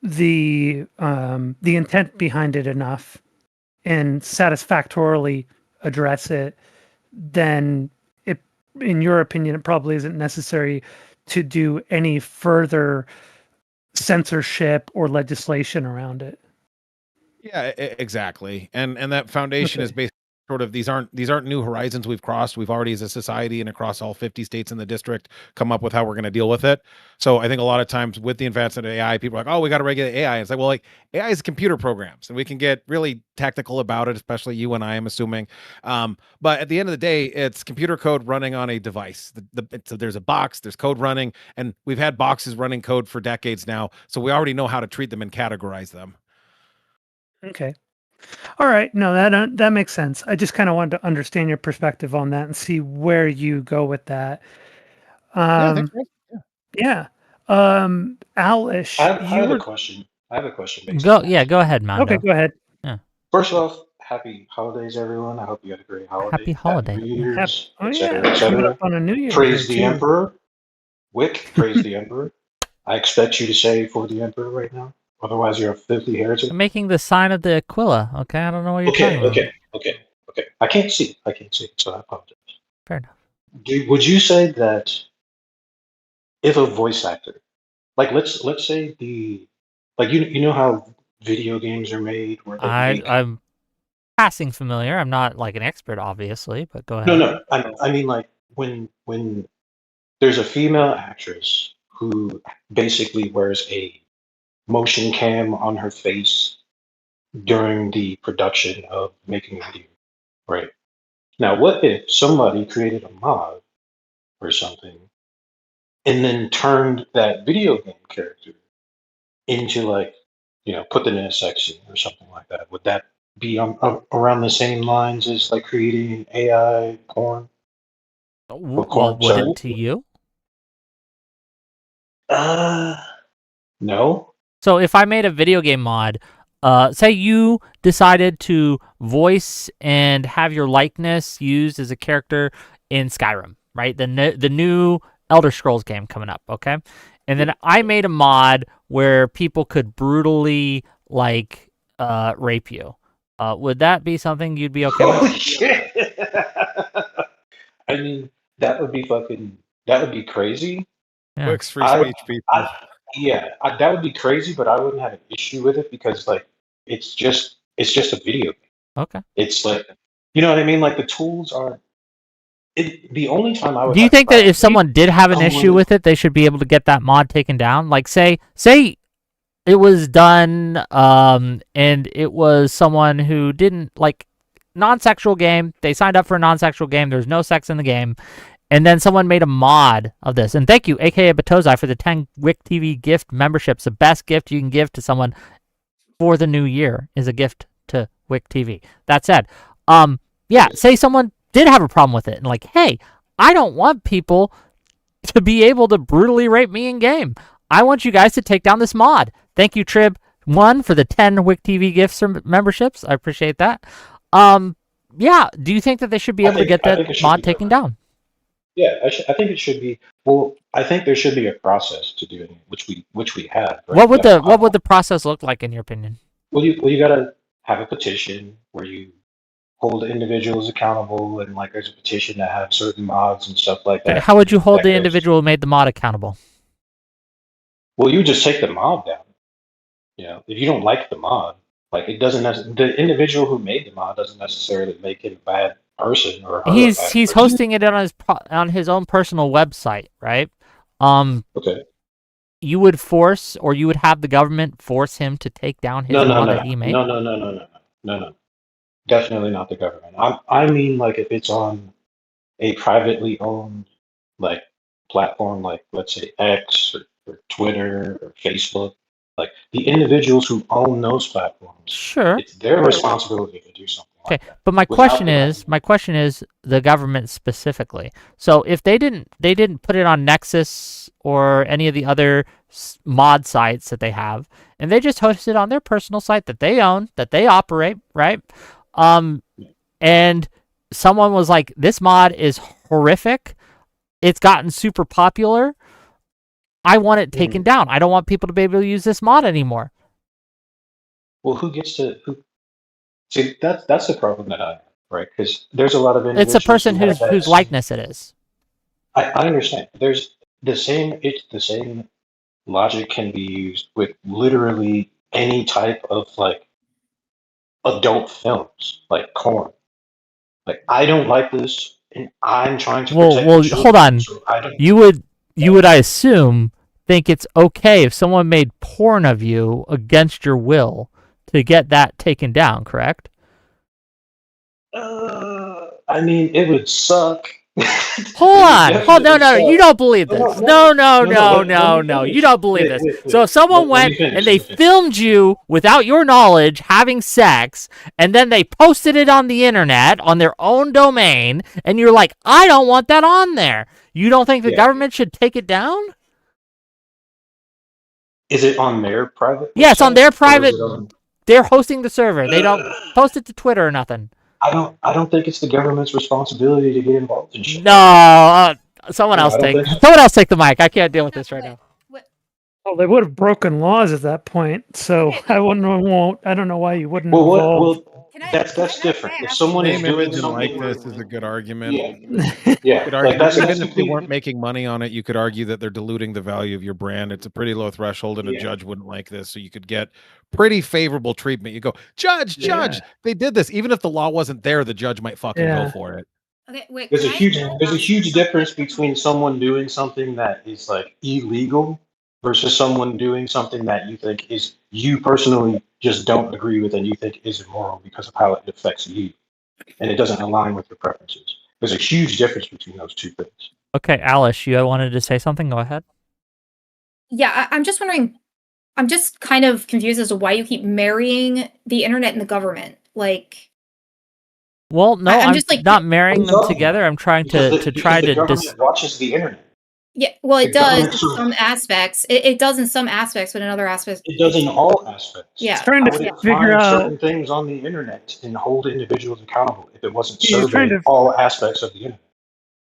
the intent behind it enough and satisfactorily address it, then it, in your opinion, it probably isn't necessary to do any further censorship or legislation around it. Yeah, exactly. And that foundation is based sort of these aren't new horizons we've crossed. We've already as a society and across all 50 states in the district come up with how we're going to deal with it. So I think a lot of times with the advancement of AI, people are like, "Oh, we got to regulate AI." It's like, well, like AI is computer programs and we can get really technical about it, especially you and I am assuming. But at the end of the day, it's computer code running on a device. So there's a box, there's code running, and we've had boxes running code for decades now. So we already know how to treat them and categorize them. Okay. All right. No, that makes sense. I just kind of wanted to understand your perspective on that and see where you go with that. Yeah, thanks. Yeah. Owlish, I you have a were question. I have a question based Go on that. go ahead, Mondo. okay. Go ahead. First off, happy holidays, everyone. I hope you had a great Happy holiday. holiday. Happy New Yeah. Year's, Oh etc., yeah, coming up etc. on a New Year Praise here the too. Emperor. Wick, praise the Emperor. I expect you to say for the Emperor right now. Otherwise, you're a filthy heretic. I'm making the sign of the Aquila. Okay, I don't know what you're Okay, talking about. okay. I can't see. So I apologize. Fair enough. Would you say that if a voice actor, like let's say like you know how video games are made where they make I'm passing familiar. I'm not like an expert, obviously, but go no ahead. no I mean like when there's a female actress who basically wears a motion cam on her face during the production of making a video, right? Now, what if somebody created a mod or something and then turned that video game character into like, put them in a sex scene or something like that? Would that be around the same lines as like creating AI porn or Well, corn? would Sorry. it to you? Uh, no. So if I made a video game mod, say you decided to voice and have your likeness used as a character in Skyrim, right? The new Elder Scrolls game coming up, okay? And then I made a mod where people could brutally like rape you. Would that be something you'd be okay with? Holy shit! I mean, that would be crazy. Yeah. Quick's free speech, people. That would be crazy, but I wouldn't have an issue with it because like it's just a video game. Okay. It's like you know what I mean. Like the tools are. The only time I would Do you have think that if problems, someone did have an issue someone- with it, they should be able to get that mod taken down? Like say it was done and it was someone who didn't like non-sexual game. They signed up for a non-sexual game. There's no sex in the game. And then someone made a mod of this. And thank you, aka Batozai, for the 10 Wick TV gift memberships. The best gift you can give to someone for the new year is a gift to Wick TV. That said, say someone did have a problem with it and like, hey, I don't want people to be able to brutally rape me in game. I want you guys to take down this mod. Thank you, Trib1, for the 10 Wick TV gifts or memberships. I appreciate that. Do you think that they should be able to get that mod taken down? Yeah, I think it should be. Well, I think there should be a process to doing it, which we have. Right? What would the process look like in your opinion? You gotta have a petition where you hold individuals accountable, and like there's a petition to have certain mods and stuff like that. How would you hold the individual who made the mod accountable? Well, you just take the mod down. If you don't like the mod, like it doesn't. The individual who made the mod doesn't necessarily make him a bad person or her a bad He's person. hosting it on his own personal website, right? Okay. You would force, or you would have the government force him to take down his mod that he made? No. Definitely not the government. I mean, like if it's on a privately owned like platform, like let's say X or Twitter or Facebook, like the individuals who own those platforms, Sure. it's their responsibility to do something Okay, like that. but my Without question the is, government, the government specifically. So if they didn't put it on Nexus or any of the other mod sites that they have, and they just host it on their personal site that they own, that they operate, right? Um, and someone was like, "This mod is horrific. It's gotten super popular. I want it taken down. I don't want people to be able to use this mod anymore." well, who gets to who? See, that's the problem that I have, right? Because there's a lot of It's a individuals person who have that whose same. likeness it is. I understand. There's the same. It's the same logic can be used with literally any type of like adult films, like corn. Like I don't like this, and I'm trying to protect the Hold children, on. so I don't. You would I assume think it's okay if someone made porn of you against your will to get that taken down, correct? I mean, it would suck. Hold It would on. No, definitely no, you suck. don't believe No, no, this. no, No, no, no, no. no, Let no, me no. You finish. don't believe Wait, this. wait, So wait. if someone Let me went finish. and Let they me finish. filmed you without your knowledge having sex, and then they posted it on the internet on their own domain, and you're like, I don't want that on there. You don't think the Yeah. government should take it down? Is it on their private Yeah, it's on website their or is private. it on? They're hosting the server. They don't post it to Twitter or nothing. I don't think it's the government's responsibility to get involved in shit No, like that. someone No, else I don't take think so. the mic. I can't deal with this right now. Well, they would have broken laws at that point, so Okay, I I don't know why you wouldn't Well, what? involve. Well, that's different. If someone is Name, doing image, and something where, likeness is a good argument. yeah, You yeah, could like argue, that's even if they weren't completely, making money on it, you could argue that they're diluting the value of your brand. It's a pretty low threshold, and a yeah, judge wouldn't like this. So you could get pretty favorable treatment. You go, judge, yeah. judge, they did this. Even if the law wasn't there, the judge might fucking go Yeah. for it. Okay, wait. There's a Can I huge, throw there's a out huge something? difference between someone doing something that is like illegal versus someone doing something that you think is you personally just don't agree with and you think is immoral because of how it affects you and it doesn't align with your preferences. There's a huge difference between those two things. Okay, Alice, you wanted to say something? Go ahead. Yeah, I'm just wondering. I'm just kind of confused as to why you keep marrying the internet and the government. Like, Well, no, I'm I'm just like, not What are marrying you them talking together. about? I'm trying Because to because try the to government watches the internet. yeah, well, The it does government in sort of some aspects. It does in some aspects, but in other aspects, it does in all aspects. He's yeah, trying How to would yeah. it figure find out. certain things on the internet and hold individuals accountable if it wasn't He's trying surveying to all aspects of the internet?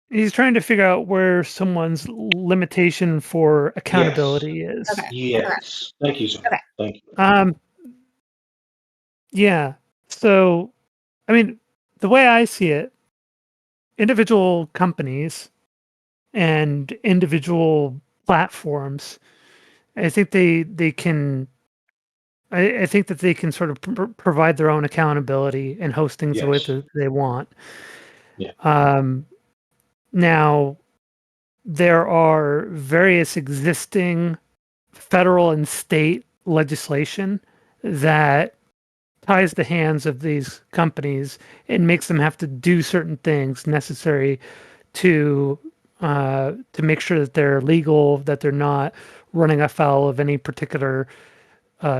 he's trying to figure out where someone's limitation for Yes. accountability is. Okay, all right, Yes. Thank you, sir. okay. Thank you. Um, yeah. So, I mean, the way I see it, individual companies and individual platforms, I think they can. I think that they can sort of provide their own accountability and host things the way Yes. that they want. Yeah. Now, there are various existing federal and state legislation that ties the hands of these companies and makes them have to do certain things necessary to make sure that they're legal, that they're not running afoul of any particular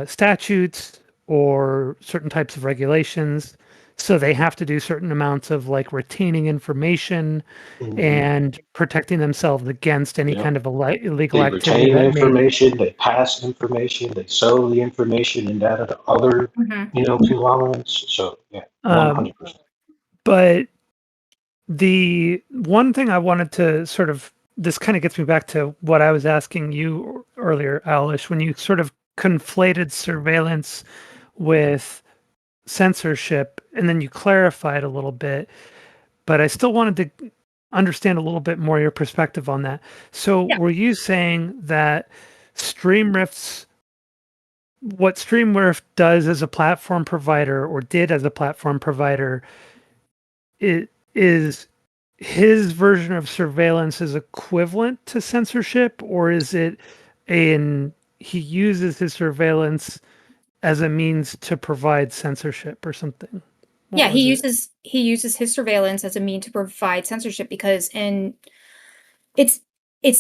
statutes or certain types of regulations. So they have to do certain amounts of like retaining information Mhm. and protecting themselves against any Yeah. kind of illegal They activity retain that may. information, they pass information, they sell the information and data to other, Mhm. conglomerates. So yeah, Um, 100%. but the one thing I wanted to sort of this kind of gets me back to what I was asking you earlier, Alish, when you sort of conflated surveillance with censorship and then you clarified a little bit, but I still wanted to understand a little bit more your perspective on that. So Yeah. were you saying that StreamRift's what StreamRift does as a platform provider or did as a platform provider it is his version of surveillance is equivalent to censorship, or is it he uses his surveillance as a means to provide censorship or something? Yeah, he uses his surveillance as a mean to provide censorship because it's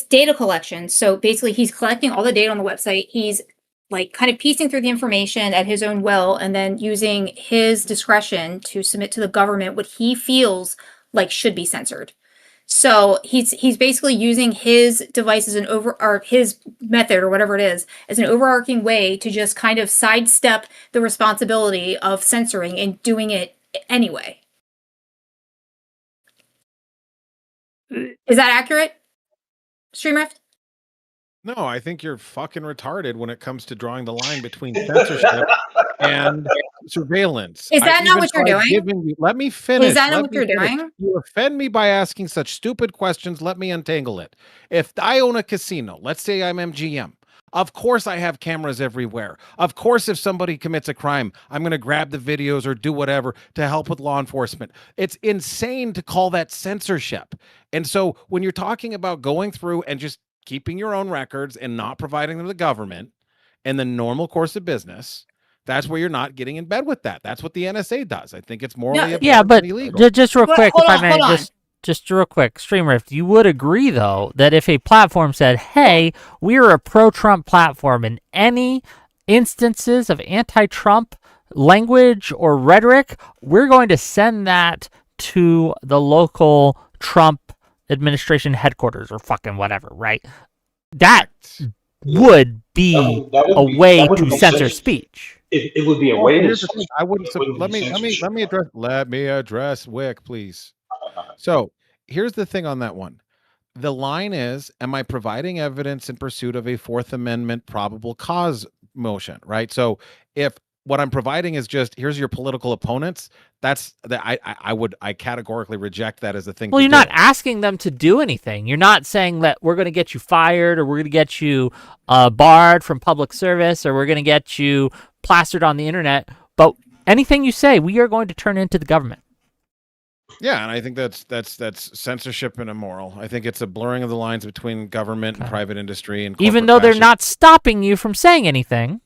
data collection. So basically he's collecting all the data on the website. He's like kind of piecing through the information at his own will and then using his discretion to submit to the government what he feels like should be censored. So he's basically using his device as or his method or whatever it is as an overarching way to just kind of sidestep the responsibility of censoring and doing it anyway. Is that accurate, StreamRift? No, I think you're fucking retarded when it comes to drawing the line between censorship and surveillance. Is that not what you're doing? Let me finish. Is that not what you're doing? You offend me by asking such stupid questions. Let me untangle it. If I own a casino, let's say I'm MGM. Of course I have cameras everywhere. Of course, if somebody commits a crime, I'm going to grab the videos or do whatever to help with law enforcement. It's insane to call that censorship. And so when you're talking about going through and just keeping your own records and not providing them to the government in the normal course of business, that's where you're not getting in bed with that. That's what the NSA does. I think it's morally but illegal. Just real quick, if I may, just real quick, StreamRift, you would agree, though, that if a platform said, hey, we're a pro-Trump platform, and any instances of anti-Trump language or rhetoric, we're going to send that to the local Trump administration headquarters or fucking whatever, right? That would be a way to censor speech. It would be a way to. I wouldn't. Let me address Wick, please. So here's the thing on that one. The line is, am I providing evidence in pursuit of a Fourth Amendment probable cause motion, right? So if what I'm providing is just, here's your political opponents, that's that I categorically reject that as a thing. Well, you're not asking them to do anything. You're not saying that we're going to get you fired or we're going to get you barred from public service or we're going to get you plastered on the internet. But anything you say, we are going to turn into the government. Yeah, and I think that's censorship and immoral. I think it's a blurring of the lines between government and private industry, and even though they're not stopping you from saying anything,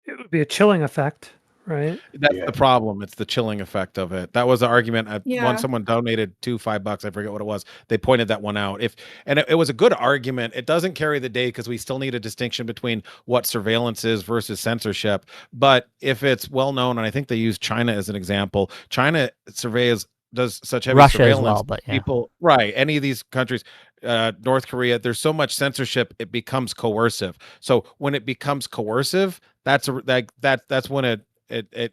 it would be a chilling effect, right? That's the problem. It's the chilling effect of it. That was the argument. Once someone donated $5, I forget what it was. They pointed that one out. It was a good argument. It doesn't carry the day because we still need a distinction between what surveillance is versus censorship. But if it's well known, and I think they use China as an example, China does such heavy Russia surveillance. As well, but people, right? Any of these countries. North Korea, there's so much censorship, it becomes coercive. So when it becomes coercive, that's when it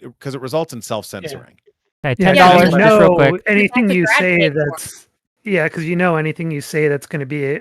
because it results in self-censoring. Okay, $10 just real quick. Anything you say that's because anything you say that's going to be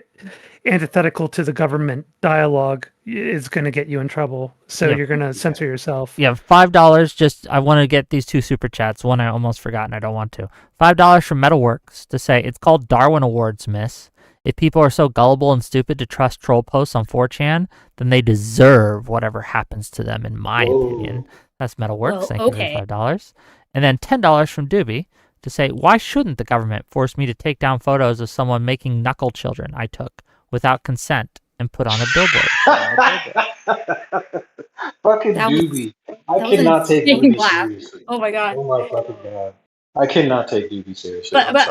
antithetical to the government dialogue is going to get you in trouble. So you're going to censor yourself. Yeah, $5. Just I want to get these two super chats. One I almost forgot and I don't want to. $5 from Metalworks to say it's called Darwin Awards, miss. If people are so gullible and stupid to trust troll posts on 4chan, then they deserve whatever happens to them, in my opinion. That's Metalworks. Thank you for $5. And then $10 from Doobie to say, why shouldn't the government force me to take down photos of someone making knuckle children I took without consent and put on a billboard? Fucking Doobie. I cannot take Doobie seriously. Oh my god. Oh my fucking god. I cannot take Doobie seriously. But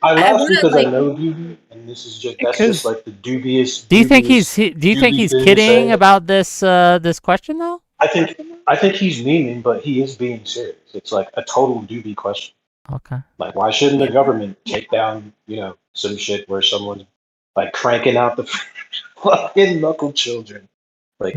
I laugh because I know Doobie, and this is just like the dubious. Do you think he's kidding about this this question though? I think he's memeing, but he is being serious. It's like a total Doobie question. Okay. Like, why shouldn't the government take down some shit where someone's like cranking out the fucking knuckle children? Like,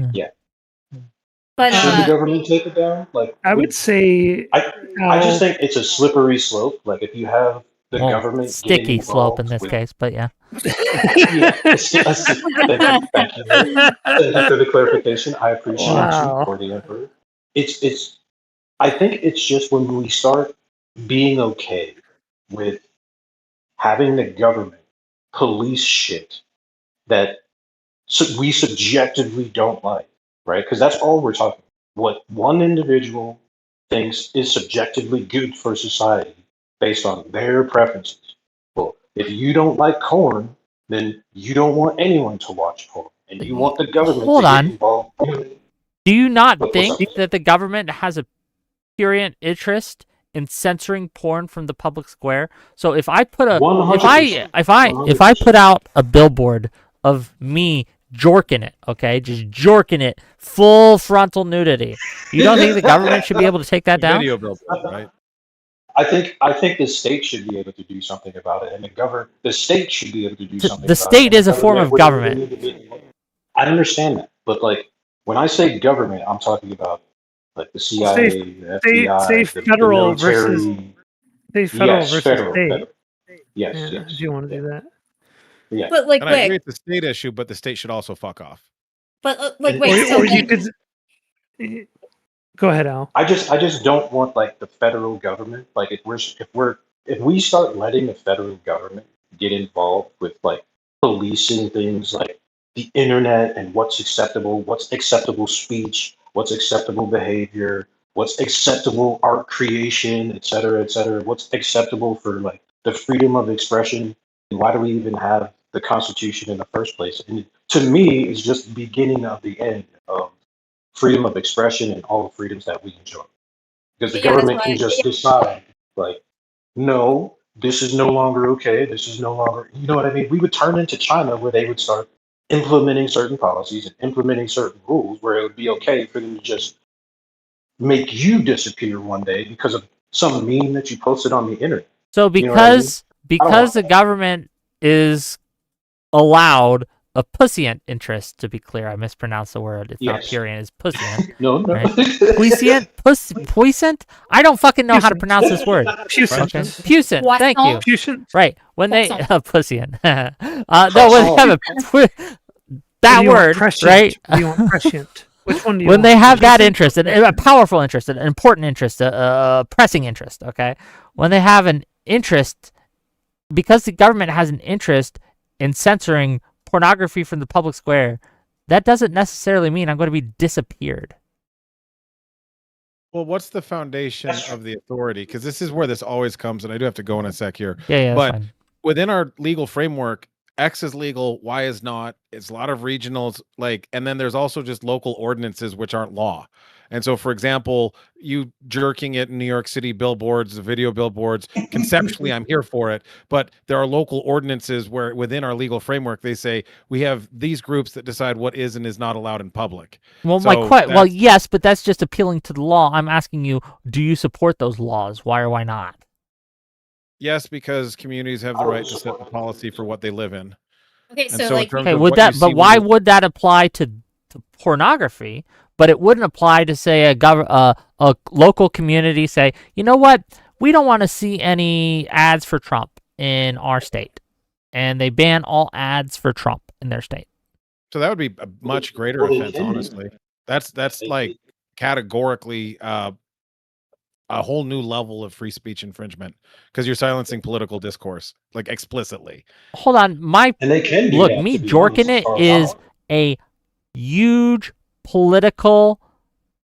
But should the government take it down? Like, I would say I just think it's a slippery slope. Like, if you have the government sticky slope in this case, but thank you for the clarification. I appreciate you for the effort. I think it's just when we start being okay with having the government police shit that we subjectively don't like, right? Because that's all we're talking about. What one individual thinks is subjectively good for society based on their preferences. Well, if you don't like corn, then you don't want anyone to watch porn, and you want the government to get involved. Do you not think that the government has a purient interest in censoring porn from the public square. So if I put a 100%. if I put out a billboard of me jorking it, okay, just jorking it, full frontal nudity, you don't think the government should be able to take that down? Video billboard, right? I think the state should be able to do something about it, and the state should be able to do something. The about state it. is a form of government. I understand that, but like when I say government, I'm talking about like the CIA, the FBI, say the federal military. versus say federal Yes, versus federal, state. federal. Yes, Yeah, yes. do you want to do that? Yeah. But like, And I agree wait, it's a state issue, but the state should also fuck off. but like, Or- wait. So Or you then, could go ahead, Al. I just don't want like the federal government. Like if we start letting the federal government get involved with like policing things like the internet and what's acceptable speech, what's acceptable behavior, what's acceptable art creation, et cetera, what's acceptable for like the freedom of expression, and why do we even have the Constitution in the first place? And to me, it's just the beginning of the end of freedom of expression and all the freedoms that we enjoy. Because the yeah, that's government can why. just decide, like, no, this is no longer okay. This is no longer, you know what I mean? We would turn into China where they would start implementing certain policies and implementing certain rules where it would be okay for them to just make you disappear one day because of some meme that you posted on the internet. So You know what I mean? because the government is allowed a pussient interest, to be clear, I mispronounced the word. It's not Yes. purient, it's pussient. No. Right. Puissant? I don't fucking know how to pronounce this word. Puissant. Okay. Puissant. Thank you. Croissant. Puissant. Right. When they Croissant. pussient. No, when they have that Do you want word, prescient? right? Do you want prescient? Which one do you When want? they have that Puissant? interest, a powerful interest, an important interest, a pressing interest, okay? When they have an interest, because the government has an interest in censoring pornography from the public square, that doesn't necessarily mean I'm going to be disappeared. Well, what's the foundation That's of the authority? Because this is where this always comes, and I do have to go in a sec here. Yeah, But that's fine. within our legal framework, X is legal, Y is not. It's a lot of regionals, and then there's also just local ordinances which aren't law. And so, for example, you jerking it in New York City billboards, the video billboards, conceptually, I'm here for it. But there are local ordinances where within our legal framework, they say we have these groups that decide what is and is not allowed in public. Well, So well, yes, but that's just appealing to the law. I'm asking you, do you support those laws? Why or why not? Yes, because communities have the right to set the policy for what they live in. Okay, And so so in like, terms Okay, of would what that? you But see why within- would that apply to pornography? But it wouldn't apply to say a local community say, you know what, we don't want to see any ads for Trump in our state, and they ban all ads for Trump in their state. So that would be a much greater Well, they offense, can. honestly. That's like categorically a whole new level of free speech infringement because you're silencing political discourse, like explicitly. Hold on, And they can do look, that, me to be jorking honest, it as far as is I know. a huge political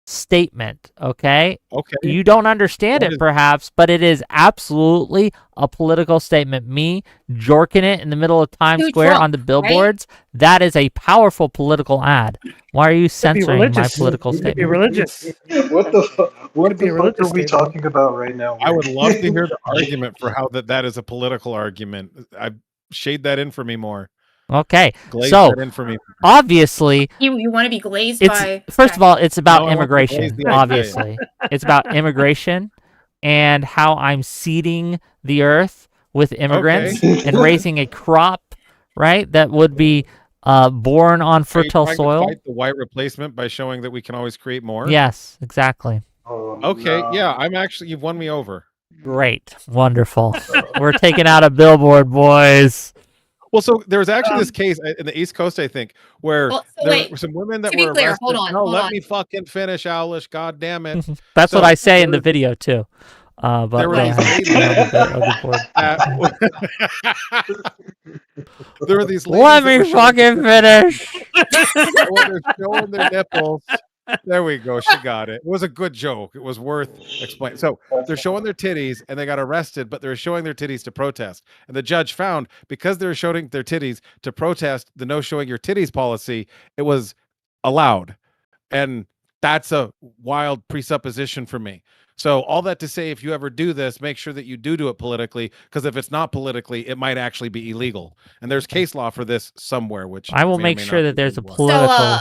statement, okay? Okay. You don't understand What it is- perhaps, but it is absolutely a political statement. Me jorking it in the middle of Times To Square Trump, on the billboards, that is a powerful political ad. Why are you censoring my religious. political It could be statement? religious. What the Could be a religious are we statement. talking about right now? I would love to hear the argument for how that is a political argument. I shade that in for me more. Okay, Glaze so that in for me. obviously, you want to be glazed it's by? first of all, it's about No, I want to immigration. glaze the idea. Obviously, it's about immigration and how I'm seeding the earth with immigrants and raising a crop, right? That would be born on Are you fertile trying to soil. fight the white replacement by showing that we can always create more? Yes, exactly. Oh, Okay, no. yeah, you've won me over. Great, wonderful. We're taking out a billboard, boys. Well, so there was actually this case in the East Coast, I think, where Well, so there wait, were some women that to be were clear, arrested. hold on, No, hold let on. me fucking finish, Owlish. God damn it. That's what So, I say in there the video too. But there were go these ahead. ladies On the board. there were these ladies. Let that were me showing fucking finish. they're showing their nipples. There we go. She got it. It was a good joke. It was worth explaining. So they're showing their titties and they got arrested, but they're showing their titties to protest. And the judge found because they were showing their titties to protest the no showing your titties policy, it was allowed. And that's a wild presupposition for me. So all that to say, if you ever do this, make sure that you do it politically, because if it's not politically, it might actually be illegal. And there's case law for this somewhere, which I will may or make may sure not that be there's a legal. political.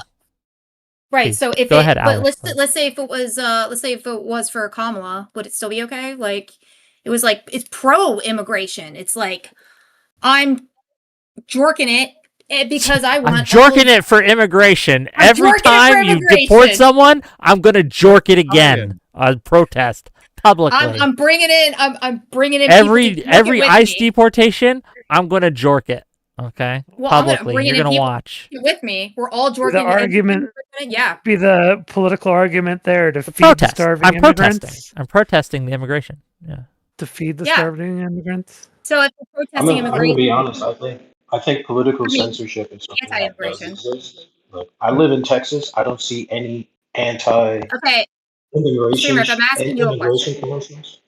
Right. So if Go ahead, Owlish. let's say if it was for Kamala, would it still be okay? Like it was like it's pro immigration. It's like I'm jorking it because I want. I'm jorking it for immigration. I'm Every jorking it for time you deport immigration. someone, I'm gonna jork it again. Protest publicly. I'm bringing in. I'm bringing in every people to jork it with ICE me. deportation, I'm gonna jork it. Okay, Well, publicly. bring You're in gonna people watch. with me. We're all jorking. The argument, yeah. be the political argument there to feed the Protest. starving I'm immigrants. protesting. I'm protesting the immigration. Yeah. To feed the Yeah. starving immigrants. So if you're I'm protesting gonna be immigration, honest. I think political I mean, censorship is something that does anti-immigration. exist. Like I live in Texas. I don't see any anti-immigration Okay, StreamRift, I'm asking you a immigration question. commercials.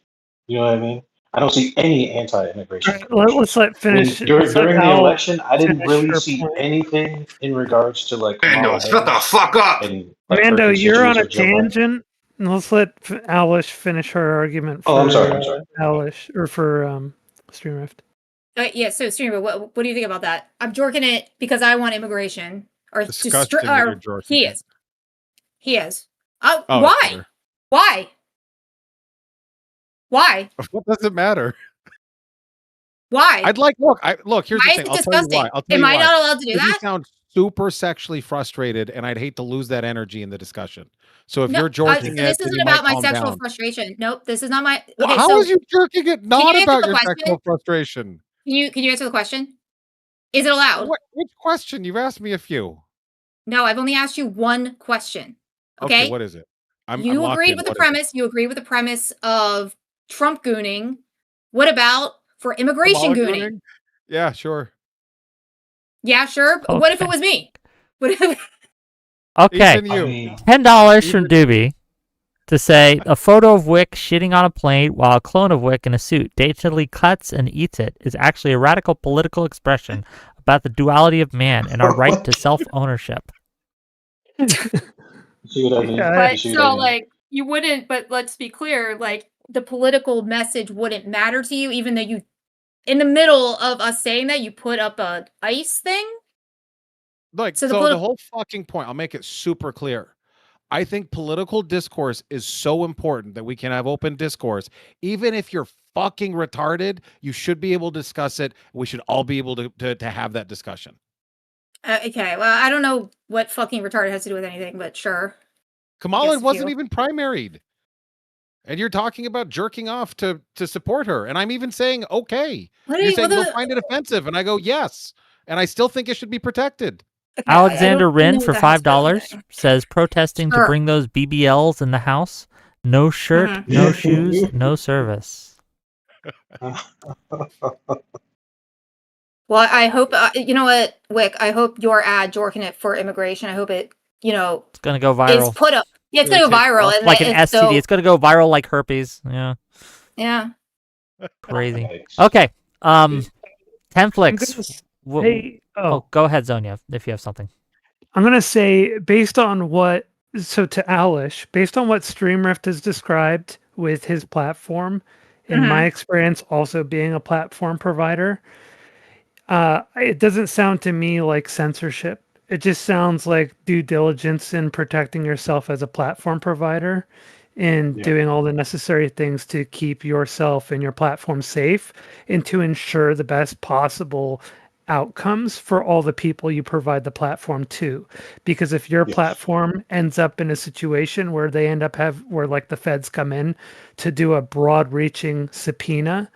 You know what I mean? I don't see any anti-immigration All right, commercials. let's finish. Let's let During the Al election, I didn't finish really her see point. anything in regards to like Mando, Kamala shut the Harris fuck up. and like her Mando, you're on constituents a or Joe Biden. tangent. Let's let Alish finish her argument for Oh, I'm sorry. Alish or for StreamRift. Yeah, so StreamRift, what do you think about that? I'm jorking it because I want immigration. Or Disgusting that you're jorking he it. is. He is. Oh, why? better. Why? Why? What does it matter? Why? I'd like look. Here's Why the is thing. it I'll tell you disgusting? why. I'll tell Am you I why. not allowed to do You that? sound super sexually frustrated, and I'd hate to lose that energy in the discussion. So if No, you're jorking it, this then isn't you about might my calm sexual down. frustration. Nope, this is not my. Well, Okay, how so is you jerking it not you answer about the your question? sexual frustration? Can you answer the question? Is it allowed? Which question? You've asked me a few. No, I've only asked you one question. Okay, what is it? I'm you locked agreed in. with the What is it? premise. You agreed with the premise of Trump gooning. What about for immigration Kamala gooning? gooning? Yeah, sure. Yeah, sure. Okay. What if it was me? What if Okay. Even you. I mean, $10 from Doobie to say a photo of Wick shitting on a plane while a clone of Wick in a suit daintily cuts and eats it is actually a radical political expression about the duality of man and our right to self-ownership. see what I mean? Yeah, You see what I mean? like you wouldn't, but let's be clear, like the political message wouldn't matter to you, even though you in the middle of us saying that you put up a ICE thing. Like, So so the the whole fucking point, I'll make it super clear. I think political discourse is so important that we can have open discourse. Even if you're fucking retarded, you should be able to discuss it. We should all be able to have that discussion. Okay, well, I don't know what fucking retarded has to do with anything, but sure. Kamala Yes, wasn't you. even primaried. And you're talking about jerking off to support her. And I'm even saying, okay. You're saying you'll find it offensive. And I go, yes. And I still think it should be protected. Okay, Alexander I don't Wren know for what that has to do with $5 anything. says protesting to Sure. bring those BBLs in the house. No shirt, Mhm. no shoes, no service. Well, I hope you know what, Wick. I hope your ad jorking it for immigration. I hope it, It's gonna go is viral. put up. Yeah, it's Really gonna go take viral, off. and Like an it's STD. so It's gonna go viral like herpes. Yeah. yeah. Crazy. Yikes. Okay. I'm Tenflix. gonna say, Oh, go ahead, Zonia, if you have something. I'm gonna say based on what to Alish, based on what StreamRift has described with his platform, in Mhm. my experience also being a platform provider, it doesn't sound to me like censorship. It just sounds like due diligence in protecting yourself as a platform provider and Yeah. doing all the necessary things to keep yourself and your platform safe and to ensure the best possible outcomes for all the people you provide the platform to. Because if your Yes. platform ends up in a situation where they end up where like the feds come in to do a broad reaching subpoena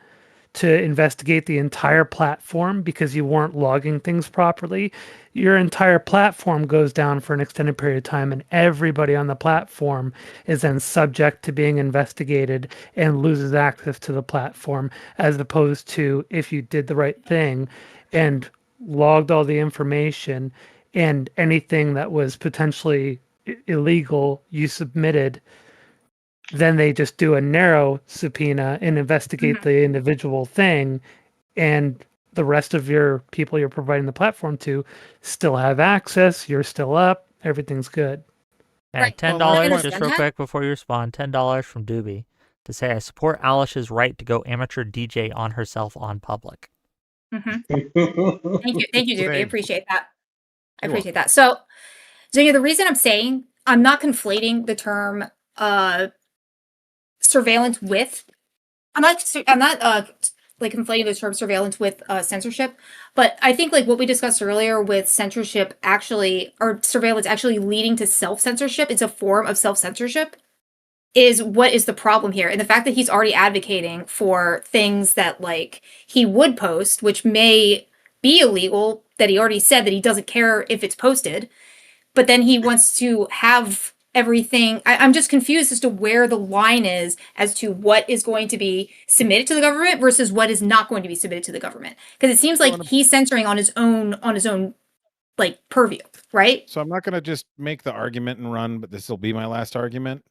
to investigate the entire platform because you weren't logging things properly, your entire platform goes down for an extended period of time, and everybody on the platform is then subject to being investigated and loses access to the platform, as opposed to if you did the right thing and logged all the information and anything that was potentially illegal you submitted, then they just do a narrow subpoena and investigate the individual thing, and the rest of your people you're providing the platform to still have access. You're still up. Everything's good. Okay, Right. $10 Well, I just understand real that. quick before you respond. $10 from Doobie to say, I support Owlish's right to go amateur DJ on herself on public. Thank you, Doopy. I Same. appreciate that. I You're appreciate that. So, Zinnia, the reason I'm saying I'm not conflating the term surveillance with. I'm not like conflating the term surveillance with censorship, but I think like what we discussed earlier with censorship actually, or surveillance actually leading to self-censorship, it's a form of self-censorship, is what is the problem here. And the fact that he's already advocating for things that like he would post, which may be illegal, that he already said that he doesn't care if it's posted, but then he wants to have everything. I'm just confused as to where the line is as to what is going to be submitted to the government versus what is not going to be submitted to the government. Because it seems like he's censoring on his own like purview, right? So I'm not going to just make the argument and run, but this will be my last argument.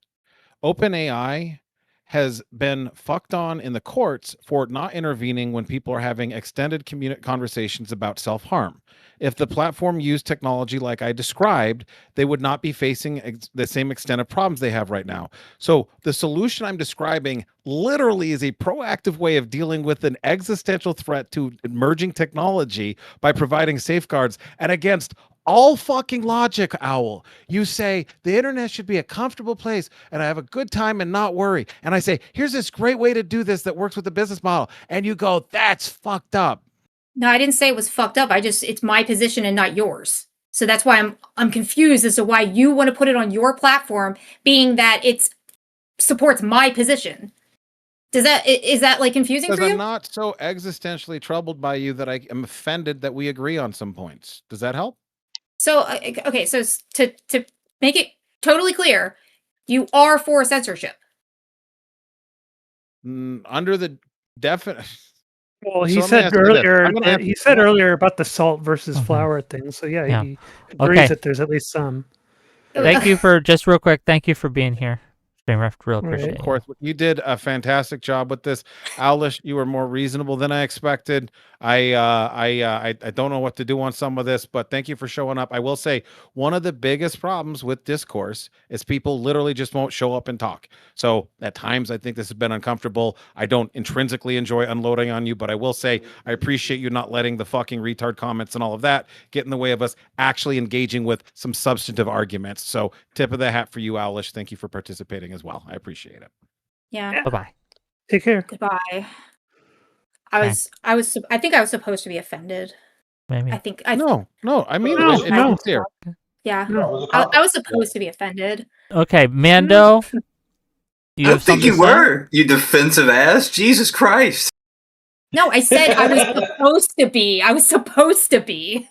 OpenAI has been fucked on in the courts for not intervening when people are having extended conversations about self-harm. If the platform used technology like I described, they would not be facing the same extent of problems they have right now. So the solution I'm describing literally is a proactive way of dealing with an existential threat to emerging technology by providing safeguards and against all fucking logic, Owl. You say the internet should be a comfortable place and I have a good time and not worry. And I say, here's this great way to do this that works with the business model. And you go, that's fucked up. No, I didn't say it was fucked up. It's my position and not yours. So that's why I'm confused as to why you want to put it on your platform, being that it supports my position. Is that like confusing for Because you? I'm not so existentially troubled by you that I am offended that we agree on some points. Does that help? So okay, so to make it totally clear, you are for censorship. Under the definite. Well, he So let me said ask you this. earlier. I'm gonna He said earlier about the salt versus flour thing. So yeah, Yeah. he agrees Okay. that there's at least some. Thank you for, just real quick, thank you for being here. StreamRift, real appreciate Of it. course, you did a fantastic job with this. Owlish, you were more reasonable than I expected. I don't know what to do on some of this, but thank you for showing up. I will say one of the biggest problems with discourse is people literally just won't show up and talk. So at times I think this has been uncomfortable. I don't intrinsically enjoy unloading on you, but I will say I appreciate you not letting the fucking retard comments and all of that get in the way of us actually engaging with some substantive arguments. So tip of the hat for you, Owlish. Thank you for participating as well. I appreciate it. Yeah. Bye-bye. Take care. Goodbye. I think I was supposed to be offended. Maybe. No. I mean, No, it's no. sincere. Yeah. No. I was supposed to be offended. Okay, Mando. You I have don't think something you to say? were, you defensive ass. Jesus Christ. No, I said I was supposed to be. I was supposed to be.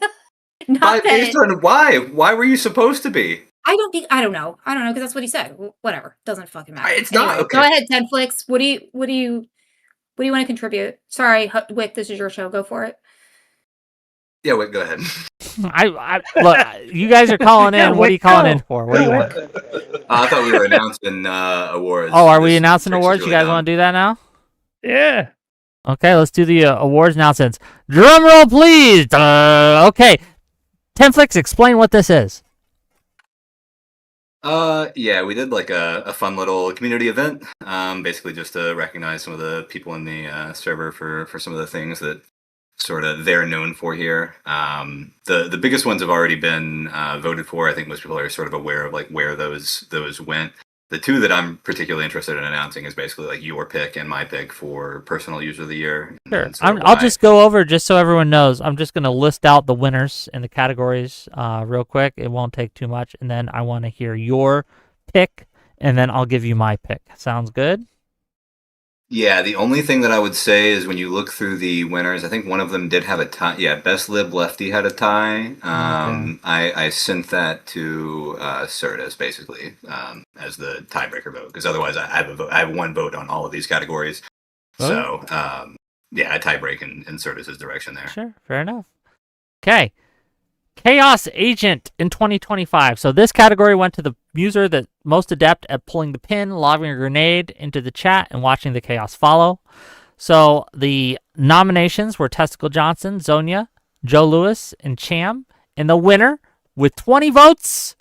Not Based that on why? Why were you supposed to be? I don't know because that's what he said. Whatever, doesn't fucking matter. It's not, Anyway, okay. Go ahead, Tenflix. What do you want to contribute? Sorry, Wick, this is your show. Go for it. Yeah, wait, go ahead. I look, you guys are calling in. Yeah, What are you Wick, calling go. in for? What do you want? I thought we were announcing awards. Oh, are we This announcing Trix is awards? really You guys dumb. want to do that now? Yeah. Okay, let's do the awards announcements. Drum roll, please. Okay, Tenflix, explain what this is. Yeah, we did like a fun little community event. Basically just to recognize some of the people in the server for some of the things that sort of they're known for here. The biggest ones have already been voted for. I think most people are sort of aware of like where those went. The two that I'm particularly interested in announcing is basically like your pick and my pick for personal user of the year. Sure. And sort of I'll why. just go over, just so everyone knows, I'm just going to list out the winners and the categories real quick. It won't take too much. And then I want to hear your pick, and then I'll give you my pick. Sounds good? Yeah, the only thing that I would say is when you look through the winners, I think one of them did have a tie. Yeah, Best Lib Lefty had a tie. Okay. I sent that to Certus basically as the tiebreaker vote because otherwise I have a vote. I have one vote on all of these categories. Oh. So yeah, I tiebreak in Certus's direction there. Sure, fair enough. Okay. Chaos Agent in 2025. So this category went to the user that most adept at pulling the pin, lobbing a grenade into the chat, and watching the chaos follow. So the nominations were Testicle Johnson, Zonia, Joe Lewis, and Cham. And the winner, with 20 votes,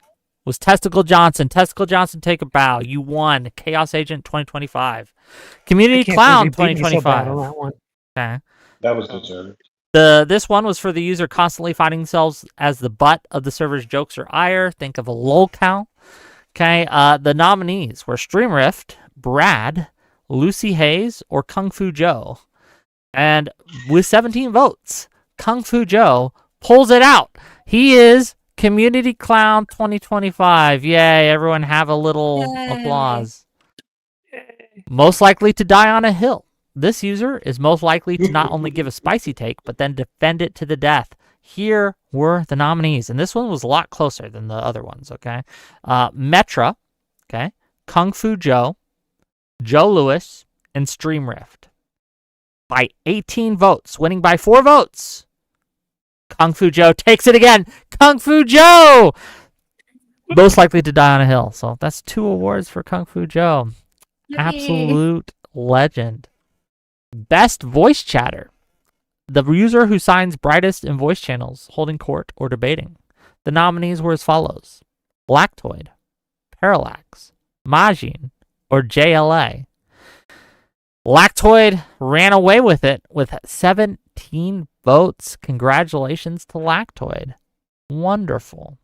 was Testicle Johnson. Testicle Johnson, take a bow. You won. Chaos Agent 2025. Community I can't Clown believe you beat me so bad 2025. on that one. Okay. That was deserved. This one was for the user constantly finding themselves as the butt of the server's jokes or ire. Think of a lolcow. Okay. The nominees were StreamRift, Brad, Lucy Hayes, or Kung Fu Joe. And with 17 votes, Kung Fu Joe pulls it out. He is Community Clown 2025. Yay, everyone have a little applause. Most likely to die on a hill. This user is most likely to not only give a spicy take, but then defend it to the death. Here were the nominees, and this one was a lot closer than the other ones, okay? Metra, okay? Kung Fu Joe, Joe Lewis, and StreamRift. By 18 votes, winning by 4 votes. Kung Fu Joe takes it again. Kung Fu Joe! Most likely to die on a hill. So that's 2 awards for Kung Fu Joe. Yay. Absolute legend. Best voice chatter. The user who signs brightest in voice channels, holding court, or debating. The nominees were as follows. Lactoid, Parallax, Majin, or JLA. Lactoid ran away with it with 17 votes. Congratulations to Lactoid. Wonderful.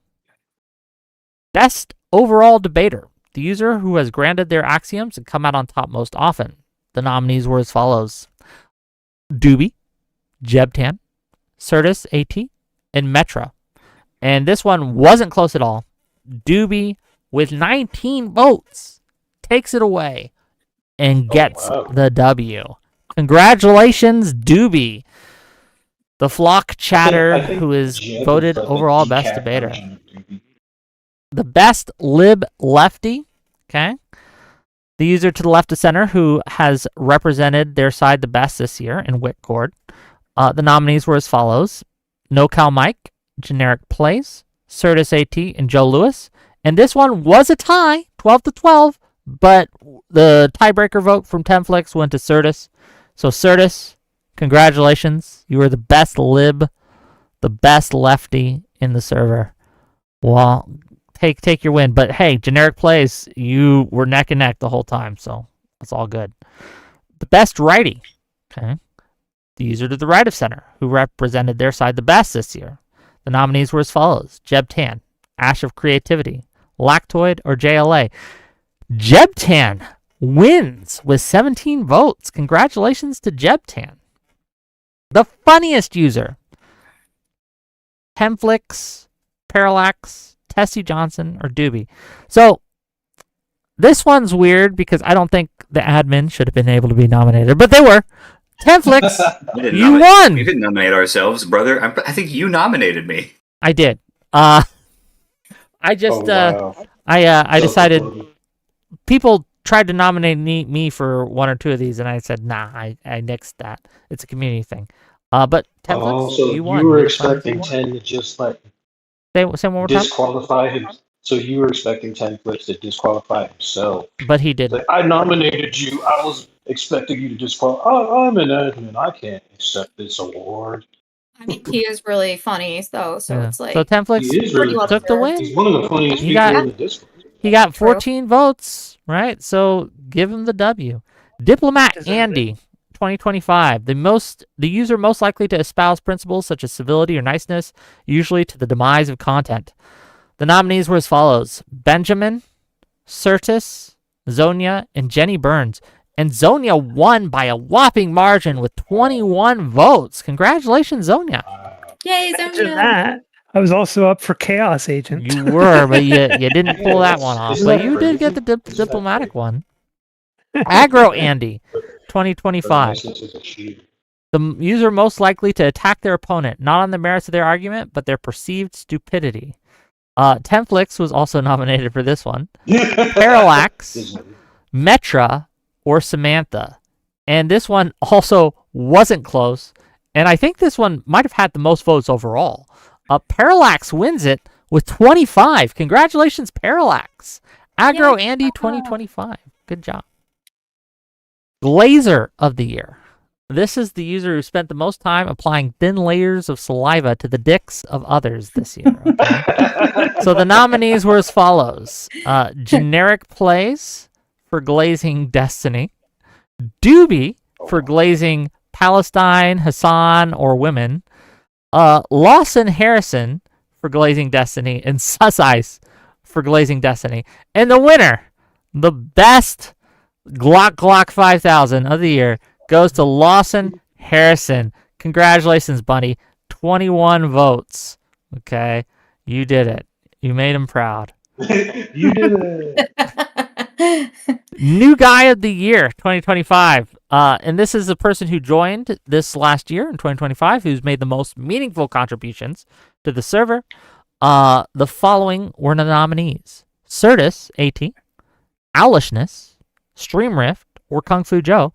Best overall debater. The user who has granted their axioms and come out on top most often. The nominees were as follows. Doobie, Jebtan, Certus AT, and Metra. And this one wasn't close at all. Doobie, with 19 votes, takes it away and gets the W. Congratulations, Doobie. The flock chatter, I think who is Jeb voted is the overall decaf best debater. version of Doobie. The best lib lefty, okay? The user to the left of center who has represented their side the best this year in Whitcord. The nominees were as follows. No Cal Mike, Generic Plays, Certus AT, and Joe Lewis. And this one was a tie, 12-12, but the tiebreaker vote from Tenflix went to Certus. So Certus, congratulations. You were the best lib, the best lefty in the server. Well, take your win. But hey, Generic Plays, you were neck and neck the whole time, so that's all good. The best righty, okay? The user to the right of center, who represented their side the best this year. The nominees were as follows. Jebtan, Ash of Creativity, Lactoid, or JLA. Jebtan wins with 17 votes. Congratulations to Jebtan. The funniest user. Tenflix, Parallax, Tessie Johnson, or Doobie. So this one's weird because I don't think the admin should have been able to be nominated, but they were. Tenflix, you won. We didn't nominate ourselves, brother. I think you nominated me. I did. I just wow. I decided Self-approval. people tried to nominate me for 1 or 2 of these, and I said nah. I nixed that. It's a community thing. But Tenflix, So you won. you were You're the finalist. expecting 10 to just like Say one more time. disqualify him. So you were expecting Tenflix to disqualify himself. But he didn't. Like, I nominated you. I was expecting you to disqualify. Oh, I'm an admin. I can't accept this award. I mean, he is really funny, though, so Yeah. it's like So Tenflix He is really well took the deserved. win. He's one of the funniest He people got- in the Discord. He got True. 14 votes, right? So give him the W. Diplomat Deserved it. Andy, 2025. The user most likely to espouse principles such as civility or niceness, usually to the demise of content. The nominees were as follows. Benjamin, Certus, Zonia, and Jenny Burns. And Zonia won by a whopping margin with 21 votes. Congratulations, Zonia. Yay, After Zonia. that, I was also up for Chaos Agent. You were, but you didn't pull that one off. Isn't But that you did get the crazy? diplomatic one. Aggro Andy, 2025. Niceness is a shield. The user most likely to attack their opponent, not on the merits of their argument, but their perceived stupidity. Tenflix was also nominated for this one. Parallax, Metra, or Samantha. And this one also wasn't close. And I think this one might have had the most votes overall. Parallax wins it with 25. Congratulations, Parallax. Aggro Andy 2025. Good job. Glazer of the year. This is the user who spent the most time applying thin layers of saliva to the dicks of others this year. Okay? So the nominees were as follows. Generic Plays for glazing Destiny. Doobie for glazing Palestine, Hassan, or women. Lawson Harrison for glazing Destiny. And Sus Ice for glazing Destiny. And the winner, the best Glock 5000 of the year, goes to Lawson Harrison. Congratulations, buddy. 21 votes. Okay, you did it. You made him proud. You did it. New Guy of the Year 2025. And this is a person who joined this last year in 2025 who's made the most meaningful contributions to the server. The following were the nominees. Certus, AT, Owlishness, StreamRift, or Kung Fu Joe.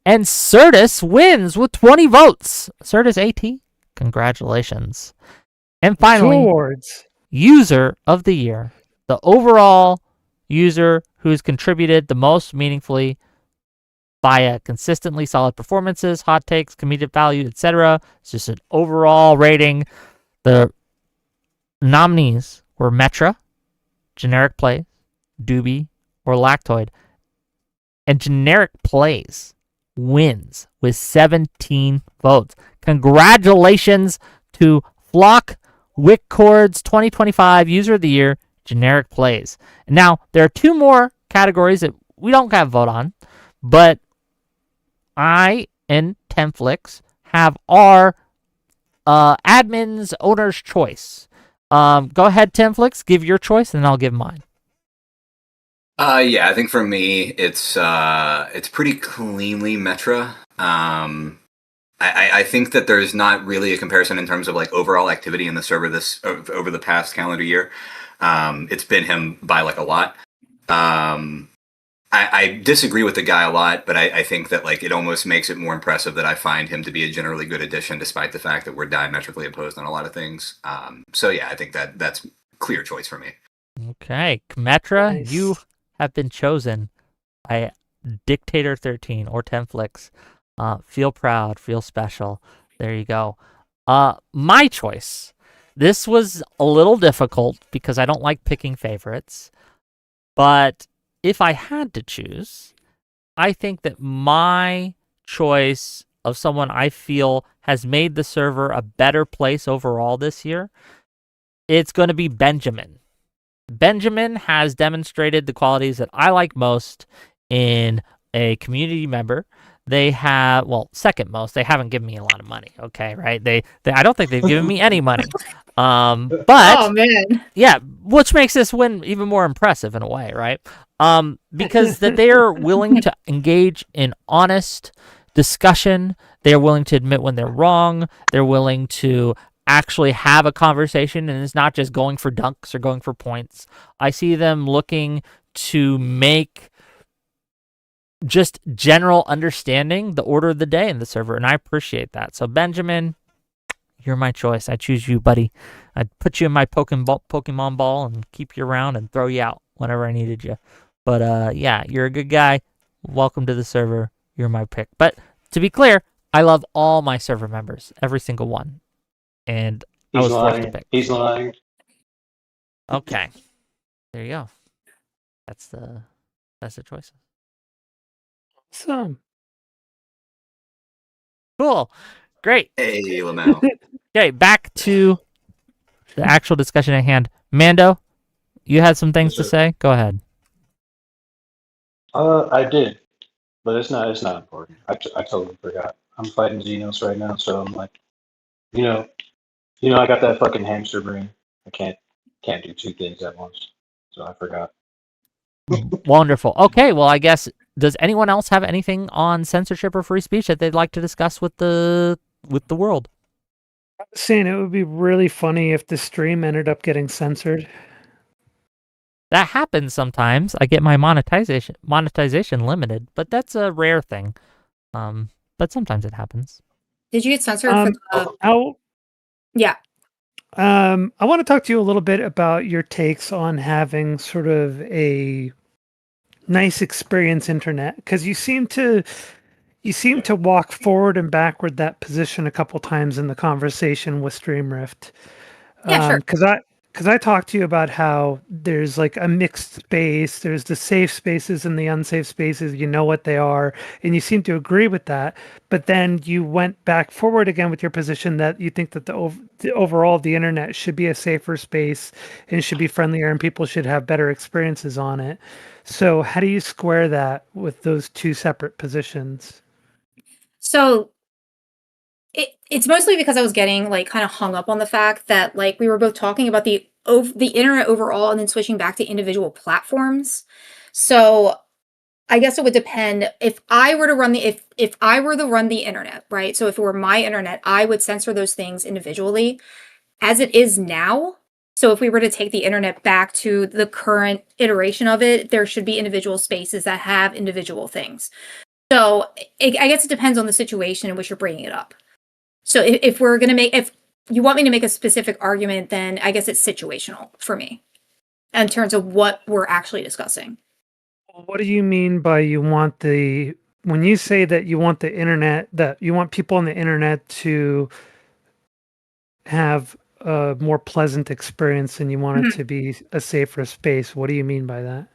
And Certus wins with 20 votes. Certus AT, congratulations. And Two finally, awards. User of the Year. The overall user who's contributed the most meaningfully via consistently solid performances, hot takes, comedic value, etc. It's just an overall rating. The nominees were Metra, Generic Plays, Doobie, or Lactoid. And Generic Plays wins with 17 votes. Congratulations to Flock Wickcord's 2025 User of the Year, Generic Plays. Now, there are two more categories that we don't have a vote on, but I and Temflix have our admin's owner's choice. Go ahead, Temflix, give your choice, and then I'll give mine. Yeah, I think for me, it's pretty cleanly Metra. I think that there's not really a comparison in terms of like overall activity in the server over the past calendar year. It's been him by like a lot. I disagree with the guy a lot, but I think that like it almost makes it more impressive that I find him to be a generally good addition, despite the fact that we're diametrically opposed on a lot of things. So yeah, I think that's clear choice for me. Okay, Metra, Nice. you have been chosen by Dictator 13 or Temflix. Feel proud, feel special. There you go. My choice. This was a little difficult because I don't like picking favorites. But if I had to choose, I think that my choice of someone I feel has made the server a better place overall this year, it's going to be Benjamin. Benjamin has demonstrated the qualities that I like most in a community member. They have, well, second most. They haven't given me a lot of money. Okay, right? They I don't think they've given me any money. But Oh man. yeah, which makes this win even more impressive in a way, right? Because that they are willing to engage in honest discussion. They are willing to admit when they're wrong. They're willing to actually have a conversation, and it's not just going for dunks or going for points. I see them looking to make just general understanding the order of the day in the server, and I appreciate that. So Benjamin, you're my choice. I choose you, buddy. I'd put you in my Pokemon ball and keep you around and throw you out whenever I needed you. But yeah, you're a good guy. Welcome to the server. You're my pick. But to be clear, I love all my server members, every single one. And I He's was forced to lying. pick. He's lying. Okay. There you go. That's the choices. Awesome. Cool. Great. Hey, Lamau. Okay, back to the actual discussion at hand. Mando, you had some things to Yes, say? Go ahead. I did, but it's not important. I totally forgot. I'm fighting Xenos right now, so I'm like, you know, I got that fucking hamster brain. I can't do two things at once, so I forgot. Wonderful. Okay, well, I guess, does anyone else have anything on censorship or free speech that they'd like to discuss with the world? I was saying it would be really funny if the stream ended up getting censored. That happens sometimes. I get my monetization limited, but that's a rare thing. But sometimes it happens. Did you get censored for the? Yeah. I want to talk to you a little bit about your takes on having sort of a nice experience internet, because you seem to You seem to walk forward and backward that position a couple times in the conversation with StreamRift. Yeah, sure. Because I talked to you about how there's like a mixed space, there's the safe spaces and the unsafe spaces, you know what they are, and you seem to agree with that. But then you went back forward again with your position that you think that the overall the internet should be a safer space and should be friendlier and people should have better experiences on it. So how do you square that with those two separate positions? So it's mostly because I was getting like kind of hung up on the fact that like we were both talking about the internet overall and then switching back to individual platforms. So I guess it would depend if I were to run the if I were to run the internet, right? So if it were my internet, I would censor those things individually as it is now. So if we were to take the internet back to the current iteration of it, there should be individual spaces that have individual things. So I guess it depends on the situation in which you're bringing it up. So if we're going to if you want me to make a specific argument, then I guess it's situational for me in terms of what we're actually discussing. What do you mean by when you say that you want the internet, that you want people on the internet to have a more pleasant experience and you want it Mhm. to be a safer space? What do you mean by that?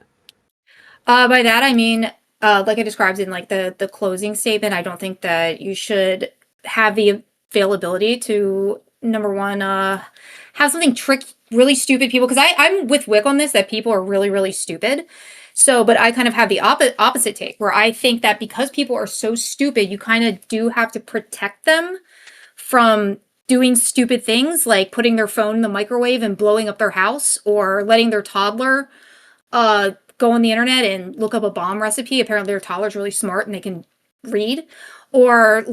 By that I mean, like I described in like the closing statement, I don't think that you should have the availability to number one, have something trick really stupid people because I'm with Wick on this that people are really really stupid. So, but I kind of have the opposite take where I think that because people are so stupid, you kind of do have to protect them from doing stupid things like putting their phone in the microwave and blowing up their house or letting their toddler go on the internet and look up a bomb recipe. Apparently their toddler's really smart and they can read. Or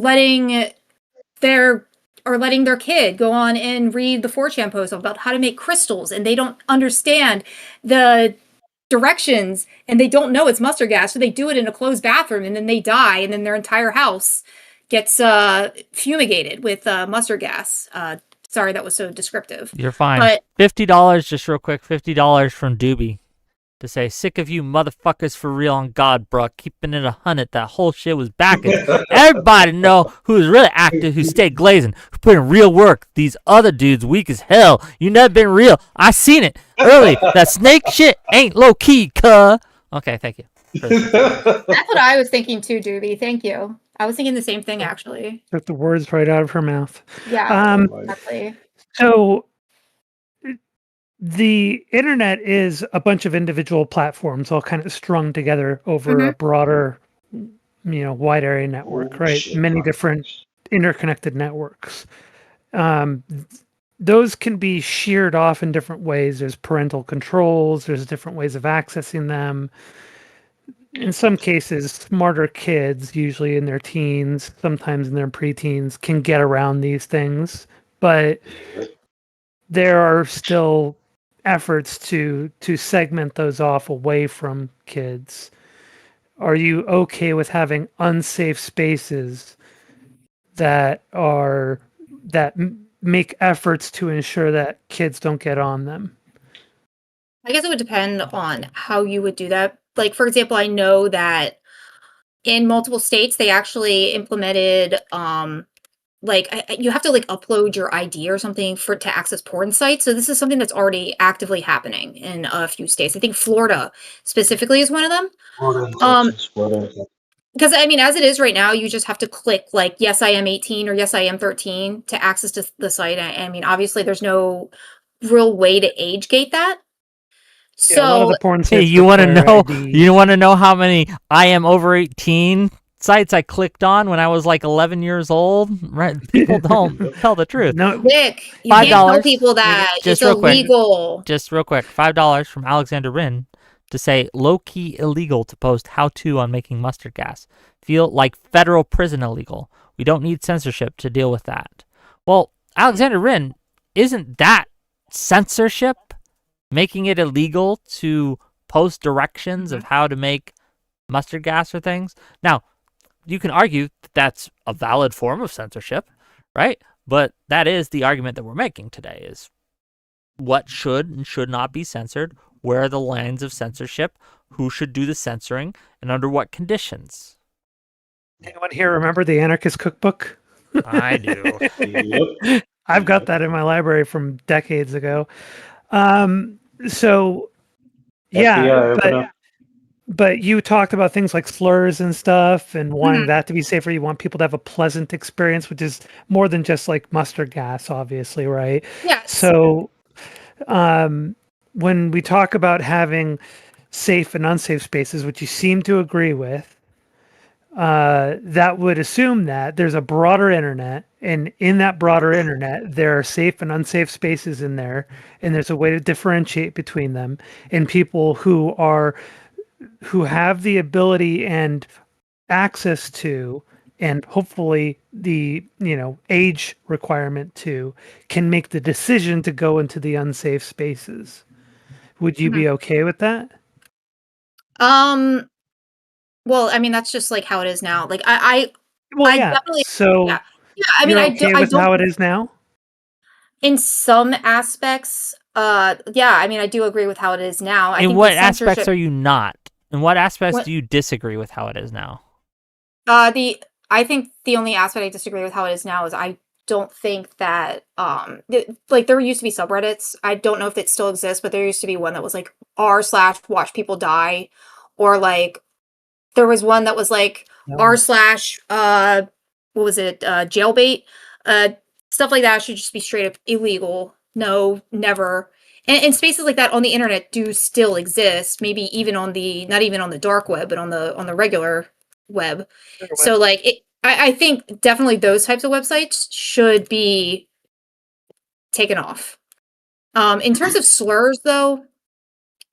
their letting their kid go on and read the 4chan post about how to make crystals and they don't understand the directions and they don't know it's mustard gas, so they do it in a closed bathroom and then they die and then their entire house gets fumigated with mustard gas. Sorry, that was so descriptive. You're fine. But $50, just real quick, $50 from Doobie to say, sick of you motherfuckers for real on God, bro. Keeping it 100. That whole shit was backing. Everybody know who's really active, who stayed glazing, who put in real work. These other dudes weak as hell. You never been real. I seen it early. That snake shit ain't low key, cuh. Okay, thank you. that's what I was thinking too, Doobie. Thank you. I was thinking the same thing actually. Took the words right out of her mouth. Yeah, exactly. So the internet is a bunch of individual platforms all kind of strung together over a broader, wide area network, right? Many different interconnected networks. Those can be sheared off in different ways. There's parental controls, there's different ways of accessing them. In some cases, smarter kids, usually in their teens, sometimes in their preteens, can get around these things. But there are still efforts to segment those off away from kids. Are you okay with having unsafe spaces that make efforts to ensure that kids don't get on them? I guess it would depend on how you would do that. Like, for example, I know that in multiple states they actually implemented you have to like upload your ID or something to access porn sites. So this is something that's already actively happening in a few states. I think Florida specifically is one of them. Because I mean, as it is right now, you just have to click like yes, I am 18 or yes, I am 13 to access to the site. I mean, obviously, there's no real way to age gate that. Yeah, a lot of So the porn Hey, sites you want to require know? ID. You want to know how many I am over 18 sites I clicked on when I was like 11 years old? Right? People don't tell the truth. No, Nick, you can't tell people that Just it's real quick. illegal. Just real quick, $5 from Alexander Rin to say low-key illegal to post how-to on making mustard gas. Feel like federal prison illegal. We don't need censorship to deal with that. Well, Alexander Rin, isn't that censorship? Making it illegal to post directions of how to make mustard gas or things? Now, you can argue that that's a valid form of censorship, right? But that is the argument that we're making today, is what should and should not be censored, where are the lines of censorship, who should do the censoring, and under what conditions. Anyone here remember the Anarchist Cookbook? I do. Yep. I've got that in my library from decades ago. So yeah, FBI, open up. but you talked about things like slurs and stuff and wanting Mhm. that to be safer. You want people to have a pleasant experience, which is more than just like mustard gas, obviously, right? Yes. So when we talk about having safe and unsafe spaces, which you seem to agree with, that would assume that there's a broader internet, and in that broader internet, there are safe and unsafe spaces in there, and there's a way to differentiate between them. And people who have the ability and access to, and hopefully the age requirement to, can make the decision to go into the unsafe spaces. Would you be okay with that? Well, I mean, that's just like how it is now. Like Well, I yeah. definitely, So yeah, yeah. I mean, you're okay I with don't. how it is now? In some aspects, yeah. I mean, I do agree with how it is now. I In think what the aspects censorship. are you not? In what aspects What do you disagree with how it is now? the I think the only aspect I disagree with how it is now is I don't think that like there used to be subreddits. I don't know if it still exists, but there used to be one that was like r/watch people die, or like there was one that was like No. r/ what was it, jailbait, uh stuff like that should just be straight up illegal. No, never. And spaces like that on the internet do still exist, maybe even on the, not even on the dark web, but on the regular web. So like I think definitely those types of websites should be taken off. In terms of slurs though,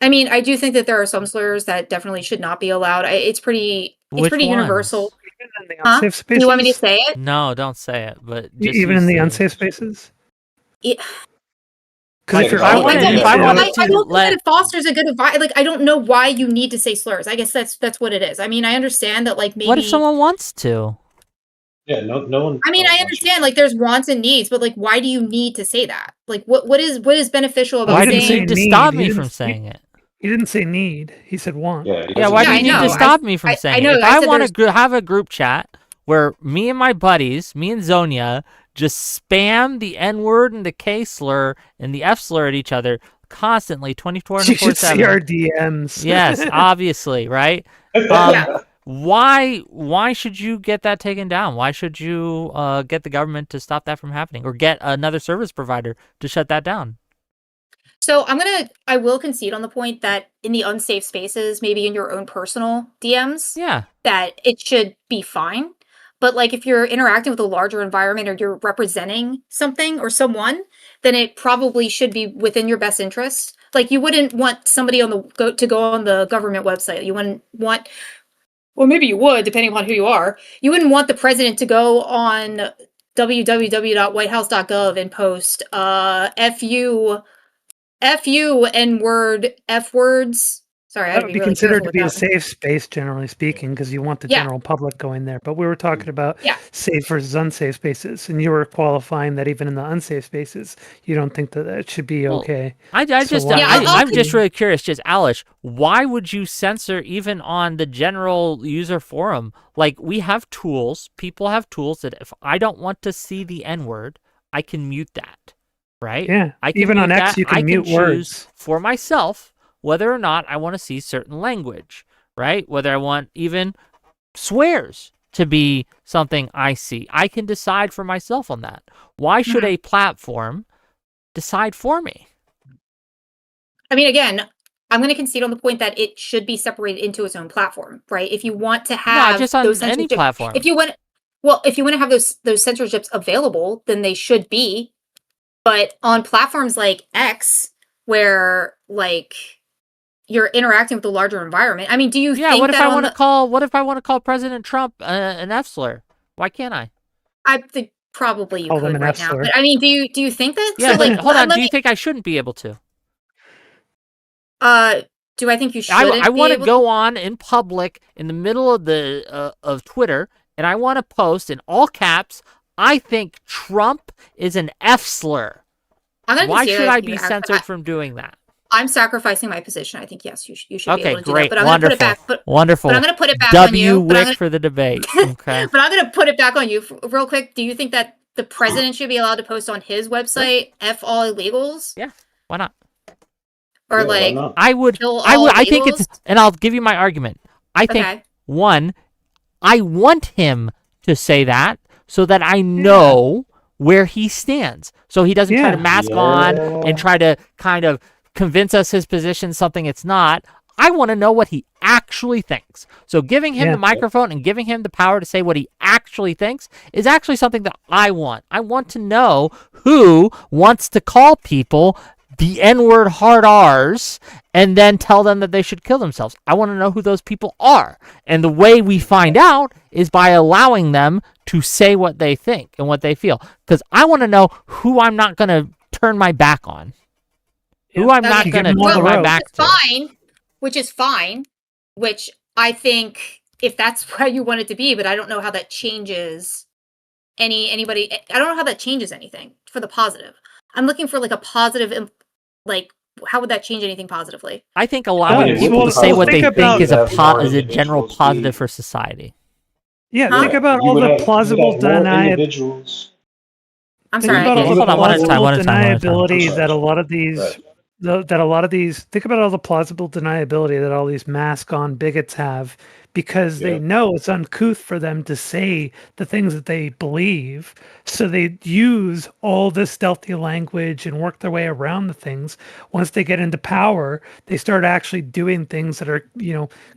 I mean, I do think that there are some slurs that definitely should not be allowed. It's pretty Which universal. ones? Even in the Huh? unsafe Do you want me to spaces? say it? No, don't say it. But just Even use in the the. unsafe spaces? It Because Like if you're if I out wanted, in if I I don't, wanted I to don't think that let, it fosters a good environment. Like, I don't know why you need to say slurs. I guess that's what it is. I mean, I understand that, like, what if maybe. someone wants to? Yeah, no one. I mean, No one I wants you understand, to. like, there's wants and needs, but like, why do you need to say that? Like, what is beneficial Well, about Why he do you didn't say saying? need to need. stop me from saying it? He didn't say need. He said want. Yeah, he Yeah, doesn't why Yeah, do need you I need to. to know. stop me from I saying it? know. If I I said want there's. to have a group chat where me and my buddies, me and Zonia, just spam the N word and the K slur and the F slur at each other constantly, You should see 24/7. our DMs. Yes, obviously, right? Yeah. Why should you get that taken down? Why should you get the government to stop that from happening, or get another service provider to shut that down? So I will concede on the point that in the unsafe spaces, maybe in your own personal DMs, Yeah. that it should be fine. But like if you're interacting with a larger environment or you're representing something or someone, then it probably should be within your best interest. Like you wouldn't want somebody to go on the government website. You wouldn't want, well, maybe you would, depending upon who you are. You wouldn't want the president to go on www.whitehouse.gov and post fu n word f words. Sorry, I had That to would be be really considered careful to with be a that. safe space, generally speaking, because you want the Yeah, general public going there. But we were talking about yeah. safe versus unsafe spaces, and you were qualifying that even in the unsafe spaces, you don't think that that should be Well, okay. I So just why Yeah, would I'll I'm you? just really curious, just Alice, why would you censor even on the general user forum? Like we have tools, people have tools that if I don't want to see the N word, I can mute that, right? Yeah, I can even on mute X, that. you I can can mute choose words. for myself whether or not I want to see certain language, right? Whether I want even swears to be something I see. I can decide for myself on that. Why should Mhm. a platform decide for me? I mean, again, I'm going to concede on the point that it should be separated into its own platform, right? If you want to No, have just those on any censorship, platform. if you want, well, if you want to have those censorships available, then they should be. But on platforms like X, where like you're interacting with the larger environment, I mean, do you Yeah, think that on the? what if I want to call President Trump an F slur? Why can't I? I think probably you Call them could an right F now, slur. but I mean, do you think that? Yeah, So like, but hold on. let Do you me. think I shouldn't be able to? Do I think you I shouldn't be want to able to? go on in public in the middle of the of Twitter, and I want to post in all caps. I think Trump is an F slur. I'm gonna Why concede should that I you be actually. censored from doing that? I'm sacrificing my position. I think yes, you should be Okay, able to do that. great, But I'm going to put it wonderful, back. wonderful. But I'm going to put it back on you. Wick for the debate. Okay. But I'm going to put it back on you real quick. Do you think that the president should be allowed to post on his website "F all illegals"? Yeah, why not? Or Yeah, why like not? I would. kill all I think it's, illegals? and I'll give you my argument. I think Okay. one, I want him to say that so that I know where he stands, so he doesn't try to Yeah. mask on and try to kind of convince us his position something it's not. I want to know what he actually thinks. So giving him Yeah. the microphone and giving him the power to say what he actually thinks is actually something that I want. I want to know who wants to call people the N-word hard R's and then tell them that they should kill themselves. I want to know who those people are. And the way we find out is by allowing them to say what they think and what they feel. Because I want to know who I'm not going to turn my back on. Who I'm not Okay. going to Give 'em all turn the my rope. back to. Which is fine. Which I think if that's where you want it to be, but I don't know how that changes anybody. I don't know how that changes anything for the positive. I'm looking for like a positive, like how would that change anything positively? I think allowing it people would to say what probably they think think about- is have a more general individuals positive be- for society. Yeah, Huh? think about You all would the have- you would plausible have more deniability. individuals. I'm Think sorry. about all Hold the on, one at a time, plausible one at a time, one at a time. deniability I'm that a sorry. lot of these Right. think about all the plausible deniability that all these mask on bigots have because they Yeah. know it's uncouth for them to say the things that they believe. So they use all this stealthy language and work their way around the things. Once they get into power, they start actually doing things that are,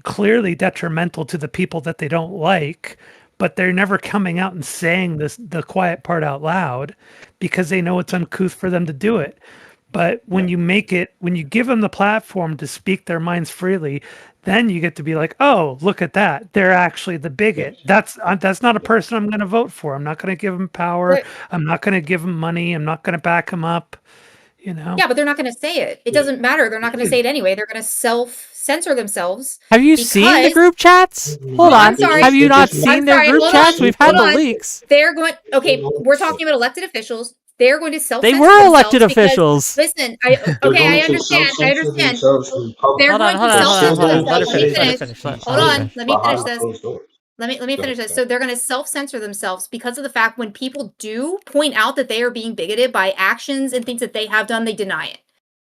clearly detrimental to the people that they don't like, but they're never coming out and saying the quiet part out loud because they know it's uncouth for them to do it. But when you when you give them the platform to speak their minds freely, then you get to be like, oh, look at that. They're actually the bigot. That's not a person I'm going to vote for. I'm not going to give them power. Right. I'm not going to give them money. I'm not going to back them up. Yeah, but they're not going to say it. It doesn't matter. They're not going to say it anyway. They're going to self-censor themselves. Have you seen the Because- group chats? Hold I'm on. sorry. Have you not I'm seen their sorry, group hold chats? on, We've had hold the on. leaks. They're going. Okay, we're talking about elected officials. They're going to They self-censor were themselves elected because- officials. Listen, They're I going to understand. I self-censor understand. themselves in public. They're Hold going on, to self-censor hold on. themselves. Let her Let me finish. finish. Let Hold on. Let me finish Behind this. closed doors. Let me finish this. Go. So they're going to self-censor themselves because of the fact when people do point out that they are being bigoted by actions and things that they have done, they deny it.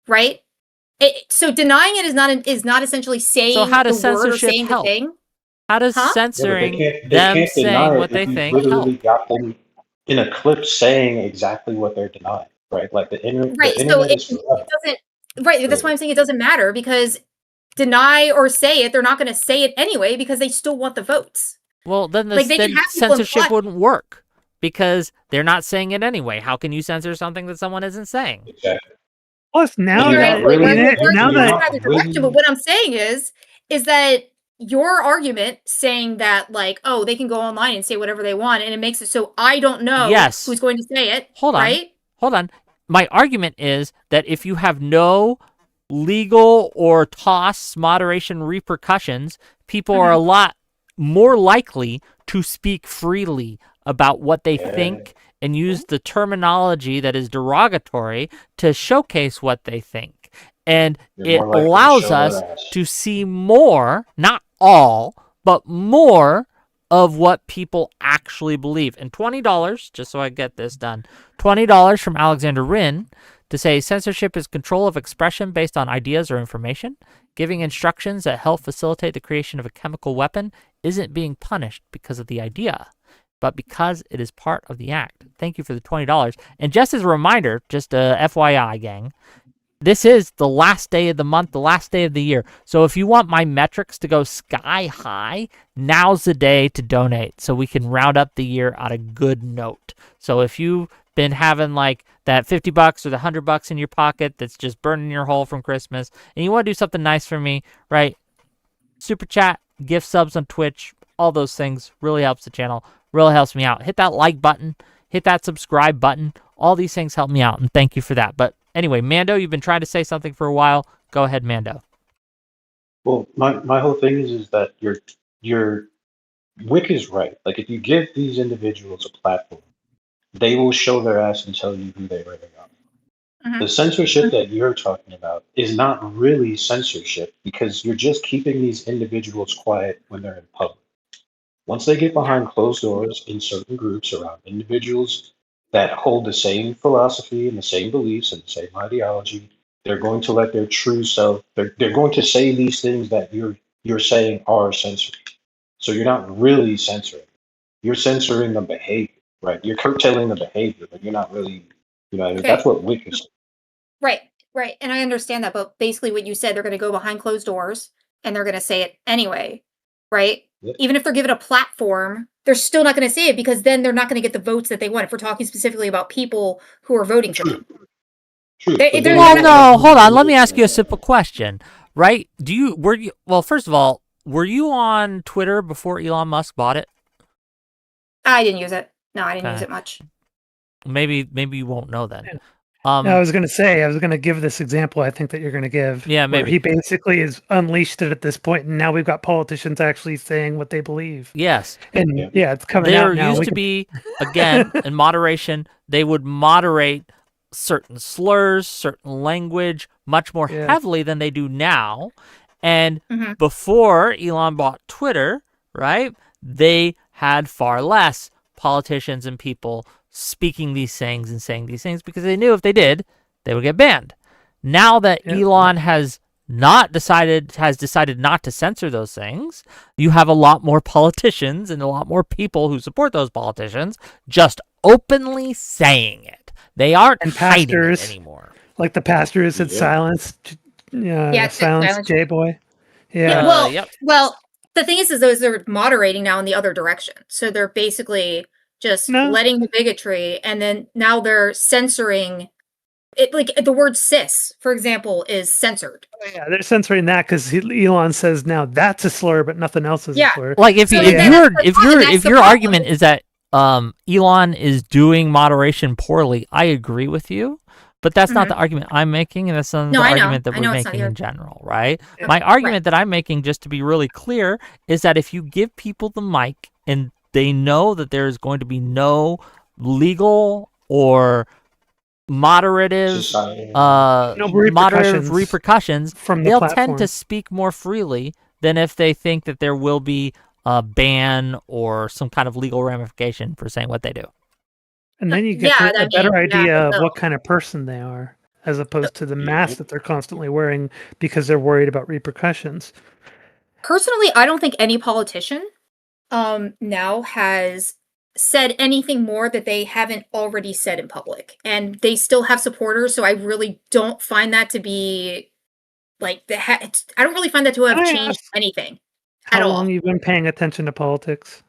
Right? So denying it is not essentially saying So how does the word or censorship saying help? the thing. How does Huh? Yeah, but censoring they them can't saying deny what it they if you think literally help? got them in a clip saying exactly what they're denying, right? Like the Right. So internet it is forever. doesn't. Right. That's why I'm saying it doesn't matter because deny or say it, they're not going to say it anyway because they still want the votes. Well, then Like, they can then have people censorship imply- wouldn't work because they're not saying it anyway. How can you censor something that someone isn't saying? Exactly. Plus, now you're that not really- now you're that not either direction, but what I'm saying is that your argument saying that like, oh, they can go online and say whatever they want, and it makes it so I don't know Yes. who's going to say it. Hold on. Right? Hold on. My argument is that if you have no legal or TOS moderation repercussions, people are a lot more likely to speak freely about what they think and use the terminology that is derogatory to showcase what they think. And You're it more likely to allows show us that ass. to see more, not all, but more of what people actually believe. And $20, just so I get this done, $20 from Alexander Rin to say censorship is control of expression based on ideas or information. Giving instructions that help facilitate the creation of a chemical weapon isn't being punished because of the idea, but because it is part of the act. Thank you for the $20. And just as a reminder, just a FYI, gang, this is the last day of the month, the last day of the year. So if you want my metrics to go sky high, now's the day to donate so we can round up the year on a good note. So if you've been having like that $50 or the $100 in your pocket that's just burning your hole from Christmas and you want to do something nice for me, right? Super chat, gift subs on Twitch, all those things really helps the channel, really helps me out. Hit that like button, hit that subscribe button. All these things help me out, and thank you for that. But anyway, Mando, you've been trying to say something for a while. Go ahead, Mando. Well, my whole thing is that your Wick is right. Like if you give these individuals a platform, they will show their ass and tell you who they really are. The censorship that you're talking about is not really censorship because you're just keeping these individuals quiet when they're in public. Once they get Yeah. behind closed doors in certain groups around individuals that hold the same philosophy and the same beliefs and the same ideology, they're going to let their true self, they're going to say these things that you're saying are censored. So you're not really censoring. You're censoring the behavior, right? You're curtailing the behavior, but you're not really, you know, what I mean, Okay. that's what Wick is. Right. Right. And I understand that, but basically what you said, they're going to go behind closed doors and they're going to say it anyway, right? Yeah. Even if they're given a platform, they're still not going to say it because then they're not going to get the votes that they want. If we're talking specifically about people who are voting for them, True. They- But they're then Well, not- no, hold on. Let me ask you a simple question, right? Well, first of all, were you on Twitter before Elon Musk bought it? I didn't use it. No, I didn't Okay. use it much. Maybe you won't know then. I was going to say, I was going to give this example I think that you're going to give. Yeah, where maybe. he basically has unleashed it at this point, and now we've got politicians actually saying what they believe. Yes. And yeah, it's coming There out now. used to be, again, in moderation, they would moderate certain slurs, certain language much more Yeah. heavily than they do now. And Mhm. before Elon bought Twitter, right, they had far less politicians and people speaking these things and saying these things because they knew if they did, they would get banned. Now that Yep. Elon has decided not to censor those things, you have a lot more politicians and a lot more people who support those politicians just openly saying it. They aren't And hiding it pastors. anymore. Like the pastor who said Yeah. silence, Yeah, silence J-boy. Yeah, Yeah. well, Yep. well, the thing is those are moderating now in the other direction. So they're basically just No. letting the bigotry, and then now they're censoring it. Like the word "cis," for example, is censored. Yeah, they're censoring that because Elon says now that's a slur, but nothing else is Yeah. a slur. Like if So you, then that's the problem, that's if the your problem. argument is that Elon is doing moderation poorly, I agree with you. But that's not the argument I'm making, and that's not No, the I know. argument that I we're know it's not making your- in general, right? Yeah. My argument that I'm making, just to be really clear, is that if you give people the mic and they know that there's going to be no legal or moderative Society. moderative repercussions, from the they'll platform. tend to speak more freely than if they think that there will be a ban or some kind of legal ramification for saying what they do. And then you get Yeah, a I better mean, yeah, idea of so- what kind of person they are, as opposed to the mask that they're constantly wearing because they're worried about repercussions. Personally, I don't think any politician now has said anything more that they haven't already said in public, and they still have supporters. So I really don't find that to be like I don't really find that to have Can I changed ask anything at How all. long you've been paying attention to politics?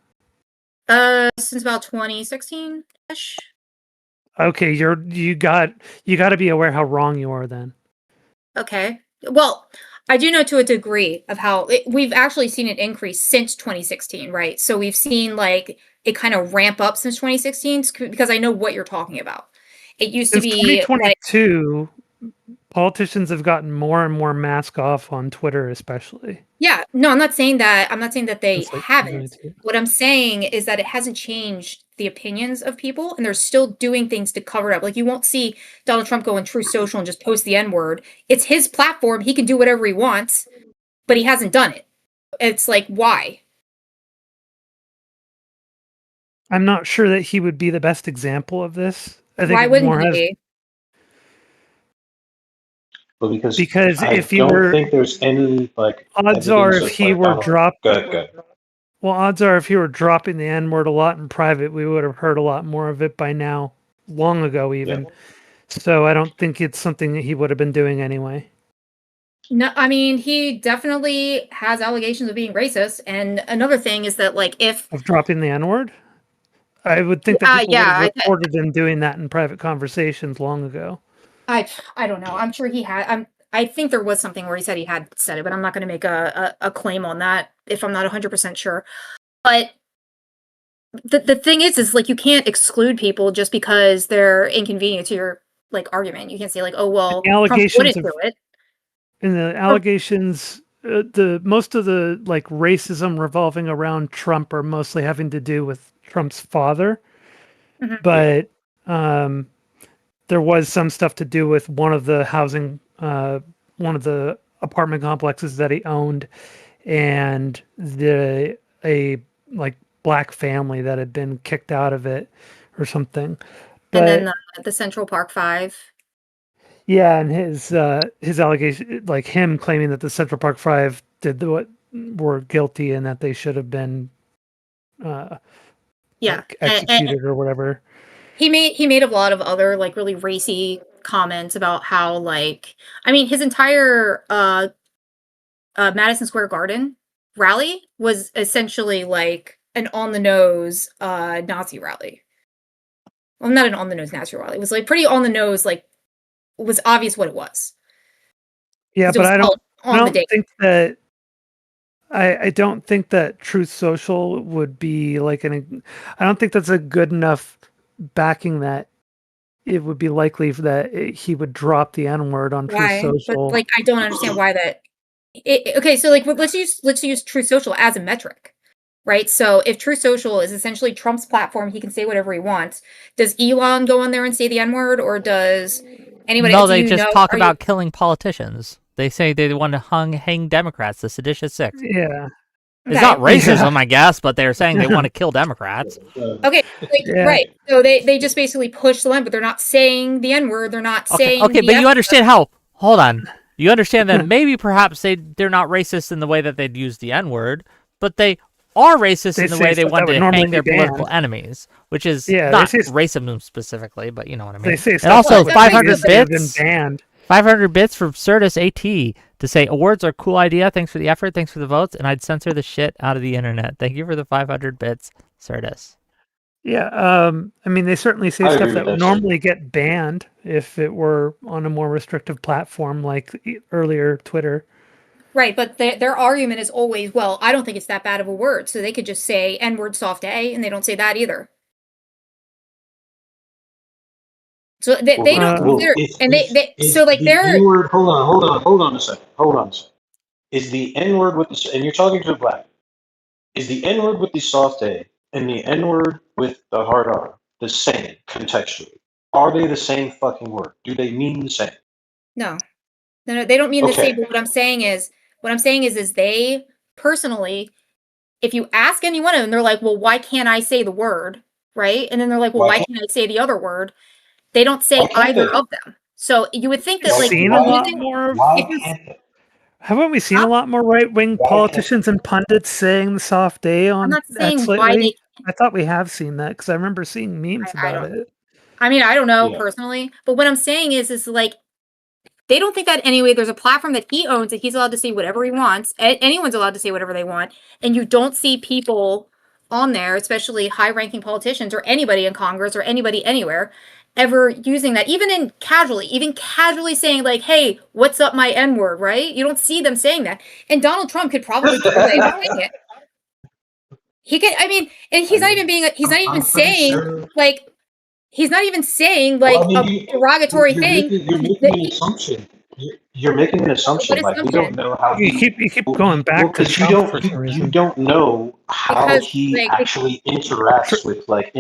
Since about 2016 ish. Okay, you got to be aware how wrong you are then. Okay. Well, I do know to a degree of how we've actually seen an increase since 2016, right? So we've seen like it kind of ramp up since 2016 because I know what you're talking about. It used to Since be like 2022, politicians have gotten more and more mask off on Twitter, especially. yeah, no, I'm not saying that. I'm not saying that they Since, like, haven't. 2022. What I'm saying is that it hasn't changed the opinions of people, and they're still doing things to cover it up. Like you won't see Donald Trump go on True Social and just post the N-word. It's his platform; he can do whatever he wants, but he hasn't done it. It's like why? I'm not sure that he would be the best example of this. I think Why it wouldn't more he has be? But because I if he don't were think there's any like odds are evidence if of, he like, were Donald- dropped Go ahead. well, odds are if he were dropping the N-word a lot in private, we would have heard a lot more of it by now, long ago even. Yeah. So I don't think it's something that he would have been doing anyway. No, I mean he definitely has allegations of being racist. And another thing is that like if Of dropping the N-word? I would think that people would yeah, have reported him doing that in private conversations long ago. I don't know. I'm sure he had. I think there was something where he said he had said it, but I'm not going to make a claim on that if I'm not 100% sure. But the thing is like you can't exclude people just because they're inconvenient to your like argument. You can't say like, oh well, The Trump allegations wouldn't do it. And the allegations, the most of the like racism revolving around Trump are mostly having to do with Trump's father. Mhm. But there was some stuff to do with one of the one of the apartment complexes that he owned, and a like black family that had been kicked out of it or something. But And then the Central Park Five. yeah, and his allegation, like him claiming that the Central Park Five what were guilty and that they should have been Yeah, like executed or whatever. he made a lot of other like really racy comments about how like his entire Madison Square Garden rally was essentially like an on the nose Nazi rally. Well, not an on the nose Nazi rally. It was like pretty on the nose, like it was obvious what it was. Yeah, but I don't date. think that I don't think that Truth Social would be like I don't think that's a good enough backing that it would be likely that he would drop the N-word on Truth Social. But like I don't understand why that. Okay, so like let's use Truth Social as a metric, right? So if Truth Social is essentially Trump's platform, he can say whatever he wants. Does Elon go on there and say the N-word, or does anybody? No, they just talk about killing politicians. They say they want to hang Democrats, the seditious six. Yeah. It's not racism, I guess, but they're saying they want to kill Democrats. Okay, right. So they just basically push the line, but they're not saying the N-word. They're not saying. Okay, but you understand how? Hold on. You understand that maybe perhaps they're not racist in the way that they'd use the N-word, but they are racist in the way they want to hang their political enemies, which is not racism specifically, but you know what I mean. They say and also 500 bits. 500 bits from Certus AT to say awards are a cool idea. Thanks for the effort. Thanks for the votes. And I'd censor the shit out of the internet. Thank you for the 500 bits, Certus. Yeah. They certainly say stuff that would normally get banned if it were on a more restrictive platform like earlier Twitter. Right, but their argument is always, well, I don't think it's that bad of a word. So they could just say N-word soft A, and they don't say that either. So they don't consider, they're N-word. Hold on a second. Is the N-word with the, and you're talking to a black, is the N-word with the soft A and the N-word with the hard R the same contextually? Are they the same fucking word? Do they mean the same? No, they don't mean the same. But what I'm saying is they personally, if you ask any one of them, they're like, well, why can't I say the word, right? And then they're like, well, why can't I say the other word? They don't say either of them. So you would think that like seen a lot more. Haven't we seen a lot more right-wing politicians and pundits saying the soft A on X lately? I thought we have seen that because I remember seeing memes about it. I mean, I don't know personally, but what I'm saying is like they don't think that anyway. There's a platform that he owns that he's allowed to say whatever he wants. Anyone's allowed to say whatever they want, and you don't see people on there, especially high-ranking politicians or anybody in Congress or anybody anywhere, ever using that, even casually saying like, hey, what's up my N-word, right? You don't see them saying that. And Donald Trump could probably do it. He could, and he's not even saying a derogatory thing. You're making an assumption. You're making an assumption. Like we don't know how you keep going back to Trump you don't know how he actually interacts with like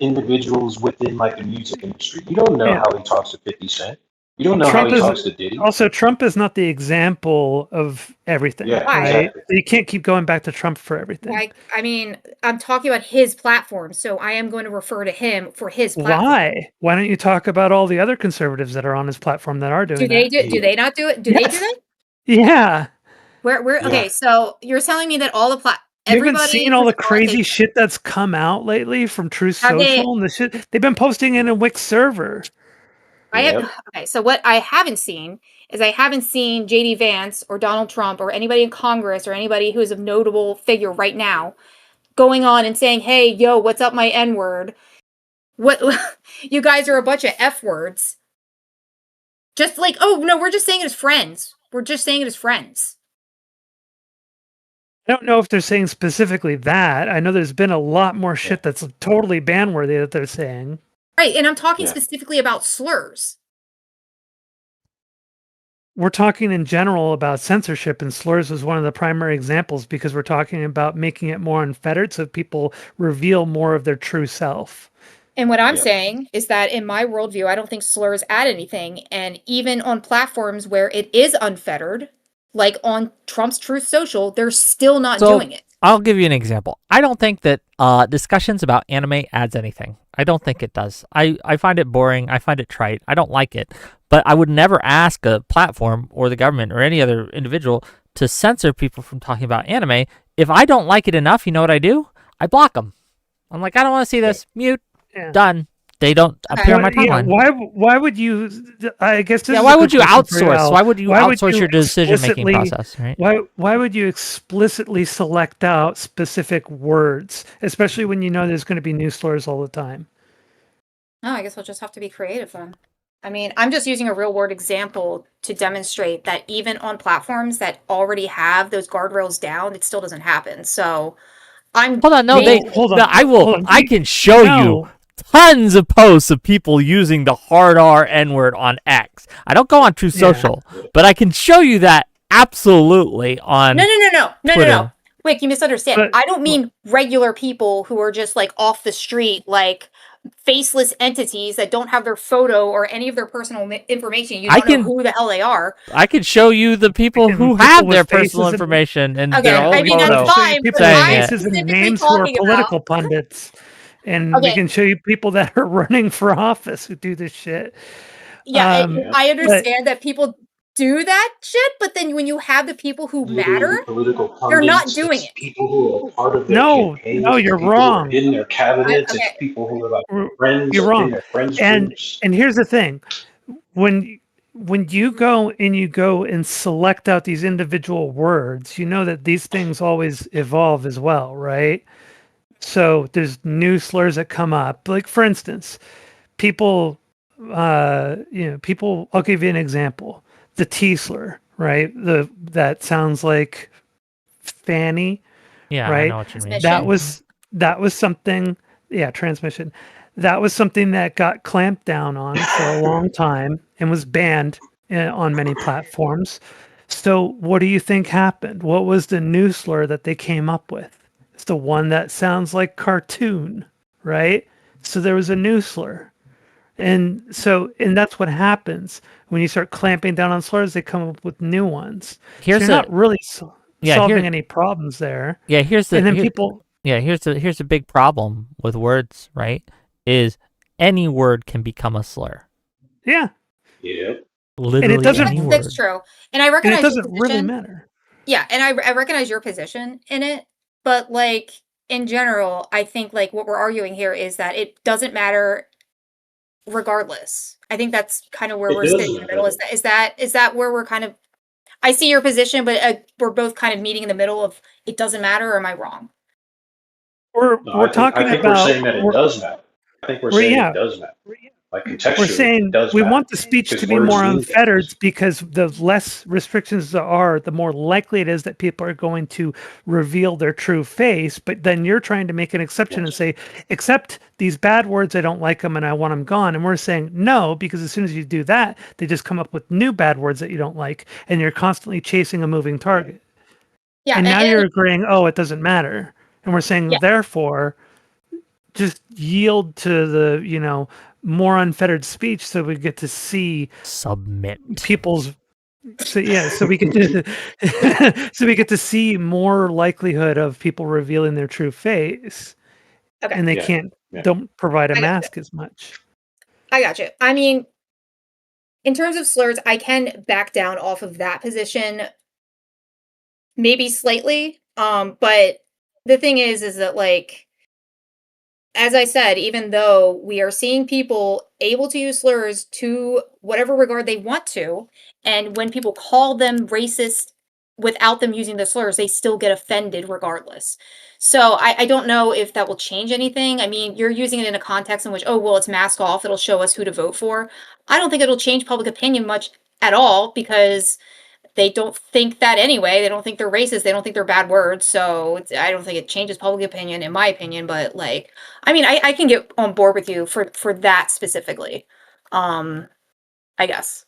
individuals within like the music industry. You don't know how he talks to 50 Cent. You don't know how he talks to Diddy. Also, Trump is not the example of everything. Yeah, right? Exactly. You can't keep going back to Trump for everything. I'm talking about his platform, so I am going to refer to him for his platform. Why? Why don't you talk about all the other conservatives that are on his platform that are doing do they do they not do it? Do they do that? Yeah. Okay, so you're telling me that all the you haven't seen all the crazy shit that's come out lately from Truth Social and the shit they've been posting in a Wix server. So what I haven't seen is JD Vance or Donald Trump or anybody in Congress or anybody who is a notable figure right now going on and saying, hey, yo, what's up my N-word? What you guys are a bunch of F words. Just like, oh no, we're just saying it as friends. I don't know if they're saying specifically that. I know there's been a lot more shit that's totally ban-worthy that they're saying. Right, and I'm talking specifically about slurs. We're talking in general about censorship, and slurs was one of the primary examples because we're talking about making it more unfettered so people reveal more of their true self. And what I'm Yeah. saying is that in my worldview, I don't think slurs add anything. And even on platforms where it is unfettered, like on Trump's Truth Social, they're still not So doing it. I'll give you an example. I don't think that discussions about anime adds anything. I don't think it does. I find it boring. I find it trite. I don't like it. But I would never ask a platform or the government or any other individual to censor people from talking about anime. If I don't like it enough, you know what I do? I block them. I'm like, I don't want to see this. Mute. Yeah. Done. They don't appear on my Yeah, timeline. why would you? I guess this Yeah, is why a would good you question for outsource? Al. Why would you Why would outsource you your decision-making explicitly- process, right? Why would you explicitly select out specific words, especially when you know there's going to be new slurs all the time? No, I guess we'll just have to be creative then. I mean, I'm just using a real world example to demonstrate that even on platforms that already have those guardrails down, it still doesn't happen. So I'm Hold on, no, making- Hold on. no, I will. hold on. I can show you No. tons of posts of people using the hard R N word on X. I don't go on True Yeah. Social, but I can show you that absolutely on. No. Twitter. Wait, you misunderstand. But- I don't mean regular people who are just like off the street, like faceless entities that don't have their photo or any of their personal information. You I don't know can- who the hell they are. I can show you the people Freaking who people have with their faces personal and- information and Okay, their whole I mean, that's photo. fine, but People saying with it. faces and specifically names who are talking about- political pundits, and we Okay. can show you people that are running for office who do this shit. Yeah, Um, I understand that people do that shit, but then when you have the people who matter, Political pundits, they're not doing it's it. people who are part of their No, campaigns. no, it's you're people who are wrong. in their cabinets. Okay. It's people who are like R- friends. You're wrong. In their friends And groups. and here's the thing, when you go and select out these individual words, you know that these things always evolve as well, right? So there's new slurs that come up. Like for instance, people, people. I'll give you an example. The T slur, right? That sounds like Fanny. Yeah, I Right? know what you mean. Transmission. That was something. Yeah, transmission. That was something that got clamped down on for a long time and was banned on many platforms. So, what do you think happened? What was the new slur that they came up with? It's the one that sounds like cartoon, right? So there was a new slur. And that's what happens when you start clamping down on slurs. They come up with new ones. Here's so the- you're not really Yeah, solving here- any problems there. Yeah, here's the And then here- people, Yeah, here's a big problem with words, right? Is any word can become a slur. yeah, Yeah. Literally doesn't- any word. That's true. And I and recognize it your doesn't really position. matter. Yeah, and I recognize your position in it, but like in general, I think like what we're arguing here is that it doesn't matter regardless. I think that's kind of where It we're does sitting in the middle. matter. Is that where we're kind of? I see your position, but we're both kind of meeting in the middle of it doesn't matter. Or am I wrong? We're No, talking I think about. we're saying that it does matter. I think we're saying it does matter. Like contextually, We're saying it does we matter. want the speech Because to be words more mean unfettered things. because the less restrictions there are, the more likely it is that people are going to reveal their true face. But then you're trying to make an exception and say, except these bad words, I don't like them and I want them gone. And we're saying no, because as soon as you do that, they just come up with new bad words that you don't like, and you're constantly chasing a moving target. Yeah, And now you're agreeing, oh, it doesn't matter. And we're saying, Yeah. therefore, just yield to the, more unfettered speech so we get to see Submit. people's so we get to see more likelihood of people revealing their true face. Okay. And they Yeah. don't provide a I got mask as much. I got you. I mean, in terms of slurs, I can back down off of that position, maybe slightly. But the thing is that like, as I said, even though we are seeing people able to use slurs to whatever regard they want to, and when people call them racist without them using the slurs, they still get offended regardless. So I don't know if that will change anything. I mean, you're using it in a context in which, oh, well, it's mask off. It'll show us who to vote for. I don't think it'll change public opinion much at all because they don't think that anyway. They don't think they're racist. They don't think they're bad words. So I don't think it changes public opinion, in my opinion. But like, I mean, I can get on board with you for that specifically. I guess.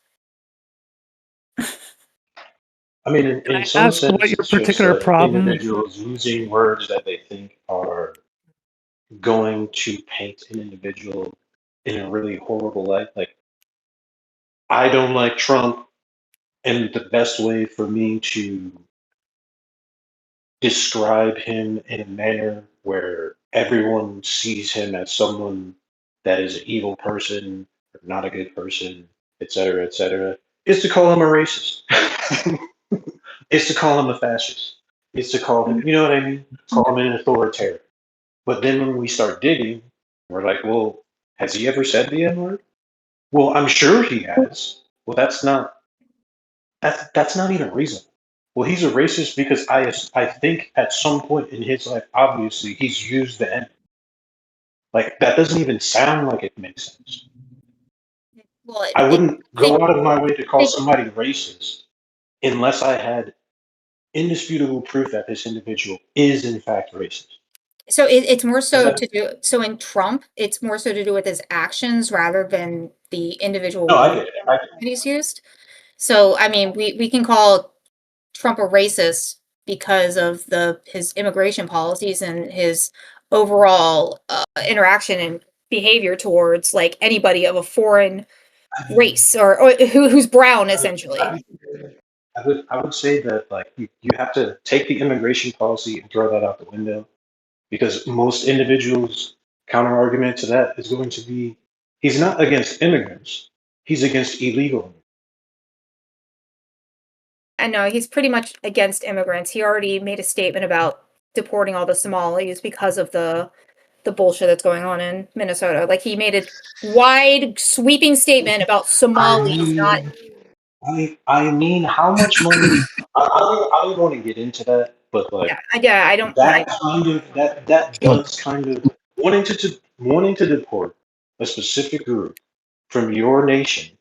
I mean, Can I in some ask sense, what your it's just particular problem- individuals using words that they think are going to paint an individual in a really horrible light. Like, I don't like Trump, and the best way for me to describe him in a manner where everyone sees him as someone that is an evil person or not a good person, et cetera, is to call him a racist. It's to call him a fascist. It's to call him, you know what I mean? Call him an authoritarian. But then when we start digging, we're like, well, has he ever said the N word? Well, I'm sure he has. Well, that's not even reasonable. Well, he's a racist because I think at some point in his life, obviously, he's used the N. Like, that doesn't even sound like it makes sense. Well, I wouldn't go out of my way to call they- somebody racist unless I had indisputable proof that this individual is in fact racist. so it's more so That, to do. So in Trump, it's more so to do with his actions rather than the individual no, I word get it. I get that he's used. So I mean, we can call Trump a racist because of his immigration policies and his overall interaction and behavior towards like anybody of a foreign race or who's brown essentially. I would say that like you have to take the immigration policy and throw that out the window because most individuals counter argument to that is going to be he's not against immigrants, he's against illegal. And no, he's pretty much against immigrants. He already made a statement about deporting all the Somalis because of the bullshit that's going on in Minnesota. Like he made a wide sweeping statement about I Somalis not. mean, I mean, how much money? I don't want to get into that, but like Yeah, I don't. that does kind of wanting to deport a specific group from your nation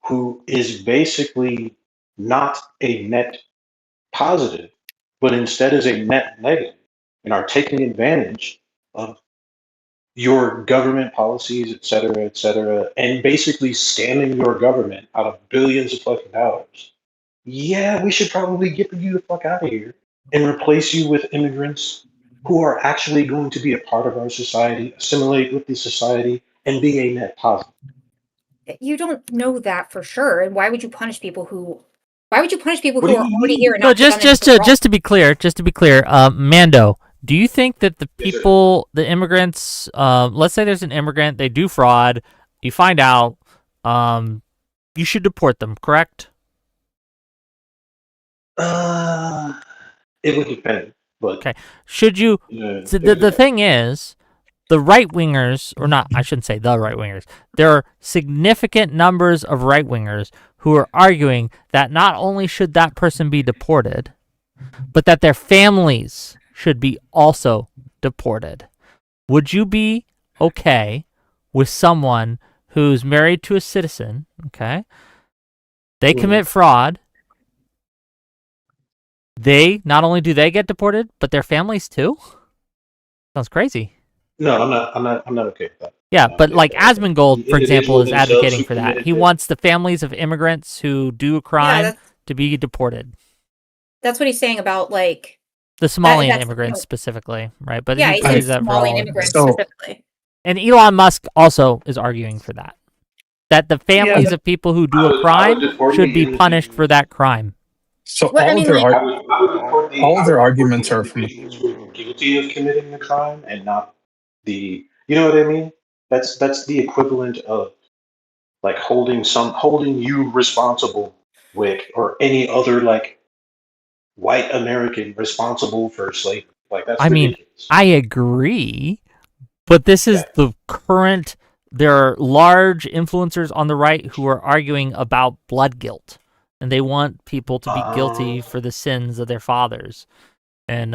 who is basically not a net positive, but instead is a net negative, and are taking advantage of your government policies, et cetera, and basically scamming your government out of billions of fucking dollars. Yeah, we should probably get you the fuck out of here and replace you with immigrants who are actually going to be a part of our society, assimilate with the society, and be a net positive. You don't know that for sure. And why would you punish people who? Why would you punish people What who do are you already mean? here and No, not put them in the wrong? just to be clear, Mando, do you think that the Yes, sir. people, the immigrants, let's say there's an immigrant, they do fraud, you find out, you should deport them, correct? It would depend, but Okay. Should you? So the thing is, the right wingers, or not, I shouldn't say the right wingers. There are significant numbers of right wingers who are arguing that not only should that person be deported, but that their families should be also deported. Would you be okay with someone who's married to a citizen? Okay, they commit fraud. They not only do they get deported, but their families too. Sounds crazy. no, I'm not okay with that. Yeah, I'm not but okay like with that. Asmongold, The for example, individual is themselves advocating who for that. committed He the wants the families of immigrants who do a crime to be deported. That's what he's saying about like The Somalian that's immigrants specifically, right? But yeah, he he said plays that for Somalian all. immigrants So- specifically. And Elon Musk also is arguing for that. That the families of people who do I a would crime deport should the be punished for that crime. So Well, I all of mean, their like- I would deport the all of their I would deport arguments the are from individuals who are guilty of committing the crime and not the you know what I mean? That's the equivalent of like holding you responsible, Wick, or any other like white American responsible for slavery. Like that's I mean, ridiculous. I agree, but this is the current. There are large influencers on the right who are arguing about blood guilt, and they want people to be guilty for the sins of their fathers, and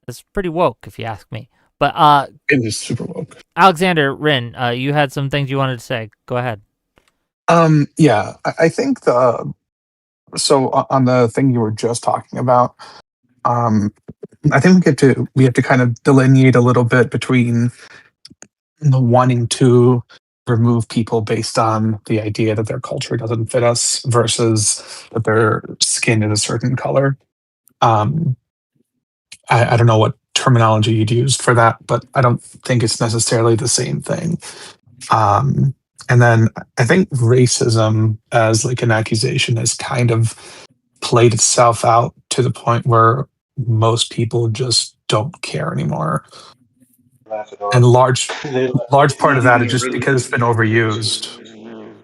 it's pretty woke if you ask me. But it is super woke. Alexander Rin, you had some things you wanted to say. Go ahead. Yeah, I think on the thing you were just talking about, I think we have to kind of delineate a little bit between the wanting to remove people based on the idea that their culture doesn't fit us versus that their skin is a certain color. I don't know what terminology you'd use for that, but I don't think it's necessarily the same thing. And then I think racism as like an accusation has kind of played itself out to the point where most people just don't care anymore. Laugh it off. And large It's part not of that even is a just really because it's been good overused. criticism.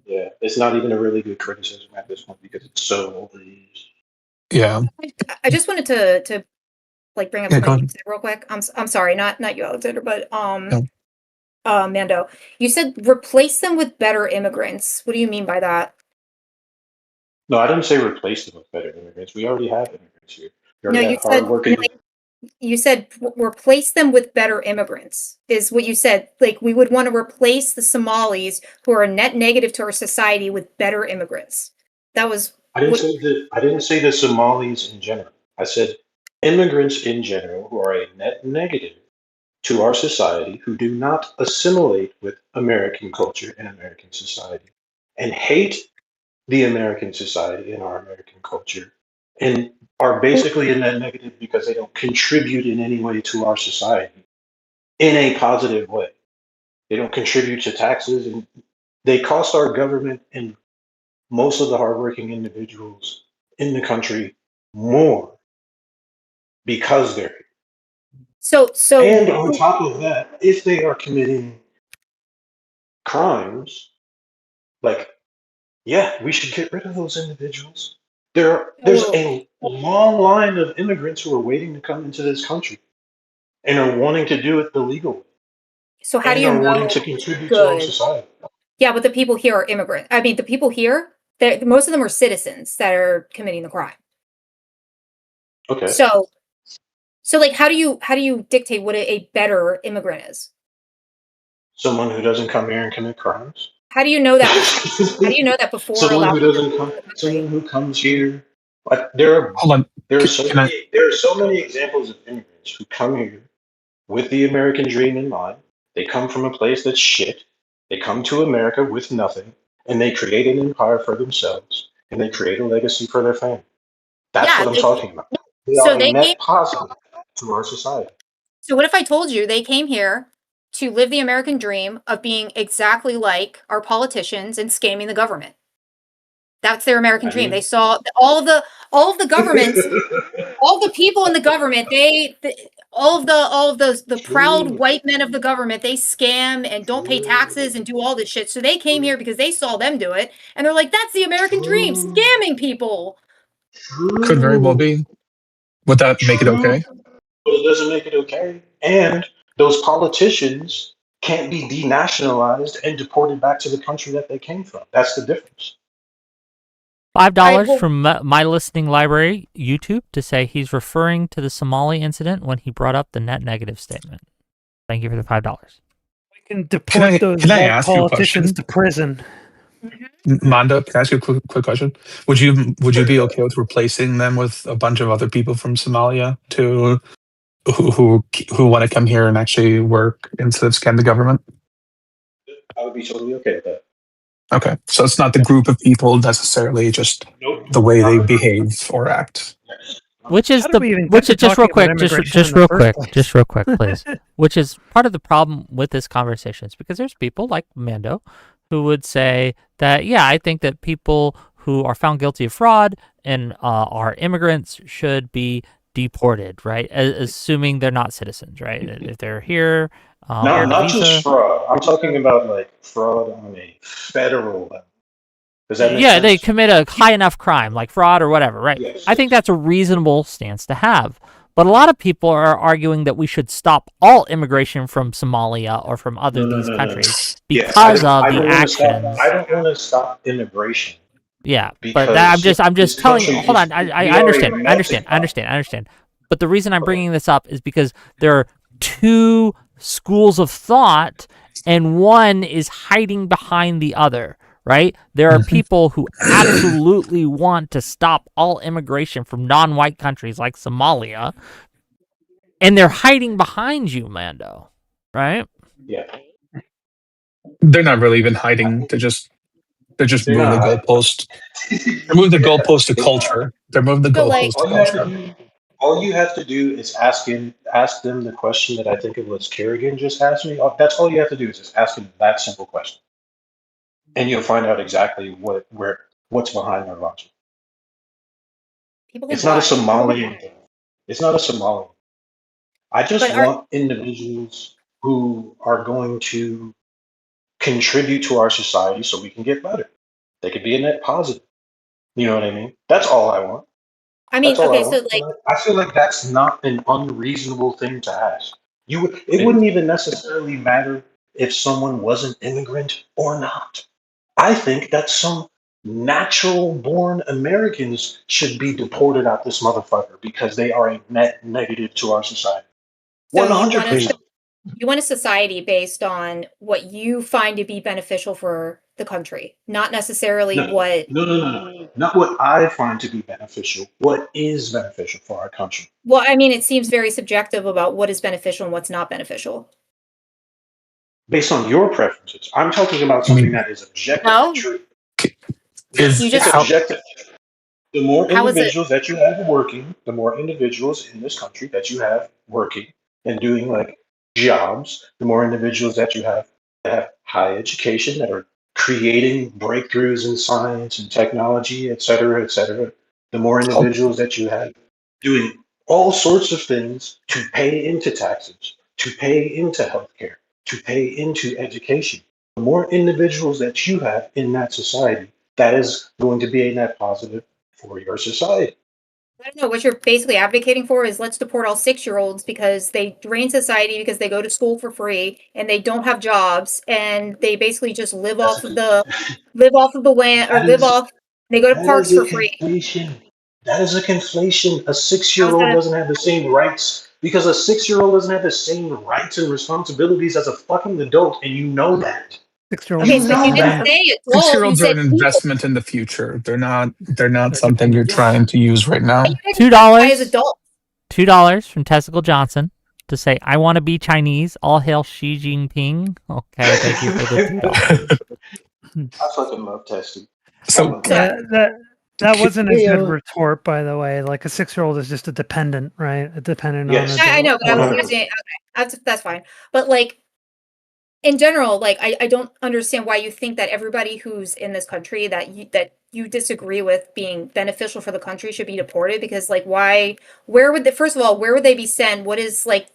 Yeah, it's not even a really good criticism at this point because it's so overused. Yeah. I just wanted to like bring up Yeah, go something you ahead. said real quick. I'm sorry, not you, Alexander, but No. Mando, you said replace them with better immigrants. What do you mean by that? No, I didn't say replace them with better immigrants. We already have immigrants here. We No, already have hardworking. you said replace them with better immigrants is what you said. Like we would want to replace the Somalis who are net negative to our society with better immigrants. That was I didn't what. say the I didn't say the Somalis in general. I said immigrants in general who are a net negative to our society, who do not assimilate with American culture and American society, and hate the American society and our American culture, and are basically a net negative because they don't contribute in any way to our society in a positive way. They don't contribute to taxes, and they cost our government and most of the hardworking individuals in the country more because they're here. So And on top of that, if they are committing crimes, like, yeah, we should get rid of those individuals. There's a long line of immigrants who are waiting to come into this country and are wanting to do it the legal way so how do and you are know wanting to it's contribute to our good? society. Yeah, but the people here are immigrants. I mean, the people here, most of them are citizens that are committing the crime. Okay. So like how do you dictate what a better immigrant is? Someone who doesn't come here and commit crimes. How do you know that before? How do you know that before Someone who allowing them doesn't come, into the country? someone who comes here. Like Hold on. Can I? there are so many examples of immigrants who come here with the American dream in mind. They come from a place that's shit. They come to America with nothing, and they create an empire for themselves, and they create a legacy for their family. That's Yeah, what I'm talking about. They so are a they came. net positive to our society. So what if I told you they came here to live the American dream of being exactly like our politicians and scamming the government? That's their American I dream. They mean, saw all of the governments, all the people in the government. All of those the proud true, white men of the government. They scam and don't pay taxes and do all this shit. So they came here because they saw them do it, and they're like, "That's the American dream: true, scamming people." Could very well true, be. Would that make it true. okay? But it doesn't make it okay. And those politicians can't be denationalized and deported back to the country that they came from. That's the difference. $5 Well, from my listening library, YouTube, to say he's referring to the Somali incident when he brought up the net negative statement. Thank you for the $5. We can deport those can I woke ask you a politicians question? to prison. Manda, can I ask you a quick question? Would you be okay with replacing them with a bunch of other people from Somalia to who want to come here and actually work instead of scam the government? I would be totally okay with that. Okay, so it's not the group of people necessarily, just Nope. the way they behave or act. Which is How did we even get to just real talking about quick, immigration in the first place? just real quick, please. Which is part of the problem with this conversation is because there's people like Mando who would say that, yeah, I think that people who are found guilty of fraud and are immigrants should be deported, right? Assuming they're not citizens, right? If they're here on a Not visa. just fraud. I'm talking about like fraud on a federal level. Does that make Yeah, sense? they commit a high enough crime, like fraud or whatever, right? Yes. I think that's a reasonable stance to have. But a lot of people are arguing that we should stop all immigration from Somalia or from these countries because of the actions. I don't want to stop immigration. Yeah, but Because I'm just this telling you. country Hold is- on, we I are a understand, melting pot. I understand. But the reason I'm bringing this up is because there are two schools of thought, and one is hiding behind the other. Right? There are people who absolutely want to stop all immigration from non-white countries like Somalia, and they're hiding behind you, Mando. Right? Yeah. They're not really even hiding. They're just They're moving the not. goalpost. They're moving the goalpost to culture. They're moving the So like goalpost to All you have to culture. do All you have to do is ask them the question that I think it was Kerrigan just asked me. That's all you have to do is just ask them that simple question, and you'll find out exactly what's behind their logic. People can It's not a lie. Somalian thing. It's not a Somalian. I just But are want individuals who are going to contribute to our society so we can get better. They could be a net positive. You know what I mean? That's all I want. I mean, That's all I okay, so want. like, I feel like that's not an unreasonable thing to ask. It wouldn't even necessarily matter if someone was an immigrant or not. I think that some natural born Americans should be deported out this motherfucker because they are a net negative to our society. so you want a 100%. you want a society based on what you find to be beneficial for the country, not necessarily No, what. no. Not what I find to be beneficial. What is beneficial for our country? Well, I mean, it seems very subjective about what is beneficial and what's not beneficial. Based on your preferences. I'm talking about something that is objectively No, true. Is you It's just how objective. The more how is it? individuals that you have working, the more individuals in this country that you have working and doing like jobs, the more individuals that you have that have high education that are creating breakthroughs in science and technology, et cetera, the more individuals that you have doing all sorts of things to pay into taxes, to pay into healthcare, to pay into education. The more individuals that you have in that society, that is going to be a net positive for your society. I don't know what you're basically advocating for is let's deport all 6-year-olds because they drain society because they go to school for free and they don't have jobs and they basically just live That's off a, of the land or that live is off. They go to that is parks a for free. conflation. That is a conflation. A six How's year old that? doesn't have the same rights because a 6-year-old doesn't have the same rights and responsibilities as a fucking adult, and you know that. 6-year-olds Okay, You are so you know didn't that. dependent. say adult, you 6-year-olds are said an people. investment in the future. They're not They're something you're dependent. trying to use right But now. you didn't identify as $2. adult. $2 from Testicle Johnson to say, I want to be Chinese. All hail Xi Jinping. Okay, thank you for the $2. I fucking love testing. I So love So it. That wasn't a Hey, good retort, by the way. Like a 6-year-old is just a dependent, right? A dependent on Yes, I adult. know, but I was 100%. using okay, that's fine. But like in general, like I don't understand why you think that everybody who's in this country that you disagree with being beneficial for the country should be deported because like where would first of all where would they be sent? What is like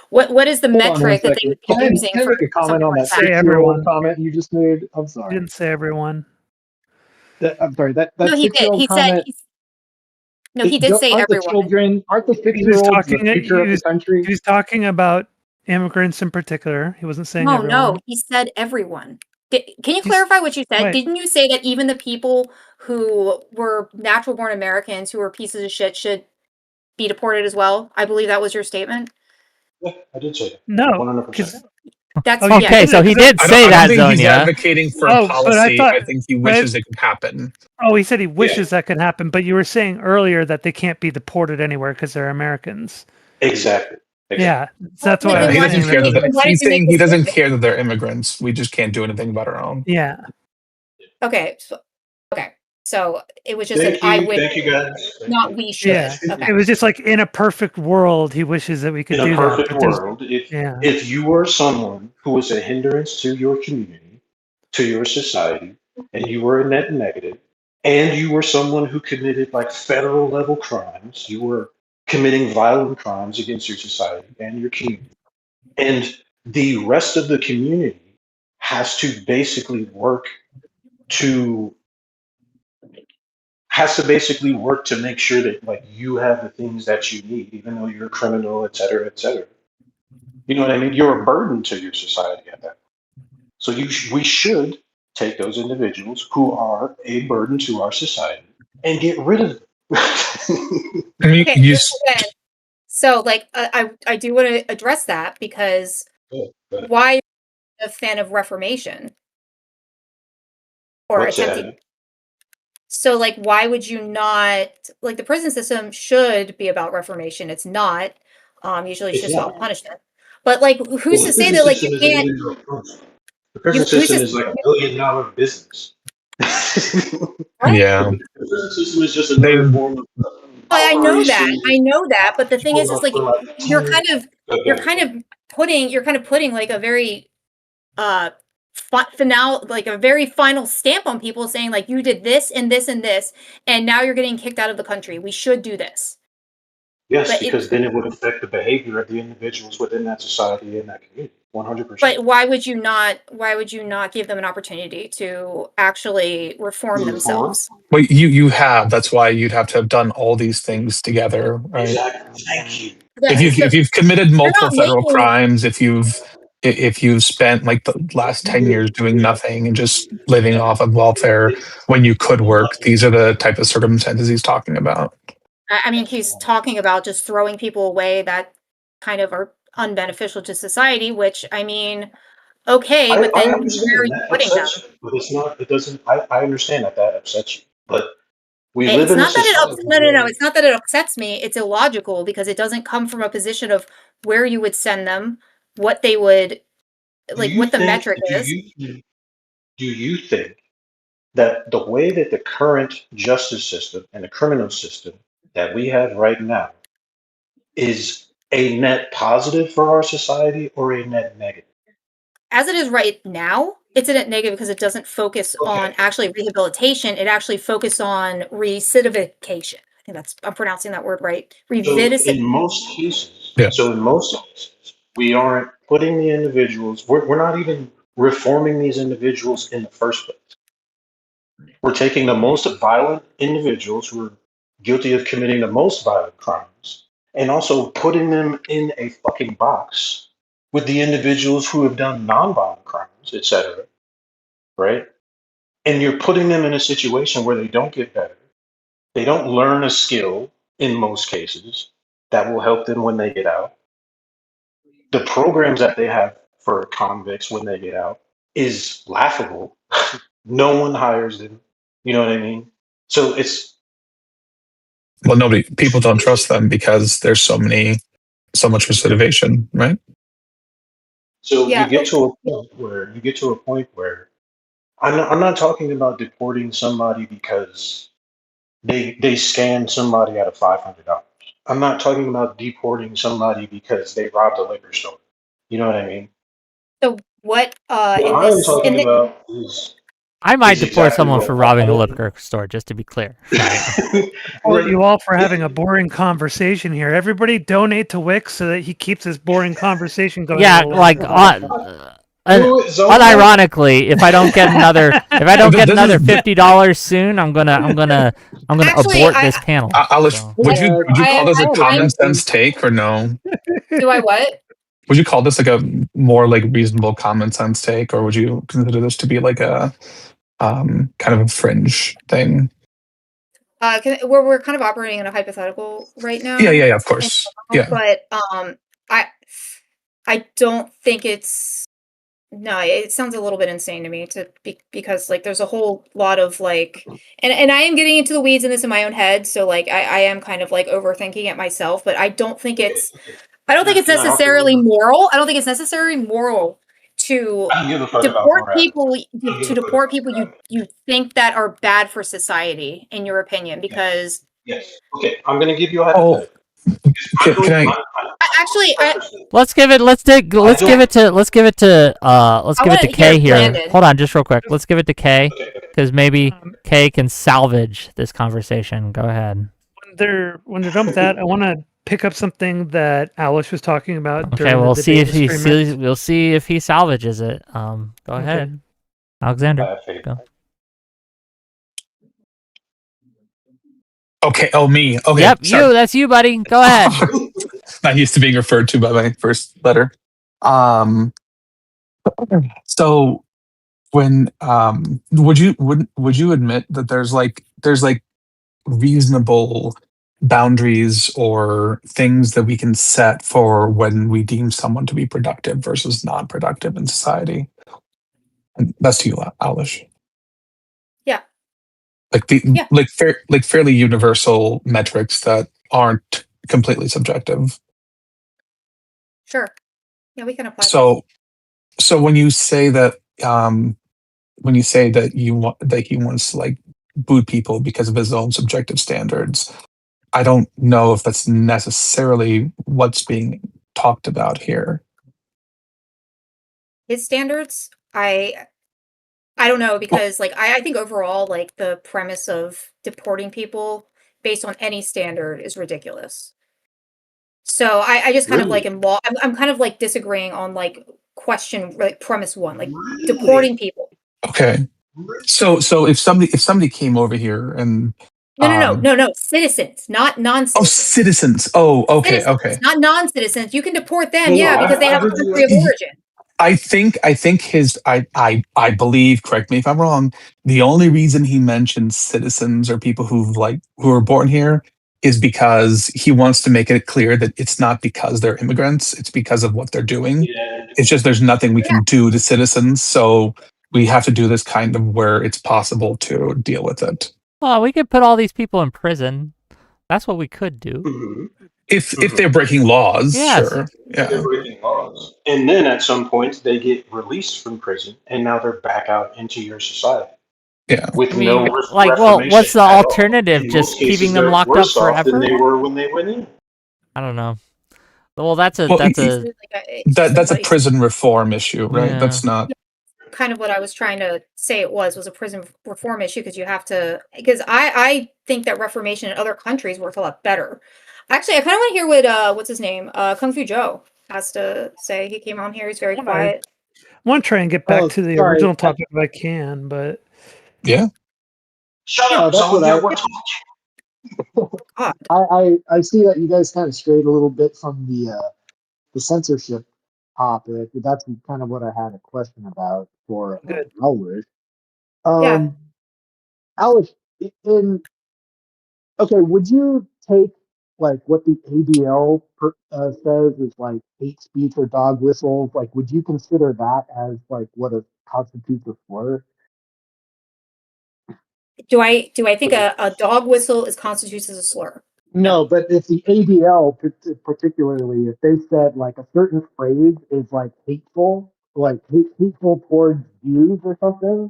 what is the hold on one metric that they second. would be using Can I for make a comment something on like that that? Say 6-year-old everyone. comment you just made? I'm You sorry. didn't say everyone. I'm sorry. That No, he did. 6-year-old He said comment. no, he did say Aren't the everyone. children? Aren't the He was 6-year-olds the talking. future of the country? He was talking about immigrants in particular. He wasn't saying No, everyone. he said everyone. Can you He's- clarify what you said? wait. Didn't you say that even the people who were natural born Americans who were pieces of shit should be deported as well? I believe that was your statement. Yeah, I did say that. No, 100%. because That's Oh, you yeah. Okay, so he did I say don't that, think he's Zonia. advocating for a Oh, but I policy. thought- I think he but- wishes it could happen. he said he wishes that could happen. But you were saying earlier that they can't be deported anywhere because they're Americans. Exactly. Yeah, so that's Well, why I then was He why doesn't saying care that. that why did he's you make saying this he doesn't statement? care that they're immigrants. We just can't do anything about our own. Yeah. Okay. So it was just an I wish, Thank you guys. Thank not you. we should. Yeah, Okay. it was just like in a perfect world, he wishes that we could In a do perfect that. But there's- world, yeah, if you were someone who was a hindrance to your community, to your society, and you were a net negative, and you were someone who committed like federal level crimes, you were committing violent crimes against your society and your community, and the rest of the community has to basically work to to make sure that like you have the things that you need, even though you're a criminal, et cetera, et cetera. You know what I mean? You're a burden to your society at that point. So we should take those individuals who are a burden to our society and get rid of them. I mean, Okay. So like I do want to address that because why are you a fan of Reformation or What's attempting? that? So like why would you not like the prison system should be about reformation? It's not. Usually it's It's just not. about punishment. But like who's Well, to the say prison that like system you is an can't illegal approach. The prison who's system to is like $1 billion business. what? yeah. The prison system is just They another form of I know that. Operations, I know that. But the thing people is are like for like you're 10. kind of you're kind of putting like a very final, like a very final stamp on people, saying like you did this and this and this, and now you're getting kicked out of the country. We should do this. Yes, But because then it would affect the behavior of the individuals within that society and that community. 100%. why would you not? Why would you not give them an opportunity to actually reform Reform. themselves? Well, you have. That's why you'd have to have done all these things together, right? Exactly. Thank you. If you've committed They're multiple not federal making. crimes, if you've spent like the last 10 years doing nothing and just living off of welfare when you could work, these are the type of circumstances he's talking about. I mean, he's talking about just throwing people away that kind of are unbeneficial to society. Which I mean, okay, but I then where are understand you that putting them? upsets you, but it's not, it doesn't, I understand that that upsets you. But we live It's in a not that society no. where It's not that it upsets me. It's illogical because it doesn't come from a position of where you would send them, what they would do like, you what the think, metric is. do you think that the way that the current justice system and the criminal system that we have right now is a net positive for our society or a net negative? As it is right now, it's a net negative because it doesn't focus on Okay. actually rehabilitation. It actually focuses on recidification. I think that's I'm pronouncing that word right. Yeah. So in most cases, we aren't putting the individuals, we're not even reforming these individuals in the first place. We're taking the most violent individuals who are guilty of committing the most violent crimes and also putting them in a fucking box with the individuals who have done nonviolent crimes, etc. Right? And you're putting them in a situation where they don't get better. They don't learn a skill in most cases that will help them when they get out. The programs that they have for convicts when they get out is laughable. No one hires them. You know what I mean? So Well, people don't trust them because there's so much recidivation, right? so Yeah. you get to a point where I'm not talking about deporting somebody because they scammed somebody out of $500. I'm not talking about deporting somebody because they robbed a liquor store. You know what I mean? So what What in I am this in talking the about I might is deport exactly someone what for I robbing a don't. liquor store, just to be clear. Right. Support you all for having a boring conversation here. Everybody donate to Wix so that he keeps this boring conversation going. Yeah, a little like longer. unironically, if I don't get another This is $50 soon, I'm gonna actually abort this panel. Alice. So. Would you call this a I'm common sense take or no? do I what? Would you call this like a more like reasonable common sense take, or would you consider this to be like a kind of a fringe thing? We're kind of operating in a hypothetical right Yeah, now, yeah, yeah, of and, course. Yeah. but I I don't think it's no. It sounds a little bit insane to me because like there's a whole lot of like, and I am getting into the weeds in this in my own head, so like I am kind of like overthinking it myself, but I don't think it's necessarily moral. I don't think it's necessarily moral to I don't give a fuck about deport morality. people I don't give to a fuck deport about people morality. you think that are bad for society in your opinion Yes. because Yes. Okay. I'm going to give you a Oh, hypothetical. I'm can going. I? actually Let's give it. Let's give it to. Let's I give it want to to hear Kay here. Brandon. Hold on, just real quick. Let's give it to Kay Okay. because maybe Um, Kay can salvage this conversation. Go ahead. when they're done with that, I want to pick up something that Alice was talking about Okay, during the we'll see debate if with he StreamRift. sees. We'll see if he salvages it. Go Okay. ahead, Alexander. I have faith. Go. Okay. Oh, me. Okay. Yep, Sorry. you. That's you, buddy. Go ahead. Not used to being referred to by my first letter. So when would you admit that there's like reasonable boundaries or things that we can set for when we deem someone to be productive versus non-productive in society? And that's to you, Alish. Yeah. Like Yeah. like fairly universal metrics that aren't completely subjective. Sure. Yeah, we can apply those. So when you say that you want that he wants to like boot people because of his own subjective standards, I don't know if that's necessarily what's being talked about here. His standards, I don't know, because like I think overall, like the premise of deporting people based on any standard is ridiculous. So I just kind of like Really? I'm kind of like disagreeing on like question, like premise one, like Really? deporting people. Okay. So if somebody came over here and No, citizens, not oh, non-citizens. citizens. Oh, okay, Citizens, okay. not non-citizens. You can deport them, No, yeah, because they I have a heard country of you. origin. I think his I believe, correct me if I'm wrong, the only reason he mentions citizens or people who are born here is because he wants to make it clear that it's not because they're immigrants, it's because of what they're doing. Yeah. It's just there's nothing we Yeah, can do to citizens, so we have to do this kind of where it's possible to deal with it. Well, we could put all these people in prison. That's what we could do. Mhm. If they're Mhm. breaking laws, Yes. sure. They're Yeah. breaking laws. And then at some point they get released from prison and now they're back out into your society Yeah. with I mean, no like, well, reformation what's the at all. alternative? In most Just keeping cases, them they're locked up worse off than forever? they were when they went in. I don't know. Well, that's a Well, that's a like it's just that's a somebody. prison reform issue, right? yeah. That's not. Kind of what I was trying to say it was a prison reform issue, because you have to, because I think that reformation in other countries works a lot better. Actually, I kind of want to hear what what's his name, Kung Fu Joe has to say. He came on here. He's very I quiet. want to try and get back Oh, to the sorry. original topic if I can, but Yeah. Shut No, up, that's what Zoldia, we're talking. God, I see that you guys kind of strayed a little bit from the censorship topic. That's kind of what I had a question about for good. Owlish. yeah. Um, Owlish, in okay, would you take like what the ADL says is like hate speech or dog whistles? Like, would you consider that as like what constitutes a slur? Do I think a dog whistle is constitutes as a slur? No, but if the ADL particularly, if they said like a certain phrase is like hateful, like hateful towards Jews or something,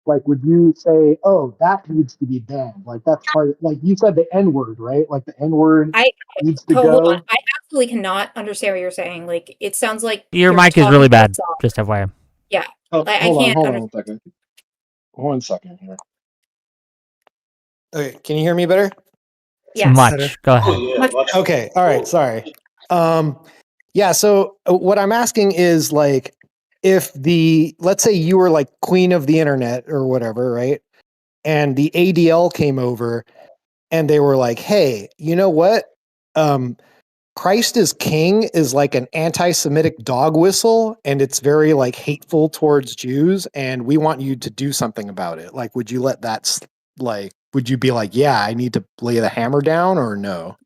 like would you say, oh, that needs to be banned? Like that's part of, like you said the N word, right? Like the N word I needs to hold on. go. I absolutely cannot understand what you're saying. Like it sounds like Your you're mic is talking really to a bad. dog. Just FYI. Yeah, Oh, I can't hold on understand. 1 second. 1 second here. Okay, can you hear me better? Yes. Much. Go Oh, ahead. yeah. Much Much Okay, all right, sorry. Yeah, so what I'm asking is like if let's say you were like queen of the internet or whatever, right? And the ADL came over and they were like, "Hey, you know what? Christ is king is like an anti-Semitic dog whistle and it's very like hateful towards Jews and we want you to do something about it." Like, would you let that like would you be like, "Yeah, I need to lay the hammer down," or no?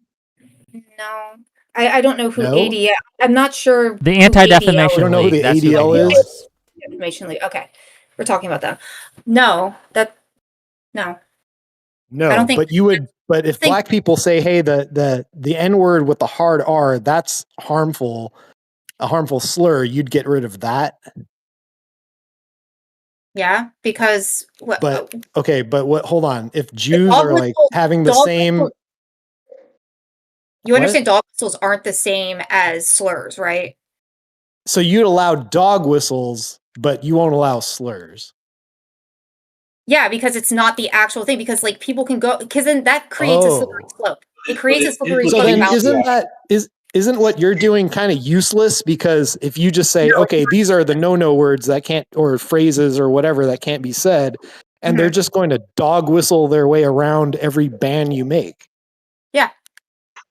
No, I don't know who No? ADL. I'm not sure The who ADL You Anti-Defamation don't know who League. the That's who the ADL ADL is? is. Information League. Okay, we're talking about that. No, no. I don't No, think. but you would. But if think black people say, "Hey, the N word with the hard R, that's harmful, a harmful slur," you'd get rid of that. yeah, because what But okay, but what? Hold on. If the Jews dog are like whistle, having the dog same whistle. You what? understand dog whistles aren't the same as slurs, right? So you'd allow dog whistles, but you won't allow slurs. Yeah, because it's not the actual thing. Because like people can go, because then that creates a slippery Oh, slope. It But creates a it slippery so slope then about. isn't what you're doing kind of useless? Because if you just say, No, "Okay, these are the no words that can't," or phrases or whatever that can't be said, and they're Mhm. just going to dog whistle their way around every ban you make. Yeah,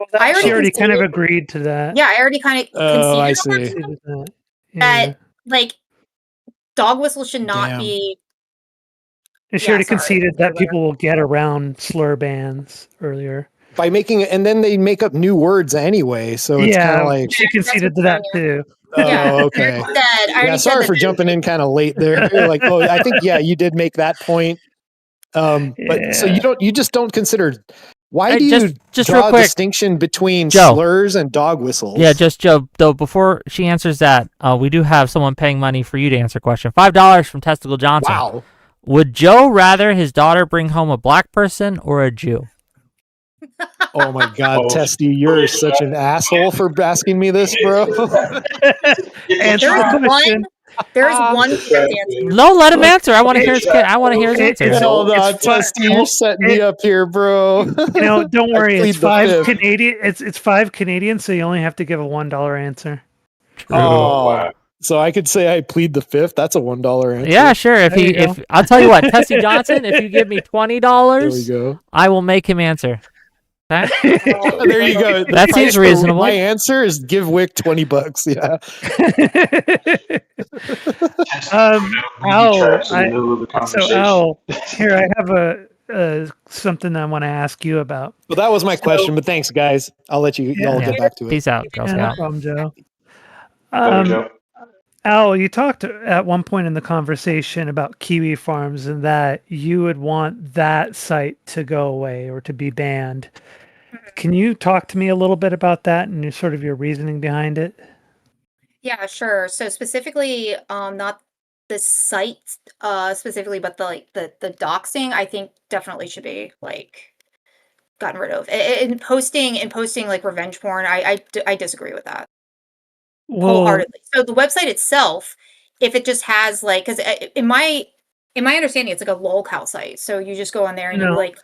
Well, I she already already kind of conceded. agreed to that. Yeah, I already kind of Oh, I conceded see. Conceded that. Yeah. that like dog whistles should not Damn. be. And she Yeah, already sorry. conceded that people will get around slur bans earlier. By making it, and then they make up new words anyway. So it's kind Yeah, of like, she That's conceded to what's that going on. too. Yeah, oh, I okay. already Yeah, said sorry that. for jumping in kind of late there. Like, oh, I think yeah, you did make that point. But so Yeah. you just don't consider. Why Hey, do you just real draw a quick, distinction between Joe. slurs and dog whistles? Yeah, just Joe. Though before she answers that, we do have someone paying money for you to answer a question. $5 from Testicle Johnson. Wow. Would Joe rather his daughter bring home a black person or a Jew? Oh my God, Oh, Testy, you're such an asshole for asking me this, bro. Answer There's the one. question. There's one correct answer. No, let him Look, answer. I want to hear his. I want to hear his answer. Hold on, it's fi- Testy, you're setting me up here, bro. don't I worry. It's plead the 5 fifth. Canadian. It's 5 Canadian, so you only have to give a $1 answer. True. Oh, so I could say I plead the fifth. That's a $1 answer. Yeah, sure. There you go. If I'll tell you what, Tessie Johnson, if you give me $20, There we go. I will make him answer. Okay? There you go. That seems reasonable. My answer is give Wick $20. Yeah. Al, traps in the middle of the so conversation. Al, here I have a something I want to ask you about. Well, that was my question, but thanks, guys. I'll let you y'all Yeah. get back to it. Peace out, Girl Yeah, no Scout. problem, Joe. Later, Joe. Al, you talked at one point in the conversation about Kiwi Farms and that you would want that site to go away or to be banned. Can you talk to me a little bit about that and sort of your reasoning behind it? Yeah, sure. So specifically, not the site specifically, but the doxing, I think definitely should be like gotten rid of. And posting like revenge porn, I disagree with that wholeheartedly. So the website itself, if it just has like, because in my understanding, it's like a lolcow site. So you just go on there and you No. like,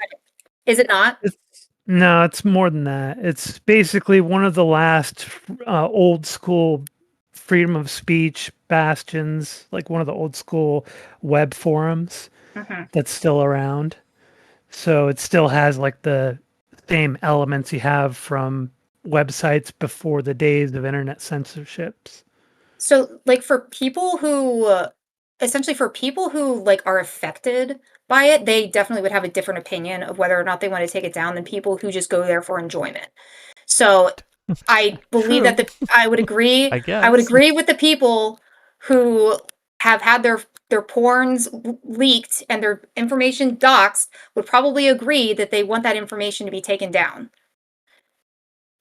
is it not? No, it's more than that. It's basically one of the last old school freedom of speech bastions, like one of the old school web forums that's still around. So it still has like the same elements you have from websites before the days of internet censorships. So, like, for people who, essentially, for people who like are affected by it, they definitely would have a different opinion of whether or not they want to take it down than people who just go there for enjoyment. So, I believe that I would agree. I guess. I would agree with the people who have had their porns leaked and their information doxed would probably agree that they want that information to be taken down.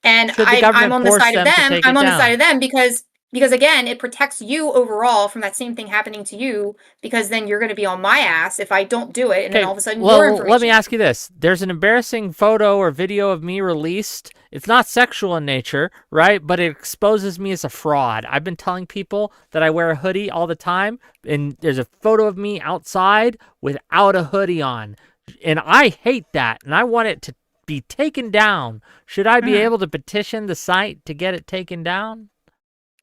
And Should the I'm government on the force side of them to them. take I'm it on the down? side of them because again, it protects you overall from that same thing happening to you. Because then you're going to be on my ass if I don't do it, and then all of a sudden your information. Let me ask you this: there's an embarrassing photo or video of me released. It's not sexual in nature, right? But it exposes me as a fraud. I've been telling people that I wear a hoodie all the time, and there's a photo of me outside without a hoodie on, and I hate that, and I want it to be taken down. Should I be able to petition the site to get it taken down?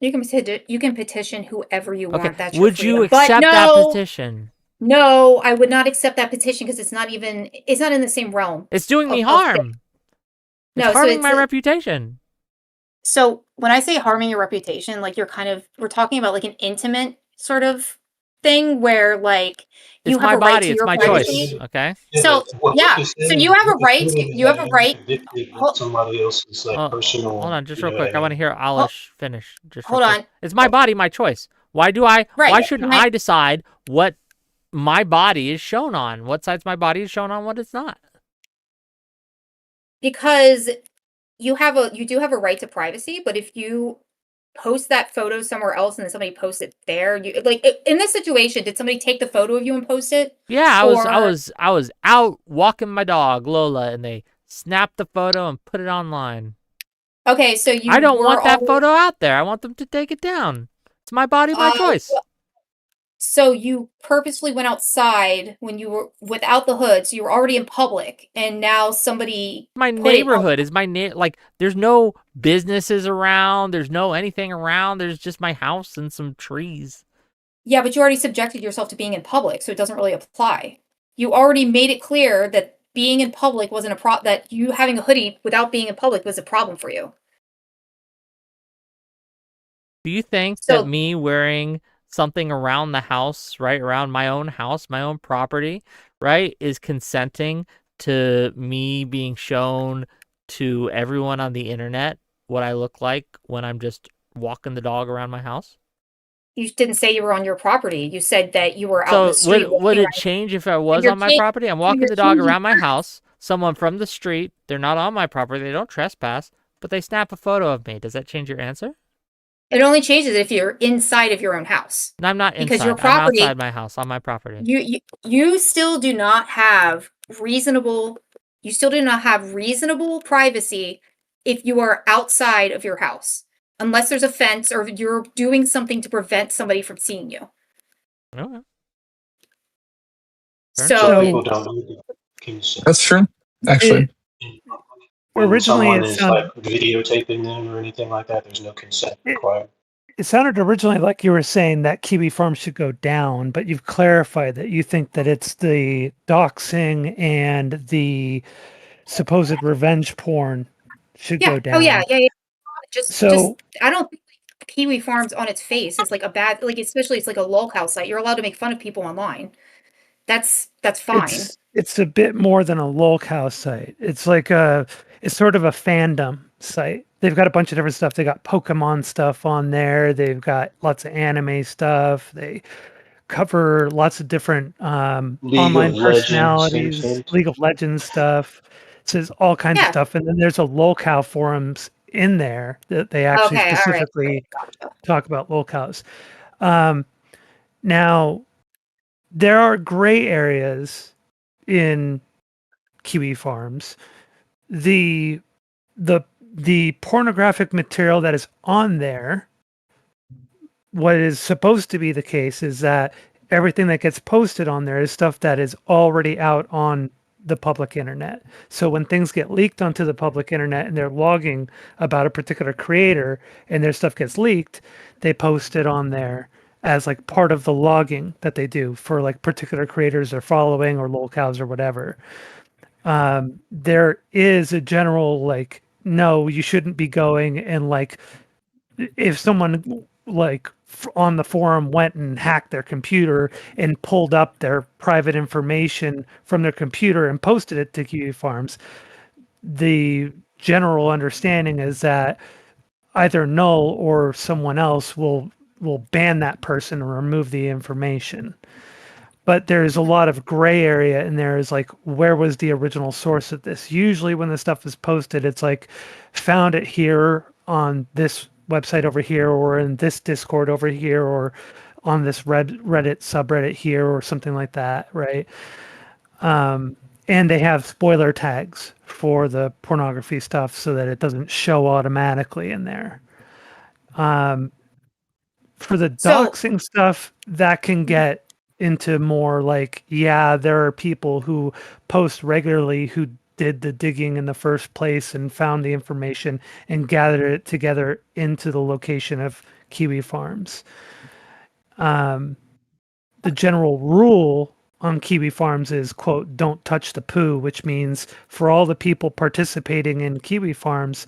You can petition whoever you want. Okay. That's your Would you freedom. But accept that no, petition? No, I would not accept that petition because it's not in the same realm. It's doing me of- harm. It's No, so harming it's my reputation. So when I say harming your reputation, like we're talking about like an intimate sort of thing where like you It's have my a right body. to It's your my privacy. choice. Okay. So yeah, so you have a right. You have a right. Somebody else's like personal. Hold on, just you real know quick. what I want to hear Owlish finish. Just Hold real quick. on. It's my body, my choice. Why shouldn't I decide what my body is shown on? What sides my body is shown on? What it's not? Because you do have a right to privacy, but if you post that photo somewhere else and then somebody posts it there, you like in this situation, did somebody take the photo of you and post it? Yeah, I was out walking my dog Lola, and they snapped the photo and put it online. Okay, so I don't want that photo out there. I want them to take it down. It's my body, my choice. So you purposely went outside when you were without the hood, so you were already in public, and now somebody. My neighborhood is my like. There's no businesses around. There's no anything around. There's just my house and some trees. Yeah, but you already subjected yourself to being in public, so it doesn't really apply. You already made it clear that being in public wasn't that you having a hoodie without being in public was a problem for you. Do you think that me wearing something around the house, right, around my own house, my own property, right, is consenting to me being shown to everyone on the internet what I look like when I'm just walking the dog around my house? You didn't say you were on your property. You said that you were out in the street. So would it change if I was on my property? I'm walking the dog around my house. Someone from the street, they're not on my property, they don't trespass, but they snap a photo of me. Does that change your answer? It only changes if you're inside of your own house. No, I'm not inside. Because your property, I'm outside my house, on my property. You still do not have reasonable You still do not have reasonable privacy if you are outside of your house, unless there's a fence or you're doing something to prevent somebody from seeing you. Okay. So, people don't need consent. That's true, actually. When Originally, someone it is sounded like videotaping them or anything like that, there's no consent required. it sounded originally like you were saying that Kiwi Farm should go down, but you've clarified that you think that it's the doxing and the supposed revenge porn should go yeah. down. Oh, yeah. Just So I don't think Kiwi Farms on its face is like a bad, like, especially it's like a lolcow site. You're allowed to make fun of people online. That's fine. it's a bit more than a lolcow site. It's like it's sort of a fandom site. They've got a bunch of different stuff. They got Pokemon stuff on there. They've got lots of anime stuff. They cover lots of different League online of Legends, personalities, League of Legends stuff. It says all kinds of Yeah. stuff. And then there's a lolcow forums in there that they actually Okay, all right. specifically Gotcha. talk about lolcows. Now, there are gray areas in Kiwi Farms. The pornographic material that is on there, what is supposed to be the case is that everything that gets posted on there is stuff that is already out on the public internet. So when things get leaked onto the public internet and they're logging about a particular creator and their stuff gets leaked, they post it on there as like part of the logging that they do for like particular creators they're following or lolcows or whatever. There is a general like, no, you shouldn't be going and like, if someone like on the forum went and hacked their computer and pulled up their private information from their computer and posted it to Kiwi Farms, the general understanding is that either Null or someone else will ban that person or remove the information. But there's a lot of gray area in there. Is like, where was the original source of this? Usually when the stuff is posted, it's like, found it here on this website over here, or in this Discord over here, or on this Reddit subreddit here, or something like that, right? And they have spoiler tags for the pornography stuff so that it doesn't show automatically in there. For the doxing stuff, that can get into more like, yeah, there are people who post regularly who did the digging in the first place and found the information and gathered it together into the location of Kiwi Farms. The general rule on Kiwi Farms is, quote, don't touch the poo, which means for all the people participating in Kiwi Farms,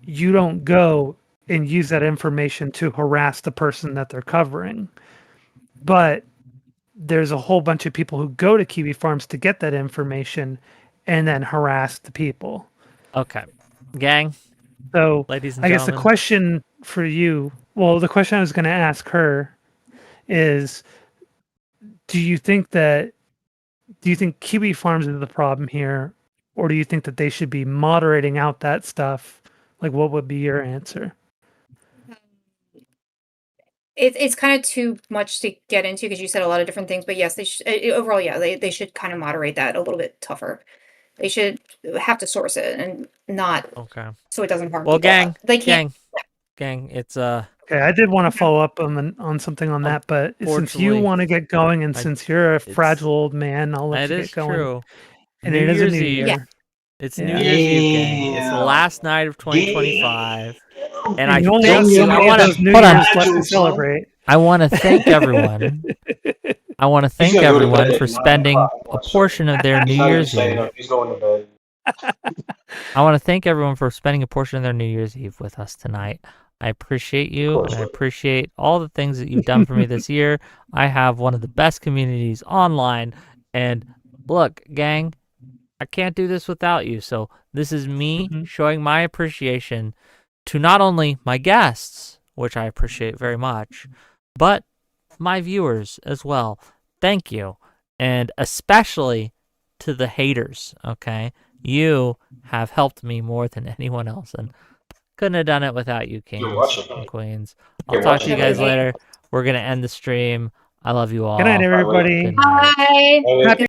you don't go and use that information to harass the person that they're covering. But there's a whole bunch of people who go to Kiwi Farms to get that information and then harass the people. Okay. Gang. So ladies and I guess gentlemen, the question for you, well, the question I was going to ask her is, do you think Kiwi Farms is the problem here, or do you think that they should be moderating out that stuff? Like, what would be your answer? It's kind of too much to get into because you said a lot of different things, but yes, they should overall, yeah, they should kind of moderate that a little bit tougher. They should have to source it and not so it doesn't harm people. gang, They can't. gang, it's Okay, I did want to follow up on something on that, but since you want to get going and since you're a fragile old man, I'll let you get going. True. And it is a new year. Yeah. It's New Year's Eve, gang. It's the last night of 2025. And I you only thank got you. so many of those New Year's left to celebrate. I want to thank everyone. I want to thank everyone for spending a portion of their New Year's Eve. He's going to bed. I want to thank everyone for spending a portion of their New Year's Eve with us tonight. I appreciate you, and I appreciate all the things that you've done for me this year. I have one of the best communities online, and look, gang, I can't do this without you. So this is me showing my appreciation to not only my guests, which I appreciate very much, but my viewers as well. Thank you. And especially to the haters, okay? You have helped me more than anyone else, and couldn't have done it without you, kings and queens. I'll talk to you guys later. We're going to end the stream. I love you all. Good night, everybody. Bye. Happy